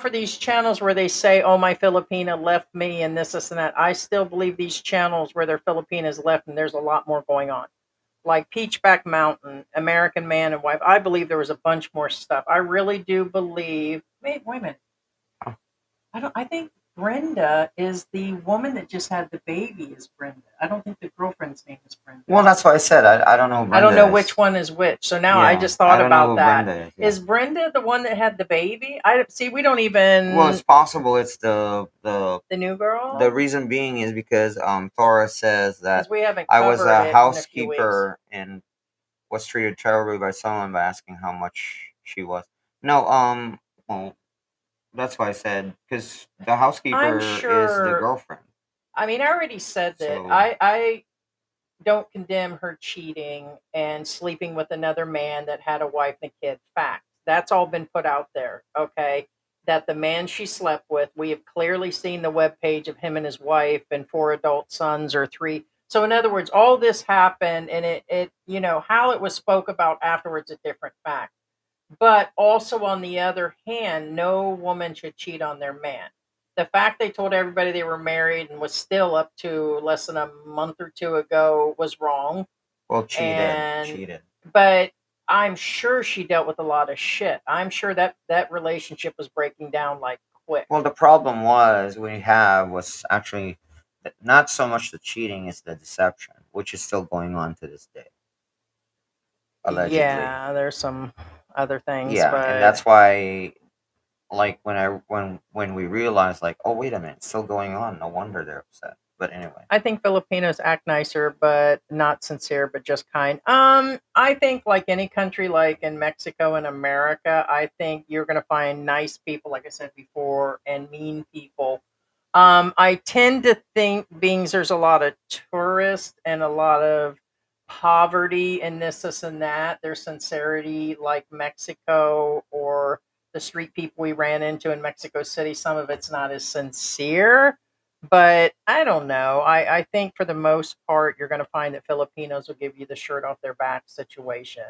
for these channels where they say, "Oh, my Filipina left me," and this and that. I still believe these channels where their Filipinas left, and there's a lot more going on. Like Peachback Mountain, American Man and Wife. I believe there was a bunch more stuff. I really do believe. Wait a minute. I don't. I think Brenda is the woman that just had the baby. Is Brenda? I don't think the girlfriend's name is Brenda. Well, that's why I said I don't know who I don't know Brenda which is. one is which. So now I Yeah, just I thought don't know about who that. Brenda is. Yeah. Is Brenda the one that had the baby? I see. We don't Well, it's even. possible it's the The new the girl, reason being is because Thora says because that we haven't I was covered a it in a few weeks. housekeeper and was treated terribly by someone by asking how much she was. No, well, that's why I said because the I'm housekeeper is the sure. girlfriend. I mean, I already said that So, I don't condemn her cheating and sleeping with another man that had a wife and a kid. Fact. That's all been put out there. Okay. That the man she slept with, we have clearly seen the webpage of him and his wife and four adult sons, or three. So in other words, all this happened, and how it was spoke about afterwards, a different fact. But also, on the other hand, no woman should cheat on their man. The fact they told everybody they were married and was still, up to less than a month or two ago, was wrong. well, cheated, And cheated. but I'm sure she dealt with a lot of shit. I'm sure that that relationship was breaking down like quick. Well, the problem was actually not so much the cheating, it's the deception, which is still going on to this day, allegedly. Yeah, there's some other things, Yeah, and but that's why, like, when we realized, like, oh wait a minute, it's still going on. No wonder they're upset. But anyway, I think Filipinos act nicer, but not sincere, but just kind. I think like any country, like in Mexico and America, I think you're gonna find nice people, like I said before, and mean people. I tend to think being there's a lot of tourists and a lot of poverty and this and that. Their sincerity, like Mexico or the street people we ran into in Mexico City, some of it's not as sincere. But I don't know. I think for the most part, you're going to find that Filipinos will give you the shirt off their back situation.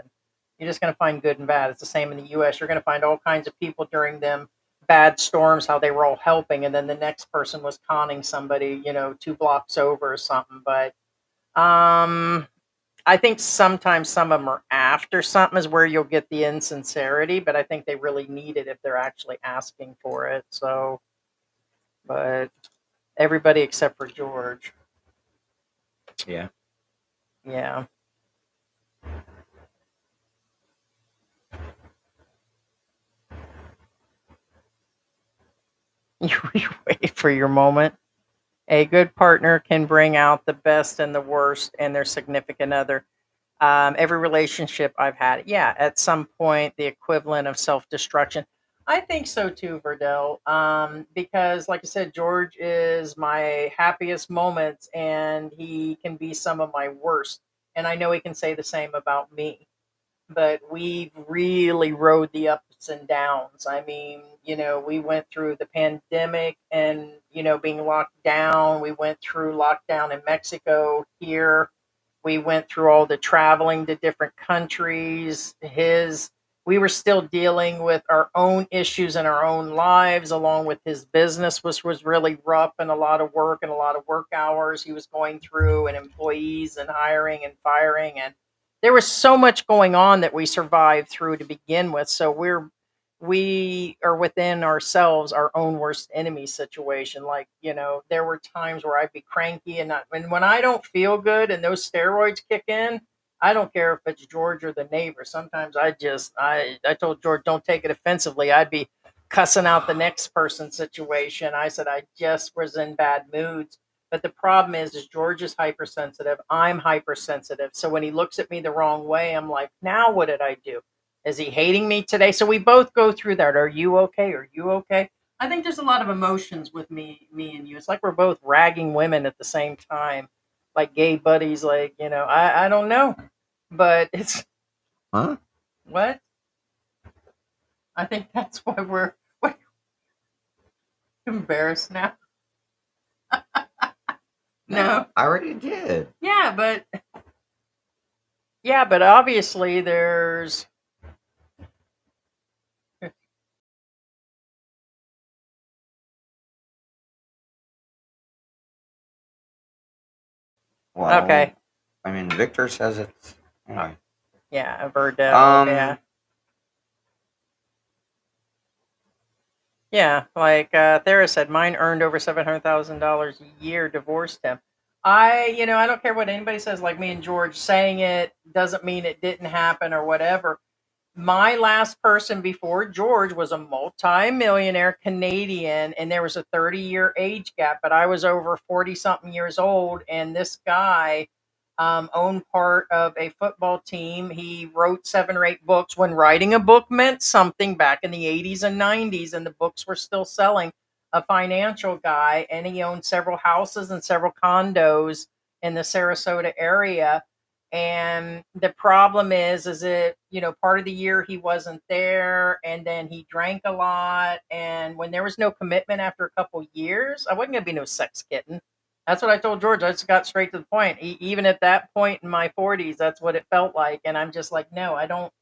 You're just going to find good and bad. It's the same in the U.S. You're going to find all kinds of people during them bad storms, how they were all helping, and then the next person was conning somebody, 2 blocks over or something. But I think sometimes some of them are after something is where you'll get the insincerity, but I think they really need it if they're actually asking for it. So, but everybody except for George. yeah. Yeah. You wait for your moment. A good partner can bring out the best and the worst in their significant other. Every relationship I've had, yeah, at some point, the equivalent of self destruction. I think so too, Verdell. Because, like I said, George is my happiest moments and he can be some of my worst. And I know he can say the same about me, but we've really rode the ups and downs. I mean, we went through the pandemic and, being locked down. We went through lockdown in Mexico here. We went through all the traveling to different countries. We were still dealing with our own issues in our own lives, along with his business, which was really rough and a lot of work and a lot of work hours he was going through, and employees and hiring and firing. And there was so much going on that we survived through to begin with. So we are within ourselves our own worst enemy situation. Like, there were times where I'd be cranky and not, and when I don't feel good and those steroids kick in, I don't care if it's George or the neighbor. Sometimes I told George, don't take it offensively. I'd be cussing out the next person situation. I said I just was in bad moods. But the problem is George is hypersensitive. I'm hypersensitive. So when he looks at me the wrong way, I'm like, now what did I do? Is he hating me today? So we both go through that. Are you okay? Are you okay? I think there's a lot of emotions with me and you. It's like we're both ragging women at the same time, like gay buddies. Like, I don't know, but it's Huh? what I think that's why we're embarrassed now. No, No, I already did. yeah, but obviously there's Well, okay. I mean, Victor says it. Uh, Anyway. yeah, Verdell. Yeah. Um. Yeah, like Thera said, mine earned over $700,000 a year, divorced him. I don't care what anybody says, like me and George, saying it doesn't mean it didn't happen or whatever. My last person before George was a multi-millionaire Canadian, and there was a 30-year age gap, but I was over 40 something years old, and this guy owned part of a football team. He wrote 7 or 8 books when writing a book meant something back in the 80s and 90s, and the books were still selling. A financial guy, and he owned several houses and several condos in the Sarasota area. And the problem is it, part of the year he wasn't there, and then he drank a lot. And when there was no commitment after a couple years, I wasn't going to be no sex kitten. That's what I told George. I just got straight to the point. Even at that point in my 40s, that's what it felt like. And I'm just like, no, I don't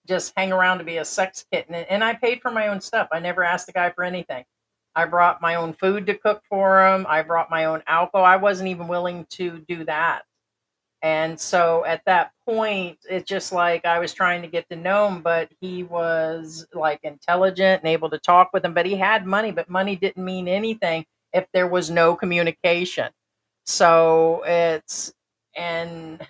just hang around to be a sex kitten. And I paid for my own stuff. I never asked the guy for anything. I brought my own food to cook for him. I brought my own alcohol. I wasn't even willing to do that. And so at that point, it's just like I was trying to get to know him, but he was like intelligent and able to talk with him. But he had money, but money didn't mean anything if there was no communication. So and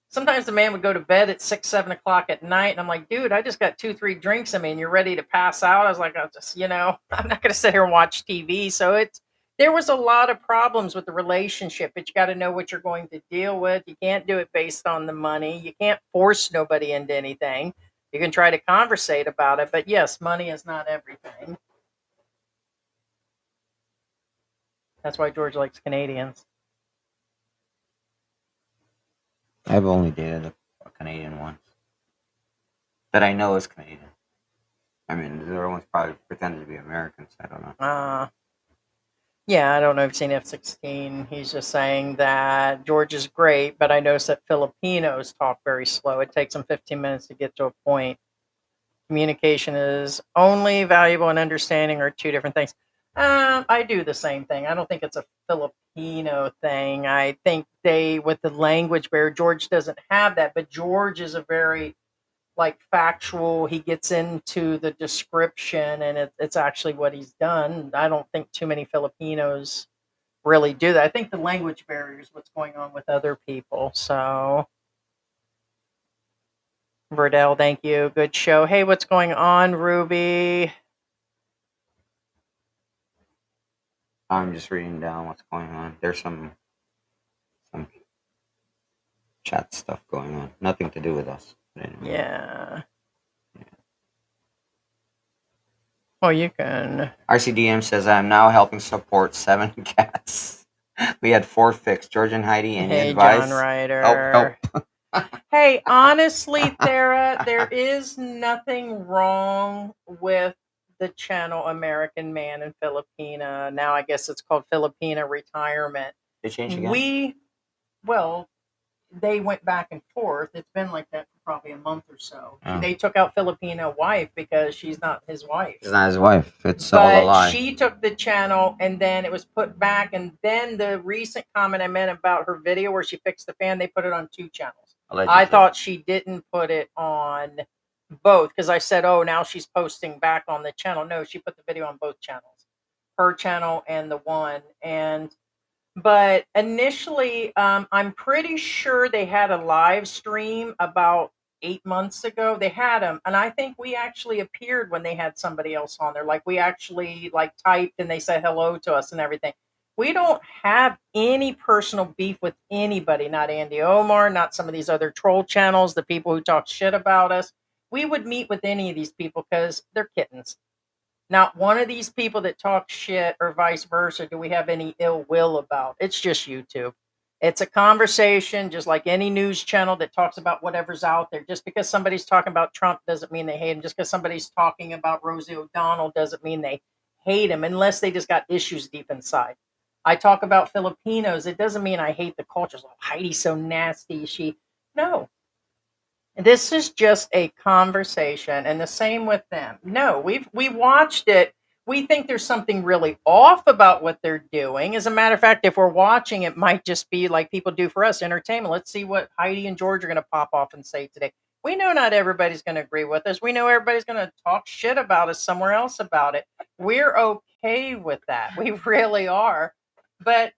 sometimes the man would go to bed at 6, 7 o'clock at night, and I'm like, dude, I just got 2, 3 drinks in me, and you're ready to pass out. I was like, I'll just, I'm not going to sit here and watch TV. So there was a lot of problems with the relationship, but you got to know what you're going to deal with. You can't do it based on the money. You can't force nobody into anything. You can try to conversate about it, but yes, money is not everything. That's why George likes Canadians. I've only dated a Canadian once that I know is Canadian. I mean, the other ones probably pretended to be Americans. I don't know. Yeah, I don't know if you've seen F-16. He's just saying that George is great, but I noticed that Filipinos talk very slow. It takes them 15 minutes to get to a point. Communication is only valuable and understanding are two different things. I do the same thing. I don't think it's a Filipino thing. I think with the language barrier, George doesn't have that, but George is a very like factual. He gets into the description, and it's actually what he's done. I don't think too many Filipinos really do that. I think the language barrier is what's going on with other people. So, Verdell, thank you. Good show. Hey, what's going on, Ruby? I'm just reading down what's going on. There's some chat stuff going on. Nothing to do with us. But anyway. Yeah. Oh, you can. RCDM says, I'm now helping support 7 cats. We had 4 fixed. George and Heidi, any Hey, advice? John Ryder. Help. Hey, honestly, Thera, there is nothing wrong with the channel American Man and Filipina. Now I guess it's called Filipina Retirement. They changed again? Well, they went back and forth. It's been like that for probably a month or so. Oh. They took out Filipino wife because she's not his wife. It's not his wife. It's all a lie. She took the channel, and then it was put back. And then the recent comment I made about her video where she fixed the fan, they put it on 2 channels. Allegedly. I thought she didn't put it on both because I said, oh, now she's posting back on the channel. No, she put the video on both channels, her channel and the one. But initially, I'm pretty sure they had a live stream about 8 months ago. They had them, and I think we actually appeared when they had somebody else on there. Like we actually like typed and they said hello to us and everything. We don't have any personal beef with anybody, not Andy Omar, not some of these other troll channels, the people who talk shit about us. We would meet with any of these people because they're kittens. Not one of these people that talk shit or vice versa do we have any ill will about. It's just YouTube. It's a conversation, just like any news channel that talks about whatever's out there. Just because somebody's talking about Trump doesn't mean they hate him. Just because somebody's talking about Rosie O'Donnell doesn't mean they hate him, unless they just got issues deep inside. I talk about Filipinos. It doesn't mean I hate the culture. Like, Heidi's so nasty. No, this is just a conversation, and the same with them. No, we watched it. We think there's something really off about what they're doing. As a matter of fact, if we're watching, it might just be like people do for us, entertainment. Let's see what Heidi and George are going to pop off and say today. We know not everybody's going to agree with us. We know everybody's going to talk shit about us somewhere else about it. We're okay with that. We really are. But,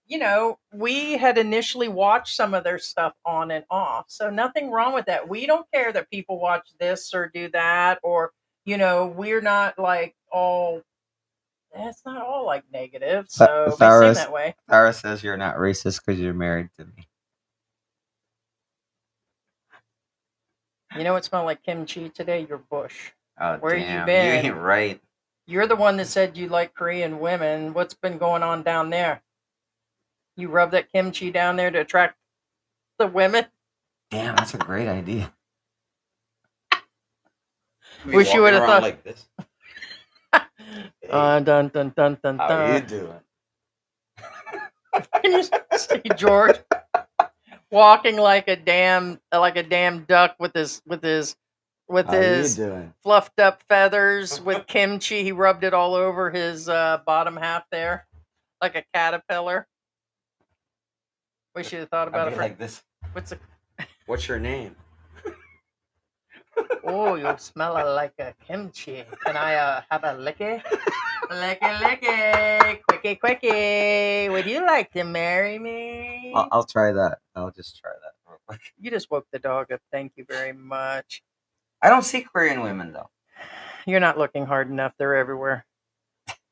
we had initially watched some of their stuff on and off. So nothing wrong with that. We don't care that people watch this or do that, or, we're not like all, it's not all like negative. So they seem that way. Sarah says you're not racist because you're married to me. You know what smelled like kimchi today? Your bush. Oh, where damn. You been? You ain't right. You're the one that said you like Korean women. What's been going on down there? You rub that kimchi down there to attract the women? Damn, that's a great idea. Wish you would have thought like this. Dun dun dun dun dun. How you doing? Can you see George walking like a damn duck with his fluffed up feathers with kimchi? He rubbed it all over his bottom half there, like a caterpillar. Wish you'd have thought about it. Like this. What's a? What's your name? Oh, you smell like a kimchi. Can I have a licky? Licky, licky, quickie, quickie. Would you like to marry me? I'll try that. I'll just try that real quick. You just woke the dog up. Thank you very much. I don't see Korean women though. You're not looking hard enough. They're everywhere.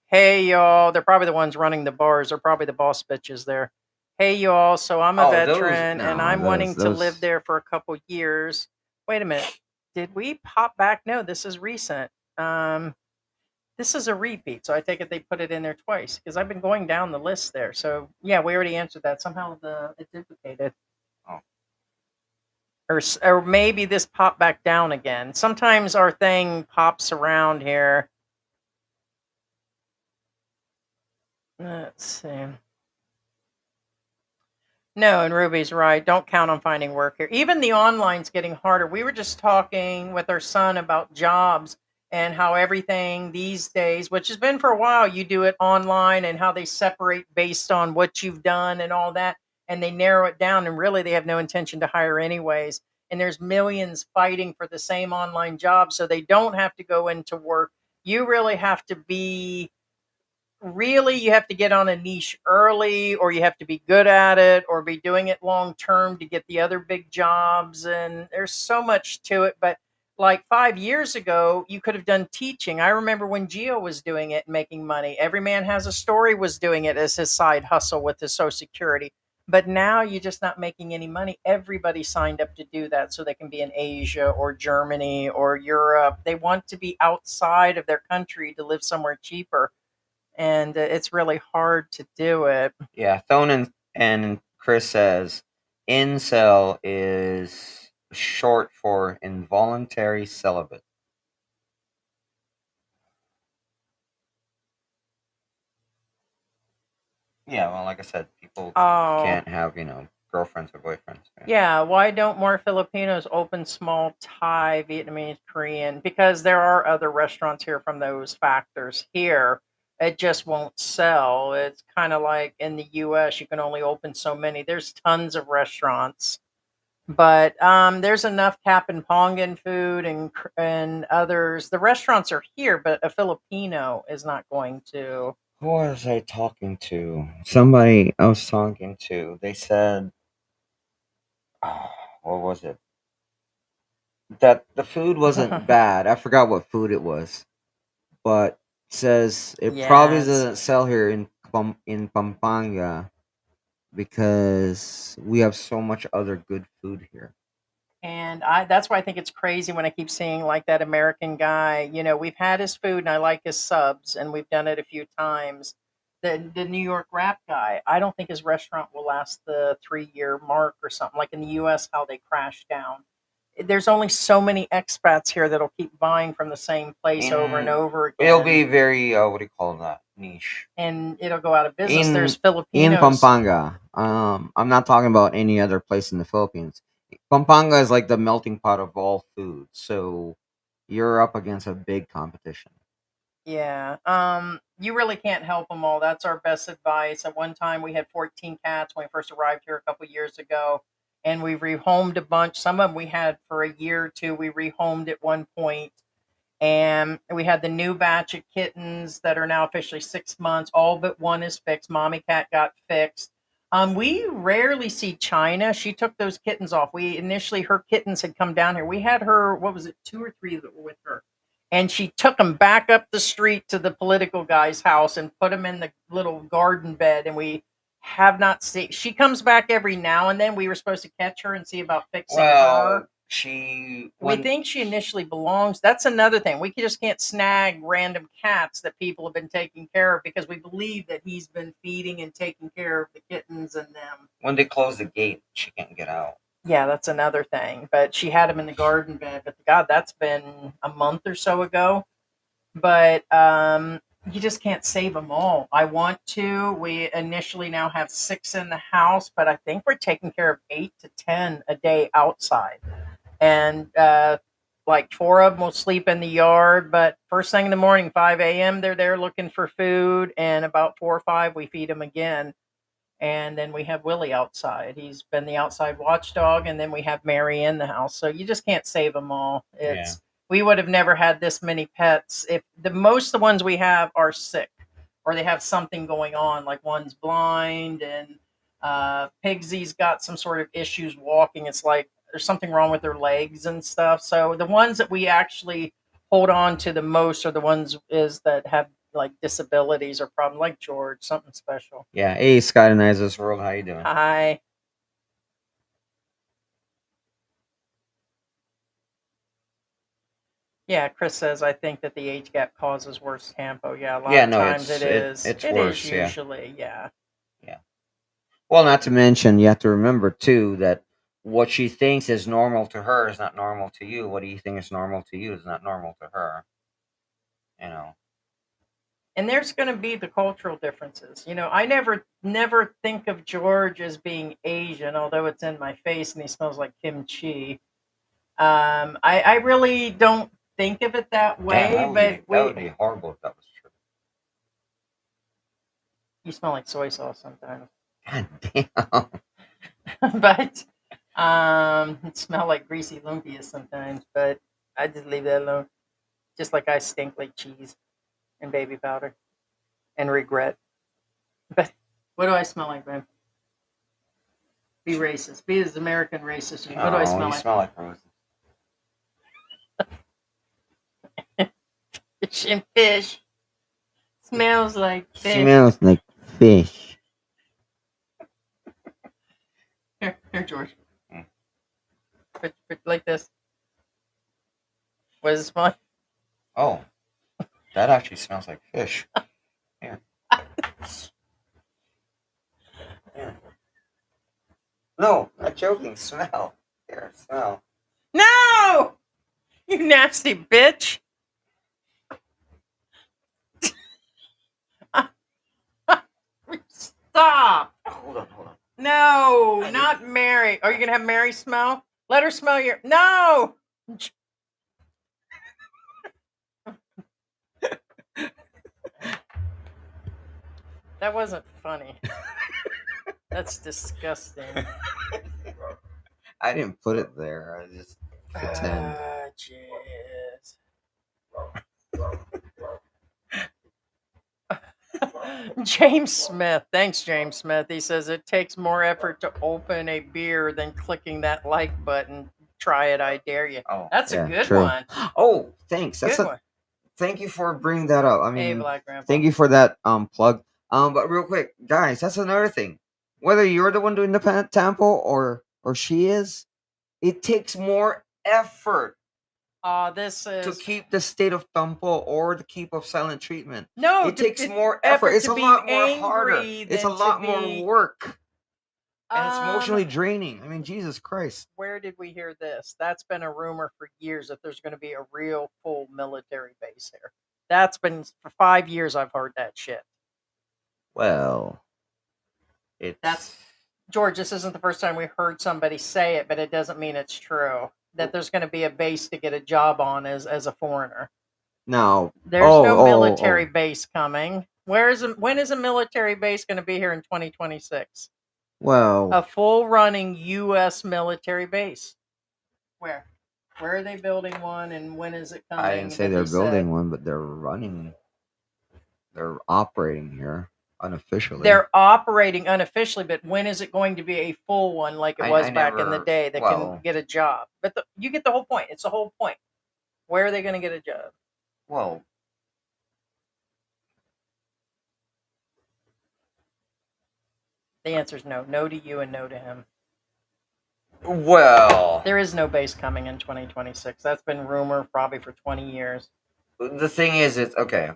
Hey, y'all. They're probably the ones running the bars. They're probably the boss bitches there. Hey, y'all. So I'm a Oh, those veteran and no, I'm wanting to live those. there for a couple years. Wait a minute. Did we pop back? No, this is recent. This is a repeat. So I take it they put it in there twice because I've been going down the list there. So yeah, we already answered that. Somehow it duplicated. Oh, Or maybe this popped back down again. Sometimes our thing pops around here. Let's see. No, and Ruby's right. Don't count on finding work here. Even the online's getting harder. We were just talking with our son about jobs and how everything these days, which has been for a while, you do it online and how they separate based on what you've done and all that. And they narrow it down, and really they have no intention to hire anyways. And there's millions fighting for the same online job, so they don't have to go into work. You really have to be really you have to get on a niche early, or you have to be good at it, or be doing it long term to get the other big jobs, and there's so much to it. But like 5 years ago you could have done teaching. I remember when Geo was doing it and making money. Every Man Has a Story was doing it as his side hustle with his social security. But now you're just not making any money. Everybody signed up to do that so they can be in Asia or Germany or Europe. They want to be outside of their country to live somewhere cheaper, and it's really hard to do it. yeah. Thone and Chris says incel is short for involuntary celibate. Yeah, well, like I said, people Oh, can't have girlfriends or boyfriends. Yeah. yeah. Why don't more Filipinos open small Thai, Vietnamese, Korean? Because there are other restaurants here from those factors. Here, it just won't sell. It's kind of like in the US, you can only open so many. There's tons of restaurants, but there's enough Cap and Pongan food and others. The restaurants are here, but a Filipino is not going to. Who was I talking to? Somebody I was talking to. They said, oh, what was it? That the food wasn't bad. I forgot what food it was, but says it probably Yes. doesn't sell here in Pampanga because we have so much other good food here. And that's why I think it's crazy when I keep seeing like that American guy. You know, we've had his food and I like his subs, and we've done it a few times. The New York rap guy, I don't think his restaurant will last the 3 year mark or something. Like in the US, how they crash down. There's only so many expats here that'll keep buying from the same place over and In over it'll again, be very what do you call that, niche and it'll go out of business. There's in Filipinos. Pampanga. I'm not talking about any other place in the Philippines. Pampanga is like the melting pot of all food, so you're up against a big competition. Yeah. You really can't help them all. That's our best advice. At one time, we had 14 cats when we first arrived here a couple years ago, and we rehomed a bunch. Some of them we had for a year or two. We rehomed at one point, and we had the new batch of kittens that are now officially 6 months. All but one is fixed. Mommy cat got fixed. We rarely see China. She took those kittens off. We initially, her kittens had come down here. We had her, what was it, two or three that were with her, and she took them back up the street to the political guy's house and put them in the little garden bed. And we have not seen. She comes back every now and then. We were supposed to catch her and see about fixing her. Well, she We when think she initially belongs. That's another thing. We just can't snag random cats that people have been taking care of because we believe that he's been feeding and taking care of the kittens and them. when they close the gate, she can't get out. Yeah, that's another thing. But she had him in the garden bed. But God, that's been a month or so ago. But you just can't save them all. I want to. We initially now have six in the house, but I think we're taking care of 8 to 10 a day outside, and like four of them will sleep in the yard. But first thing in the morning, 5 a.m., they're there looking for food, and about 4 or 5, we feed them again. And then we have Willie outside. He's been the outside watchdog, and then we have Mary in the house. So you just can't save them all. Yeah. It's We would have never had this many pets if the ones we have are sick or they have something going on, like one's blind and Pigsy's got some sort of issues walking. It's like there's something wrong with their legs and stuff. So the ones that we actually hold on to the most are the ones is that have like disabilities or problem, like George, something special. Yeah. Hey, Scott and Isis World, how you doing? Hi. Yeah, Chris says I think that the age gap causes worse tempo. Yeah, a lot Yeah, of no, times it is. it's It is worse. Yeah, usually, yeah. yeah. Well, not to mention, you have to remember too that what she thinks is normal to her is not normal to you. What do you think is normal to you is not normal to her. You know. And there's going to be the cultural differences. I never think of George as being Asian, although it's in my face and he smells like kimchi. I really don't think of it that Damn, way, but that would be horrible if that was true. you smell like soy sauce sometimes. God damn. But it smell like greasy lumpia sometimes, but I just leave that alone. Just like I stink like cheese and baby powder and regret. But what do I smell like, babe? Be racist. Be as American racist. What do I Oh, smell you like? smell like roses. Fish and fish. Smells like fish. Smells like fish. Here, George. Mm. Put like this. What does it smell like? Oh, that actually smells like fish. Here. Yeah. No, not joking. Smell. Here, smell. No! You nasty bitch. Stop. Hold on, hold on. No, not Mary. Are you going to have Mary smell? Let her smell your. No! That wasn't funny. That's disgusting. I didn't put it there. I just pretend. Ah, jeez. James Smith. Thanks, James Smith. He says it takes more effort to open a beer than clicking that like button. Try it, I dare you. Oh, That's a yeah, good true. one. Oh, thanks. That's Good a one. thank you for bringing that up. I Hey, mean, Black Grandpa. thank you for that plug. But real quick, guys, that's another thing. Whether you're the one doing the Tampo or she is, it takes more effort This to is keep the state of Tampo or to keep of silent treatment. no. It takes It's more effort. It's to a be lot more harder. angry It's a than to lot more be. work. And it's Um, emotionally draining. I mean, Jesus Christ. where did we hear this? That's been a rumor for years that there's going to be a real full military base here. That's been for 5 years. I've heard that shit. Well, That's it's George. This isn't the first time we heard somebody say it, but it doesn't mean it's true. That there's going to be a base to get a job on as a foreigner. no. There's no military base coming. When is a military base going to be here in 2026? Well, A full running U.S. military base. Where? Where are they building one, and when is it coming? I didn't say that they're they building said? one, but they're operating here unofficially. They're operating unofficially, but when is it going to be a full one like it was I back in the never, day that can well, get a job? But you get the whole point. It's the whole point. Where are they going to get a job? well, The answer is no. No to you and no to him. well. There is no base coming in 2026. That's been rumor probably for 20 years. The thing is, it's okay.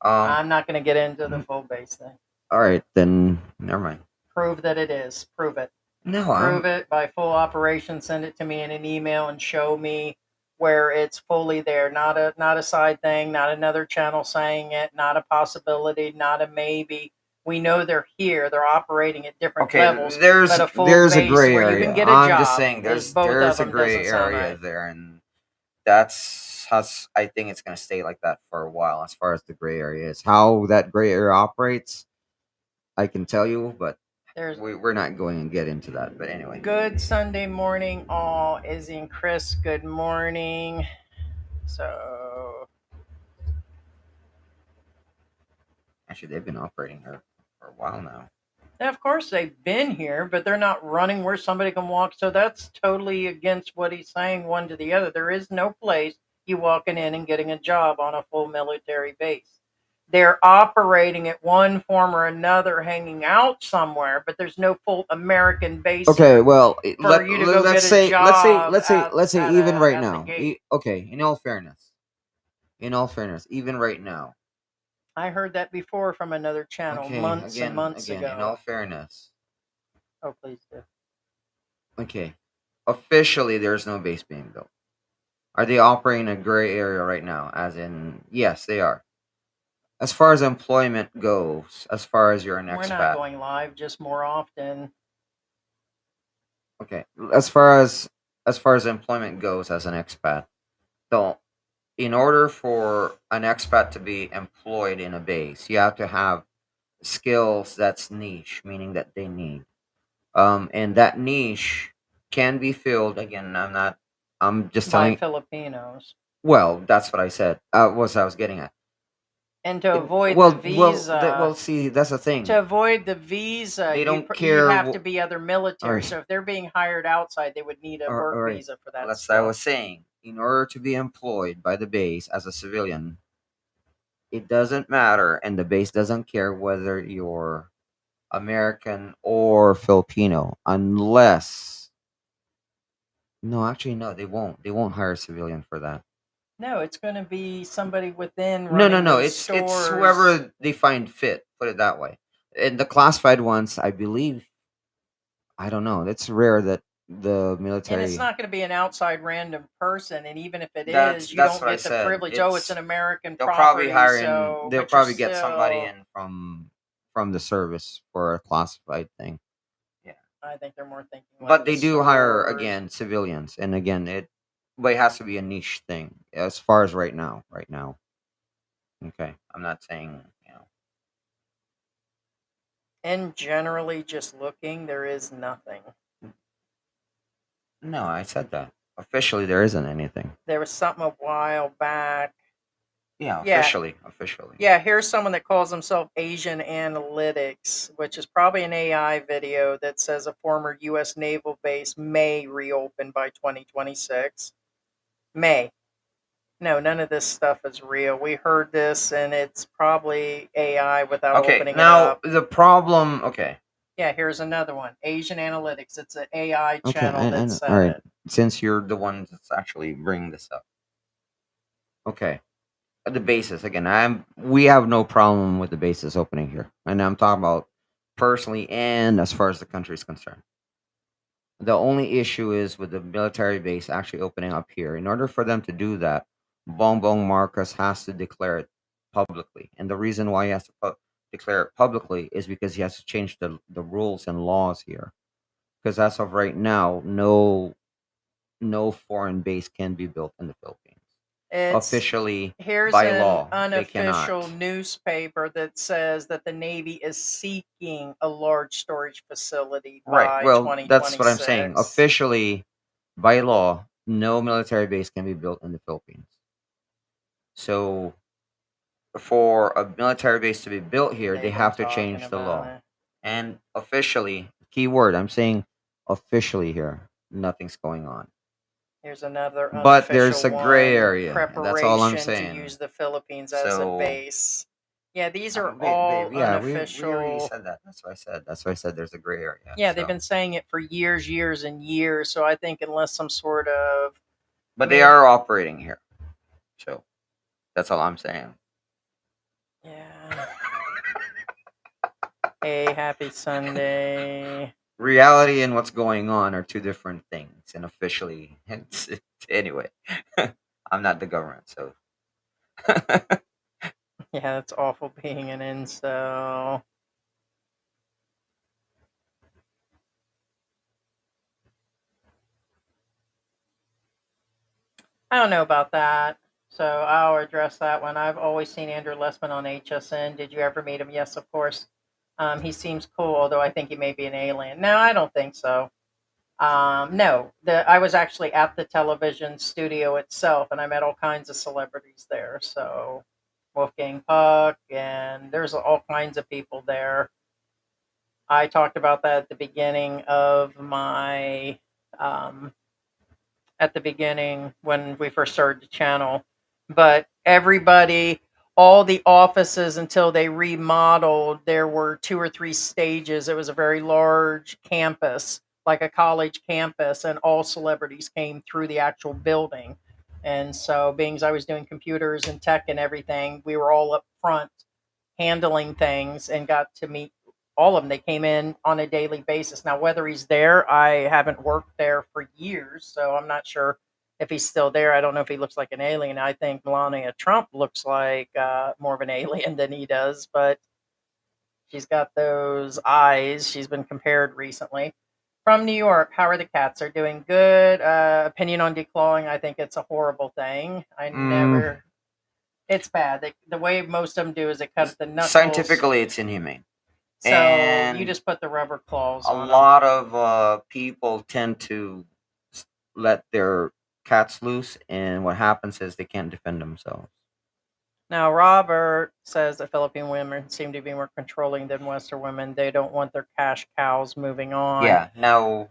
I'm not going to get into the full base thing. All right, then never mind. Prove that it is. Prove it. No, Prove it by full operation. Send it to me in an email and show me where it's fully there. Not a side thing. Not another channel saying it. Not a possibility. Not a maybe. We know they're here. They're operating at different levels. There's but a full there's a base gray where area. you can get a I'm job just saying is both there's of a them gray doesn't sound area right. there, and that's how I think it's gonna stay like that for a while. As far as the gray area is, how that gray area operates, I can tell you, but There's we're not going to get into that, but anyway. good Sunday morning, all. Izzy and Chris, good morning. So, Actually, they've been operating here for a while now. of course, they've been here, but they're not running where somebody can walk. So that's totally against what he's saying, one to the other. There is no place you walking in and getting a job on a full military base. They're operating at one form or another, hanging out somewhere, but there's no full American base Okay, here well, for you to go let's get a say job let's say even right at the now. gate. Okay, in all fairness, even right now. I heard that before from another channel Okay, months and months again, in ago. all fairness. Oh, please do. Okay, officially, there's no base being built. Are they operating in a gray area right now? As in, yes, they are. As far as employment goes, as far as you're an We're not expat, going live, just more often. okay. As far as employment goes as an expat, so in order for an expat to be employed in a base, you have to have skills that's niche, meaning that they need. And that niche can be filled. Again, I'm just By telling. Filipinos. Well, that's what I said. What I was getting at. And to It, avoid the well. visa, See, that's the thing. to avoid the visa, They don't you'd care. have to be other All military. right, So if they're being hired outside, they would need a all work right. visa for that That's what I stuff. was saying. In order to be employed by the base as a civilian, it doesn't matter, and the base doesn't care whether you're American or Filipino, unless no, actually no, they won't. They won't hire a civilian for that. No, it's going to be somebody within No, no, running no. those It's stores. whoever they find fit. Put it that way. And the classified ones, I believe. I don't know. It's rare that the And it's military. not going to be an outside random person. And even if it That's is, you that's don't what I get the said. privilege. Oh, it's an American They'll probably property. hire in. So, They'll but you're probably get somebody still, in from the service for a classified thing. Yeah, I think they're more thinking like but the they do hire stores. again civilians, and again but it has to be a niche thing as far as right now. Right now, okay. I'm not saying And generally, just looking, there is nothing. No, I said that officially there isn't anything. There was something a while back. Yeah, Yeah, officially. yeah. Here's someone that calls himself Asian Analytics, which is probably an AI video that says a former U.S. naval base may reopen by 2026. May. No, none of this stuff is real. We heard this, and it's probably AI without Okay, opening it now up. the problem. Okay, Yeah, here's another one. Asian Analytics. It's an AI okay, channel that all said right. it. Since you're the one that's actually bringing this up, okay. The basis again. We have no problem with the basis opening here, and I'm talking about personally and as far as the country is concerned. The only issue is with the military base actually opening up here. In order for them to do that, Bongbong Marcos has to declare it publicly. And the reason why he has to declare it publicly is because he has to change the rules and laws here. Because as of right now, no foreign base can be built in the Philippines. It's Officially, Here's by an law, they unofficial cannot. newspaper that says that the Navy is seeking a large storage facility Right. by Well, that's what I'm saying. 2026. Officially, by law, no military base can be built in the Philippines. So for a military base to be built here, they They've been have to talking change the about law. it. And officially, keyword, I'm saying officially here, nothing's going on. Here's another But there's unofficial a gray one. area, and that's all I'm Preparation to saying. use the Philippines as a So, base. Yeah, these are babe, all yeah, we already unofficial. said that. That's what I said. That's why I said there's a gray area. Yeah, they've So, been saying it for years, years, and years. So I think unless some sort of, but I they mean, are operating here. So that's all I'm saying. yeah. Hey, happy Sunday. Reality and what's going on are two different things, and officially, anyway, I'm not the government, so Yeah, it's awful being an incel. I don't know about that. So I'll address that one. I've always seen Andrew Lessman on HSN. Did you ever meet him? Yes, of course. He seems cool, although I think he may be an alien. No, I don't think so. No, I was actually at the television studio itself, and I met all kinds of celebrities there. So Wolfgang Puck, and there's all kinds of people there. I talked about that at the beginning of my um, at the beginning when we first started the channel. But everybody, all the offices until they remodeled, there were two or three stages. It was a very large campus, like a college campus, and all celebrities came through the actual building. And so, being as I was doing computers and tech and everything, we were all up front handling things and got to meet all of them. They came in on a daily basis. Now, whether he's there, I haven't worked there for years, so I'm not sure if he's still there. I don't know if he looks like an alien. I think Melania Trump looks like more of an alien than he does, but she's got those eyes. She's been compared recently. From New York, how are the cats? Are doing good. Opinion on declawing? I think it's a horrible thing. I Mm, never. It's bad. The way most of them do is they cut the knuckles. scientifically, it's inhumane, So you and just put the rubber claws a on them. lot of people tend to let their cats loose, and what happens is they can't defend themselves. Now, Robert says that Philippine women seem to be more controlling than Western women. They don't want their cash cows moving on. Yeah. Now,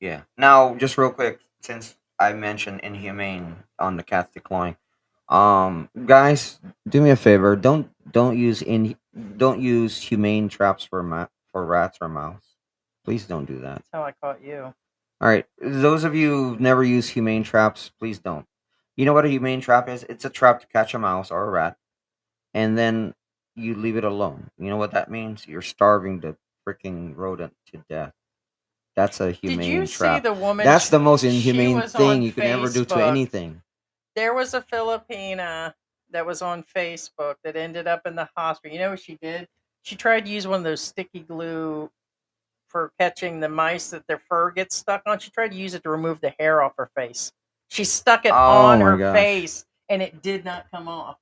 yeah. Now, just real quick, since I mentioned inhumane on the cat decline, guys, do me a favor. Don't use humane traps for for rats or mouse. Please don't do that. That's how I caught you. All right, those of you who've never used humane traps, please don't. You know what a humane trap is? It's a trap to catch a mouse or a rat, and then you leave it alone. You know what that means? You're starving the freaking rodent to death. That's a Did you humane see trap. the woman? That's the most She inhumane was on thing you can ever do to Facebook. anything. There was a Filipina that was on Facebook that ended up in the hospital. You know what she did? She tried to use one of those sticky glue for catching the mice that their fur gets stuck on. She tried to use it to remove the hair off her face. She stuck it Oh on my her gosh. face and it did not come off.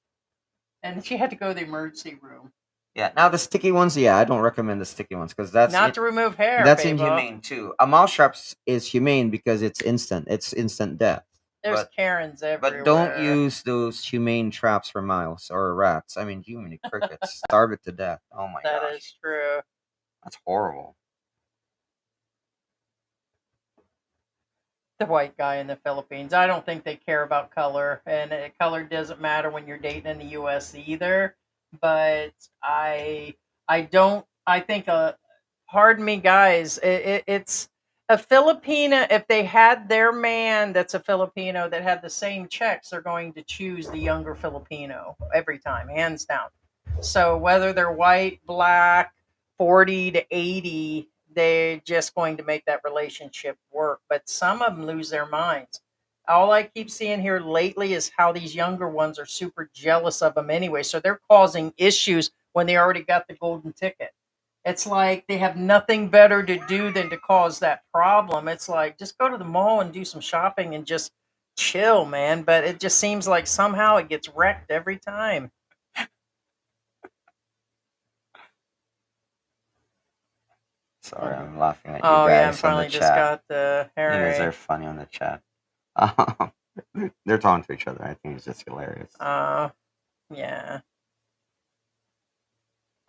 And she had to go to the emergency room. Yeah. Now the sticky ones, yeah, I don't recommend the sticky ones because Not to remove hair, that's people. inhumane too. A mouse trap is humane because it's instant. It's instant death. There's But Karens don't everywhere. use those humane traps for mouse or rats. I mean, human crickets starve it to death. Oh my That is gosh, true. that's horrible. The white guy in the Philippines. I don't think they care about color, and color doesn't matter when you're dating in the U.S. either. But I don't. I think pardon me, guys. It's a Filipina. If they had their man that's a Filipino that had the same checks, they're going to choose the younger Filipino every time, hands down. So whether they're white, black, 40 to 80, they're just going to make that relationship work. But some of them lose their minds. All I keep seeing here lately is how these younger ones are super jealous of them anyway. So they're causing issues when they already got the golden ticket. It's like they have nothing better to do than to cause that problem. It's like just go to the mall and do some shopping and just chill, man. But it just seems like somehow it gets wrecked every time. Sorry, I'm laughing at you Oh yeah, and guys on the finally just chat. got the You guys are Harry. funny on the chat. Um, they're talking to each other. I think it's just hilarious. Uh yeah.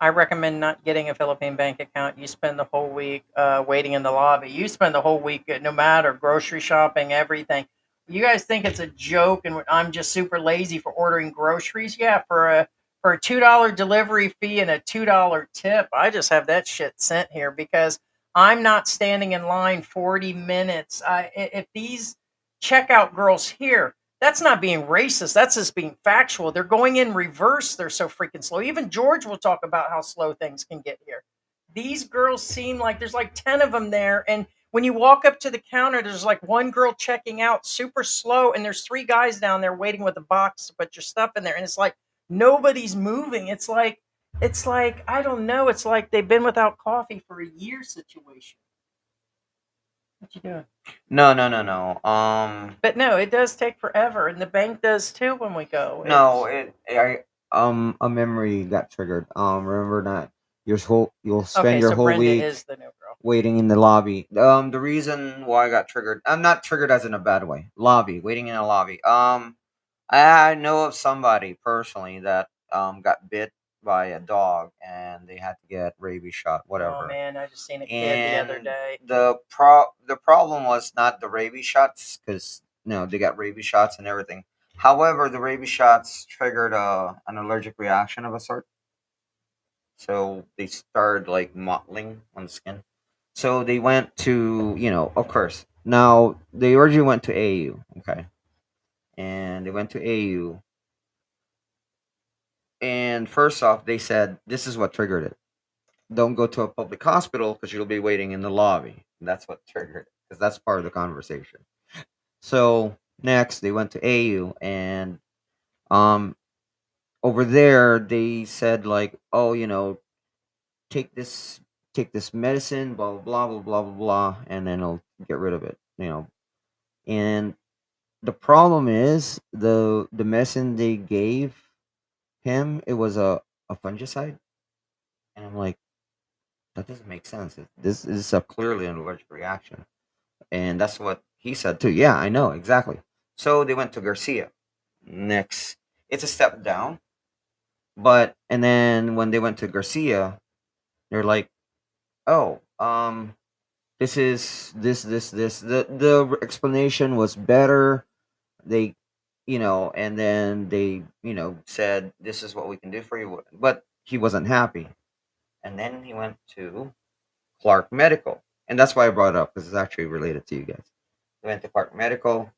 I recommend not getting a Philippine bank account. You spend the whole week waiting in the lobby. You spend the whole week, no matter grocery shopping, everything. You guys think it's a joke, and I'm just super lazy for ordering groceries? Yeah, for a $2 delivery fee and a $2 tip, I just have that shit sent here because I'm not standing in line 40 minutes. If these checkout girls here, that's not being racist. That's just being factual. They're going in reverse. They're so freaking slow. Even George will talk about how slow things can get here. These girls seem like there's like 10 of them there. And when you walk up to the counter, there's like one girl checking out super slow. And there's three guys down there waiting with a box to put your stuff in there. And it's like nobody's moving. I don't know. It's like they've been without coffee for a year situation. What you doing? No, no, no, no. But no, it does take forever, and the bank does too when we go. No, It's a memory got triggered. Remember that you'll spend okay. your So whole Brenda week is the new girl. waiting in the lobby. The reason why I got triggered, I'm not triggered as in a bad way. Lobby, waiting in a lobby. I know of somebody personally that got bit by a dog and they had to get rabies shot, Oh whatever. man, I just seen a kid the other And day. the problem was not the rabies shots because they got rabies shots and everything. However, the rabies shots triggered an allergic reaction of a sort, so they started like mottling on the skin. So they went to, of course. Now they originally went to AU, okay, and they went to AU. And first off, they said this is what triggered it. Don't go to a public hospital because you'll be waiting in the lobby. That's what triggered it because that's part of the conversation. So next, they went to AU, and um, over there they said like, oh, take this, take this medicine, blah blah blah blah blah blah blah, and then it'll get rid of it. And the problem is the medicine they gave him, it was a fungicide, and I'm like, that doesn't make sense. This is a clearly an allergic reaction, and that's what he said too. Yeah, I know exactly. So they went to Garcia. Next, it's a step down, but and then when they went to Garcia, they're like, oh, this is this. The explanation was better. They, and then they, said this is what we can do for you, but he wasn't happy, and then he went to Clark Medical, and that's why I brought it up because it's actually related to you guys. They went to Clark Medical,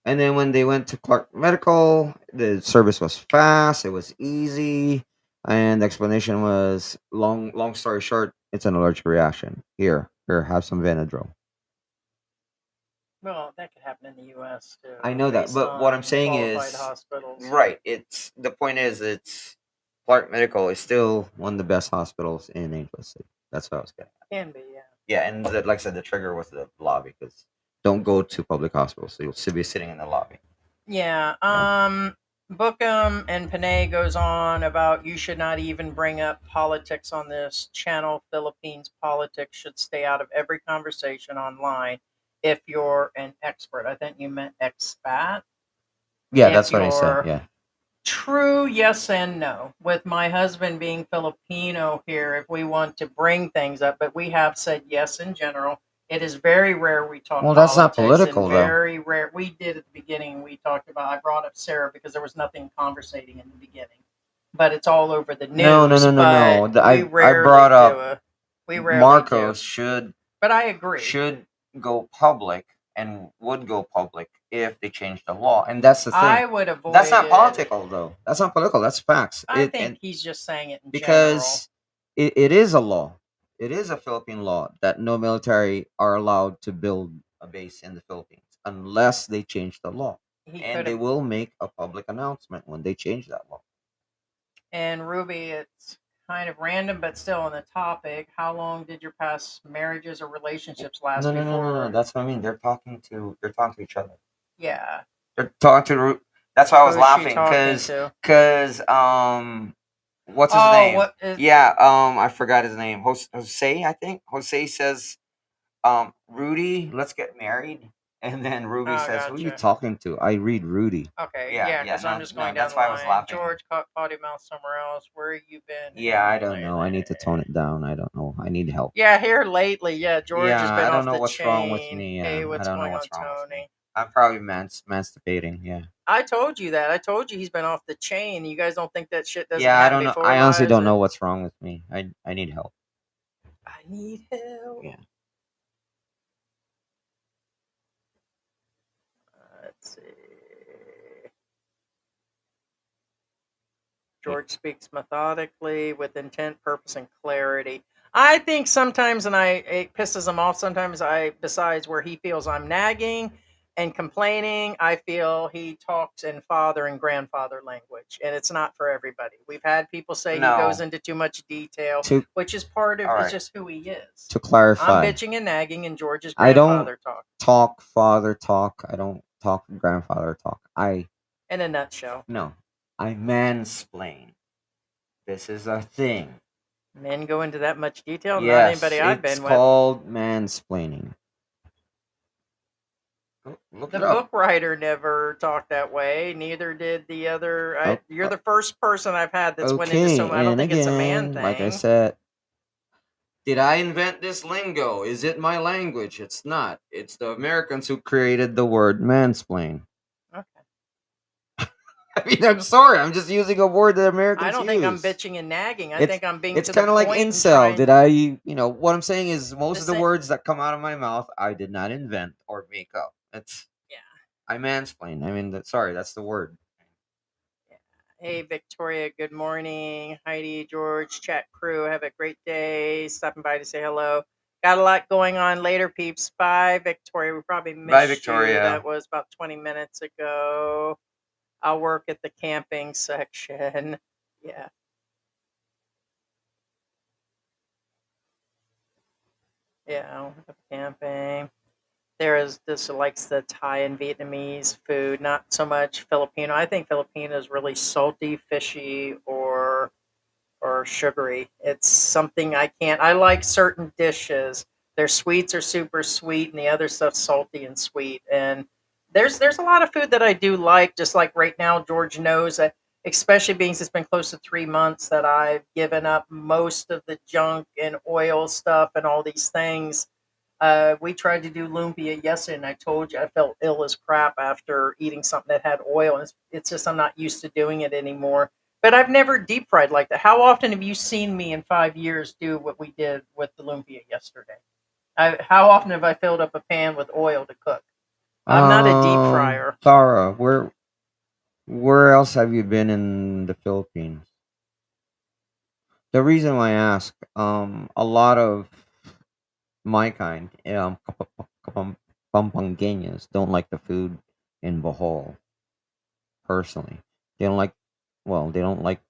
and then when they went to Clark Medical, the service was fast, it was easy, and the explanation was long. Long story short, it's an allergic reaction. Here, have some Benadryl. Well, that could happen in the U.S. I too, know that, based but what I'm on saying qualified is, hospitals. right? It's the point is, it's Clark Medical is still one of the best hospitals in Angel City. That's what I was getting. Can be, yeah. Yeah, and like I said, the trigger was the lobby because don't go to public hospitals. So you'll still be sitting in the lobby. Yeah. Yeah. Bookham and Panay goes on about you should not even bring up politics on this channel. Philippines politics should stay out of every conversation online if you're an expert. I think you meant expat. Yeah, If that's what I said. you're Yeah. true, yes and no. With my husband being Filipino here, if we want to bring things up, but we have said yes in general. It is very rare we talk Well, that's not politics, and political though. very rare we did at the beginning. We talked about I brought up Sarah because there was nothing conversating in the beginning, but it's all over the No, no, news. no, no, But no. we I rarely brought do up a we rarely do. Marcos should But I agree. should go public and would go public if they change the law. And that's the thing. I would That's not avoided. political though. That's not political. That's facts. I It think and he's just saying it in general. because it is a law. It is a Philippine law that no military are allowed to build a base in the Philippines unless they change the law. He And could they have. will make a public announcement when they change that law. And Ruby, it's kind of random, but still on the topic. How long did your past marriages or relationships last No, no, no, no, no. before? That's what I mean. They're talking to each other. Yeah. They're talking to. That's why I Who was is she laughing talking because to? what's his Oh, name? what is? Yeah, I forgot his name. Jose, I think. Jose says, Rudy, let's get married. And then Ruby Oh, says, who are you gotcha. talking to? I read Rudy. Okay, Yeah, yeah, yeah, because I'm no, just no, going down that's the why I was line. laughing. George caught potty mouth somewhere else. Where you been Yeah, I here don't know. I need to tone lately? it down. I don't know. I need help. Yeah, here lately. Yeah, George has Yeah, been I don't off know the what's wrong with chain. me. Yeah, Hey, I what's don't know going on, what's wrong with me. Tony? I'm probably masturbating. Yeah. I told you that. I told you he's been off the chain. You guys don't think that shit doesn't Yeah, I happen don't know. before I honestly don't Liza? know what's wrong with me. I need help. I need help. Yeah. Let's see. Yeah. George speaks methodically with intent, purpose, and clarity. I think sometimes, and it pisses him off sometimes, besides where he feels I'm nagging, And complaining, I feel he talks in father and grandfather language, and it's not for everybody. We've had people say he goes No. into too much detail, To which is part of all it's right. just who he is. To I'm clarify, bitching and nagging, and George's I don't grandfather talk talk father talk. I don't talk grandfather talk. I in a nutshell. no. I mansplain. This is a thing. Men go into that much detail. Not Yes, anybody I've it's been with. called mansplaining. Look The it up. book writer never talked that way. Neither did the other. Oh, You're the first person I've had that's went into okay, so. I don't and think it's a man again, like I thing. said, did I invent this lingo? Is it my language? It's not. It's the Americans who created the word mansplain. Okay. I mean, I'm sorry. I'm just using a word that I Americans don't think I'm use. bitching and nagging. I It's think I'm being it's to the kind of like point and incel. trying Did I, what I'm saying is the most of the same. words that come out of my mouth, I did not invent or make up. It's Yeah. I mansplain. I mean, sorry, that's the word. Yeah. Hey, Victoria, good morning. Heidi, George, chat crew, have a great day. Stopping by to say hello. Got a lot going on later, peeps. Bye, Victoria. We probably Bye, missed you. That Victoria. was about 20 minutes ago. I'll work at the camping section. Yeah. Yeah, camping. There is this likes the Thai and Vietnamese food, not so much Filipino. I think Filipino is really salty, fishy, or sugary. It's something I can't. I like certain dishes. Their sweets are super sweet, and the other stuff's salty and sweet. And there's a lot of food that I do like. Just like right now, George knows that, especially being it's been close to 3 months that I've given up most of the junk and oil stuff and all these things. We tried to do lumpia yesterday, and I told you I felt ill as crap after eating something that had oil. And it's just I'm not used to doing it anymore. But I've never deep fried like that. How often have you seen me in 5 years do what we did with the lumpia yesterday? How often have I filled up a pan with oil to cook? I'm not a deep fryer. Tara, where else have you been in the Philippines? The reason why I ask, a lot of my kind, Pampangueñas don't like the food in Bohol. Personally, they don't like. Well, they don't like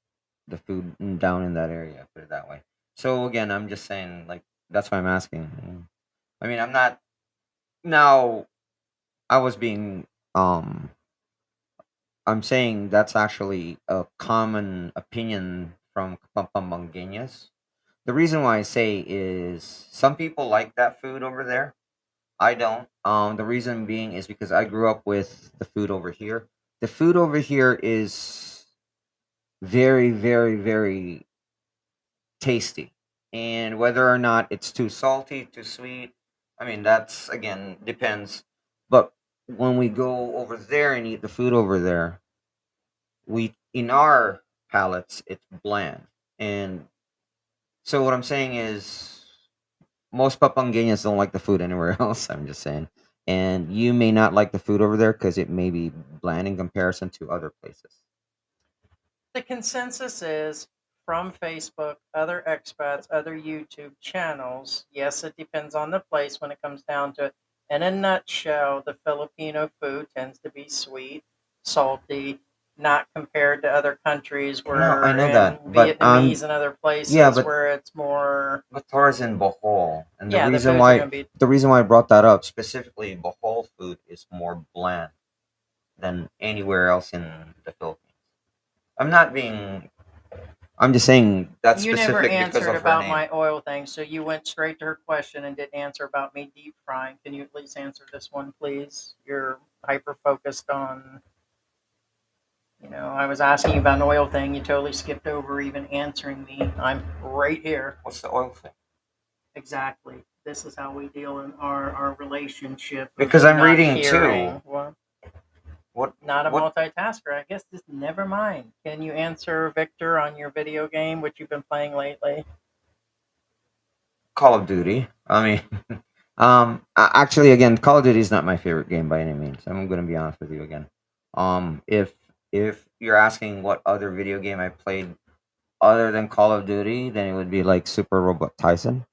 the food down in that area. Put it that way. So again, I'm just saying, like that's why I'm asking. I mean, I'm not now. I was being I'm saying that's actually a common opinion from Pampangueñas. The reason why I say is some people like that food over there. I don't. The reason being is because I grew up with the food over here. The food over here is very, very, very tasty. And whether or not it's too salty, too sweet, I mean, that's again depends. But when we go over there and eat the food over there, we in our palates it's bland. And so what I'm saying is most Papangueñas don't like the food anywhere else. I'm just saying. And you may not like the food over there because it may be bland in comparison to other places. The consensus is from Facebook, other expats, other YouTube channels. Yes, it depends on the place when it comes down to it. In a nutshell, the Filipino food tends to be sweet, salty, not compared to other countries No, I where know in that, but Vietnamese and other yeah, places where it's more, but Torres in Bohol, and yeah, the foods are going to be. the reason why I brought that up specifically, Bohol food is more bland than anywhere else in the Philippines. I'm not being. I'm just saying that's You never specific because answered of her about name. my oil thing, so you went straight to her question and didn't answer about me deep frying. Can you at least answer this one, please? You're hyper focused on, I was asking you about an oil thing. You totally skipped over even answering me. I'm right here. What's the oil thing? Exactly. This is how we deal in our relationship of Because you I'm not reading too. hearing. Well, What not a what multitasker. I guess just never mind. Can you answer Victor on your video game, which you've been playing lately? Call of Duty? I mean, actually, again, Call of Duty is not my favorite game by any means. I'm going to be honest with you again. If you're asking what other video game I played other than Call of Duty, then it would be like Super Robot Tyson,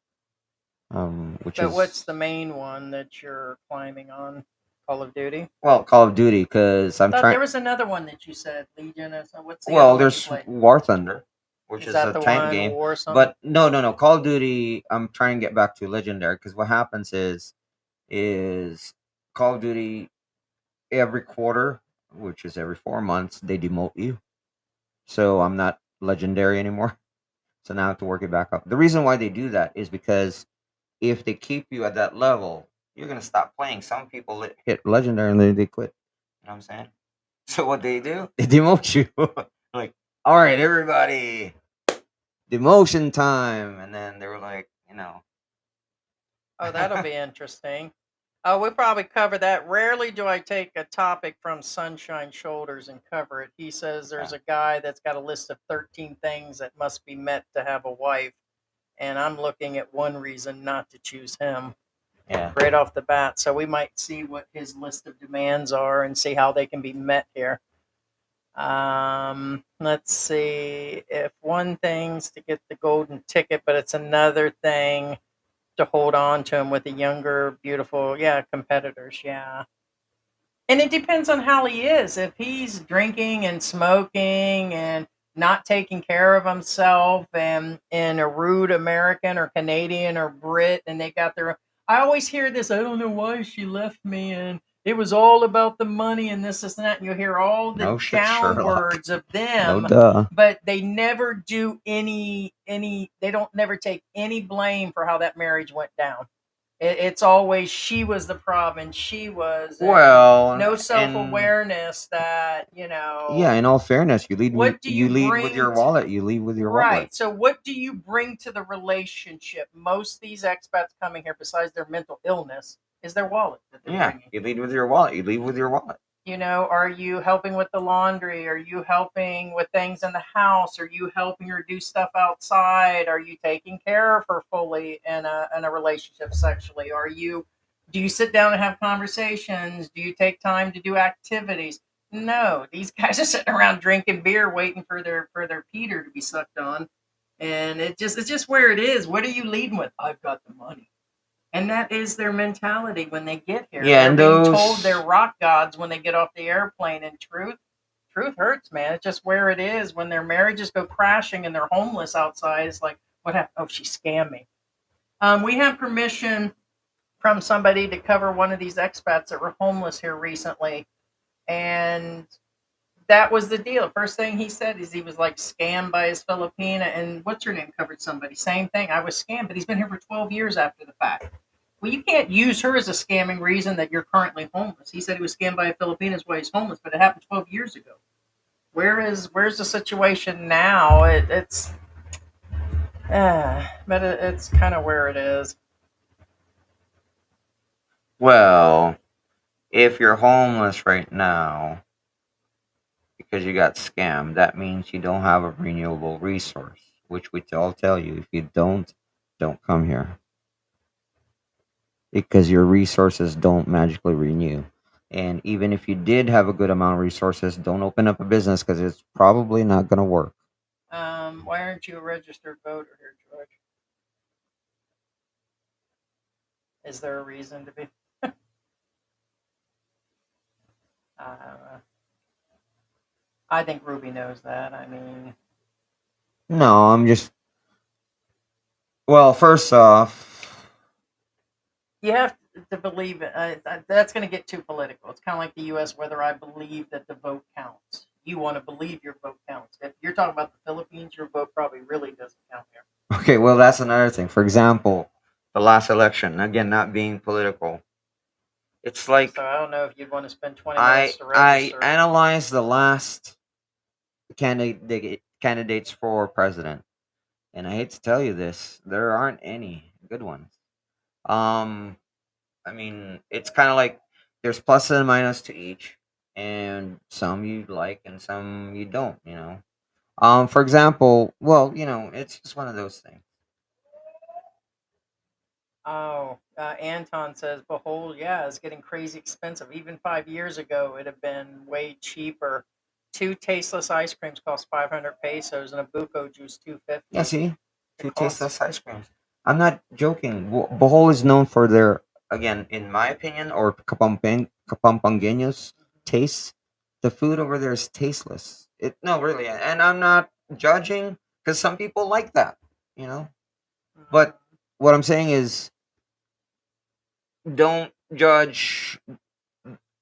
which But what's is the main one that you're climbing on? Call of Duty. Well, Call of Duty, because I'm Thought trying. there was another one that you said Legion. Or something. What's the other Well, one you there's played? War Thunder, which Is is that a the tank one game. or something? But no. Call of Duty. I'm trying to get back to Legendary because what happens is Call of Duty every quarter, which is every 4 months, they demote you. So I'm not Legendary anymore. So now I have to work it back up. The reason why they do that is because if they keep you at that level, you're gonna stop playing. Some people hit Legendary and they quit. You know what I'm saying? So what they do, they demote you. Like, all right, everybody, demotion time. And then they were like, Oh, that'll be interesting. Oh, we'll probably cover that. Rarely do I take a topic from Sunshine Shoulders and cover it. He says there's yeah, a guy that's got a list of 13 things that must be met to have a wife, and I'm looking at one reason not to choose him yeah. right off the bat. So we might see what his list of demands are and see how they can be met here. Let's see. If one thing's to get the golden ticket, but it's another thing to hold on to him with the younger, beautiful, yeah, competitors. Yeah. And it depends on how he is. If he's drinking and smoking and not taking care of himself and a rude American or Canadian or Brit and they got their I always hear this, I don't know why she left me and it was all about the money and this and that and you hear all the No shit, down Sherlock. words of No them, duh. but they never do any they don't never take any blame for how that marriage went down. It's always she was the problem and she was and Well, no and self-awareness that yeah, in all fairness, you lead with what do you you lead with bring your wallet. You lead with your wallet. right, so what do you bring to the relationship? Most of these expats coming here besides their mental illness is their wallet that they're Yeah, bringing. you lead with your wallet. You lead with your wallet. Are you helping with the laundry? Are you helping with things in the house? Are you helping her do stuff outside? Are you taking care of her fully in a relationship sexually? Do you sit down and have conversations? Do you take time to do activities? No, these guys are sitting around drinking beer waiting for their Peter to be sucked on. And it's just where it is. What are you leading with? I've got the money. And that is their mentality when they get here. Yeah, They're and being told they're those. rock gods when they get off the airplane. And truth hurts, man. It's just where it is. When their marriages go crashing and they're homeless outside, it's like, what happened? Oh, she scammed me. We have permission from somebody to cover one of these expats that were homeless here recently. And that was the deal. First thing he said is he was like scammed by his Filipina. And what's her name covered somebody? Same thing. I was scammed, but he's been here for 12 years after the fact. Well, you can't use her as a scamming reason that you're currently homeless. He said he was scammed by a Filipino why he's homeless, but it happened 12 years ago. Where's the situation now? But it's kind of where it is. Well, if you're homeless right now because you got scammed, that means you don't have a renewable resource, which we all tell you. If you don't come here because your resources don't magically renew. And even if you did have a good amount of resources, don't open up a business because it's probably not going to work. Why aren't you a registered voter here, George? Is there a reason to be? Uh, I think Ruby knows that. I mean, No, I'm just. Well, first off, you have to believe it. That's going to get too political. It's kind of like the U.S. Whether I believe that the vote counts. You want to believe your vote counts. If you're talking about the Philippines, your vote probably really doesn't count here. okay, well, that's another thing. For example, the last election, again, not being political, it's So like I don't know if you'd want to spend 20 minutes I to I register. analyzed the last candidates for president, and I hate to tell you this, there aren't any good ones. Um, I mean, it's kind of like there's plus and minus to each, and some you like and some you don't. For example, well, it's just one of those things. Oh, Anton says, "Behold, yeah, it's getting crazy expensive. Even 5 years ago, it'd have been way cheaper. Two tasteless ice creams cost 500 pesos, and a buco juice Yeah, 250. see, It two costs tasteless ice creams. I'm not joking. Bohol is known for their again, in my opinion, or Kapampangueños taste, the food over there is tasteless. It no, really, and I'm not judging because some people like that, you know. But Mhm. what I'm saying is, don't judge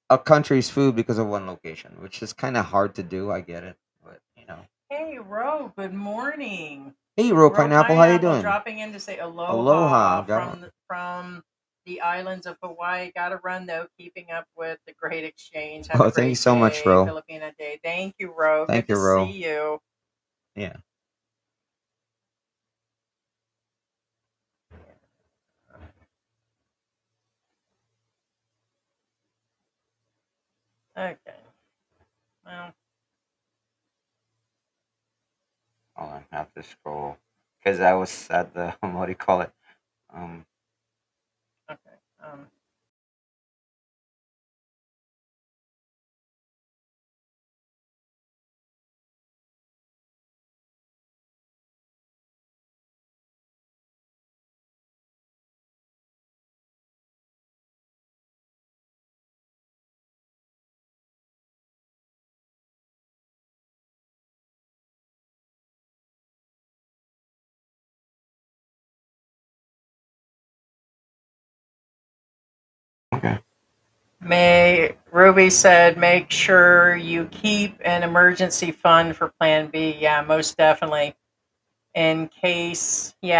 a country's food because of one location, which is kind of hard to do. I get it, but you know. Hey, Ro, good morning. Hey, Ro Ro Pineapple, how you Pineapple doing? dropping in to say Aloha, aloha got from the islands of Hawaii. Got to run though, keeping up with the great exchange. Have a Oh, thank you great so much, day, Ro. Filipina Day. Thank you, Ro. Good Thank you, to Ro. see you. Yeah. Okay. Well, Hold on, I have to scroll because I was at the what do you call it? Um, okay. okay. May Ruby said, make sure you keep an emergency fund for Plan B. Yeah, most definitely. In case you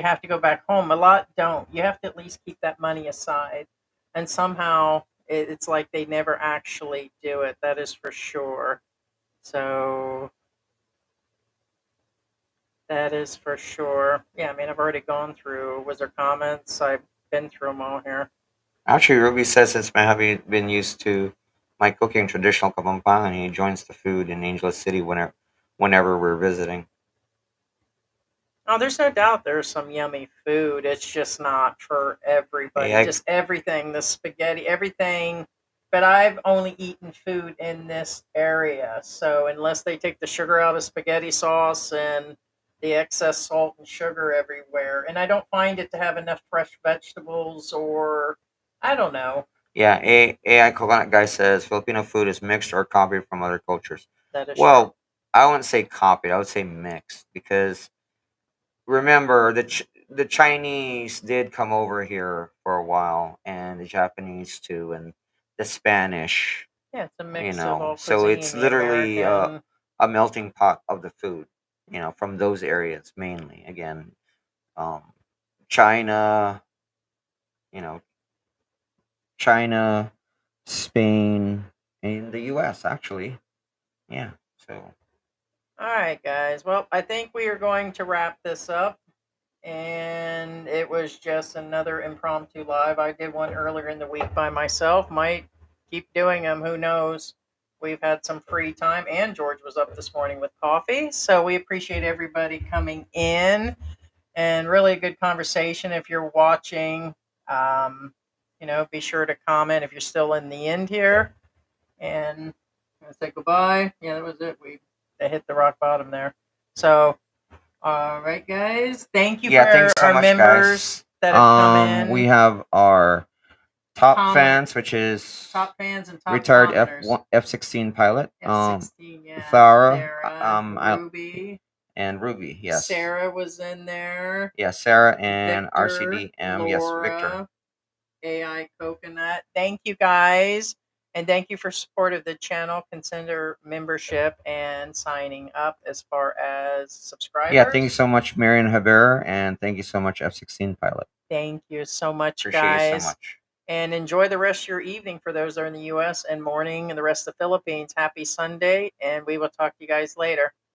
have to go back home. A lot don't. You have to at least keep that money aside. And somehow it's like they never actually do it. That is for sure. So that is for sure. Yeah, I mean, I've already gone through. Was there comments? I've been through them all here. Actually, Ruby says since my hubby been used to my cooking traditional kapampangan, he joins the food in Angel City whenever we're visiting. Oh, there's no doubt there's some yummy food. It's just not for Hey, everybody. Just everything, the spaghetti, everything. But I've only eaten food in this area. So unless they take the sugar out of spaghetti sauce and the excess salt and sugar everywhere, and I don't find it to have enough fresh vegetables or I don't know. yeah, AI Coconut Guy says Filipino food is mixed or copied from other cultures. That is true. Well, I wouldn't say copied. I would say mixed because remember the Chinese did come over here for a while, and the Japanese too, and the Spanish. Yeah, it's a You mix of know, all so cuisine, it's the literally American. a melting pot of the food. You know, from those areas mainly. Again, um, China. You know, China, Spain, and the U.S. Actually, yeah. So All right, guys. Well, I think we are going to wrap this up. And it was just another impromptu live. I did one earlier in the week by myself. Might keep doing them. Who knows? We've had some free time, and George was up this morning with coffee. So we appreciate everybody coming in, and really a good conversation. If you're watching, um, be sure to comment if you're still in the end here. And I'm gonna say goodbye. Yeah, that was it. They hit the rock bottom there. So all right, guys. Thank you yeah, thanks for so our much, guys. members that have come We in. have our top Comment, fans, which is top fans and top retired commenters. F-16 pilot, F16, yeah. Thara, Sarah, Ruby, and Ruby. Yes, Sarah was in there. yeah, Sarah and Victor, RCDM. Yes, Victor. Laura, AI Coconut. Thank you, guys. And thank you for support of the channel. Consider membership and signing up as far as Yeah, thank you subscribers. so much, Marion Haber, and thank you so much, F-16 pilot. Thank you so much, Appreciate you so guys. much. And enjoy the rest of your evening for those that are in the US and morning in the rest of the Philippines. Happy Sunday, and we will talk to you guys later.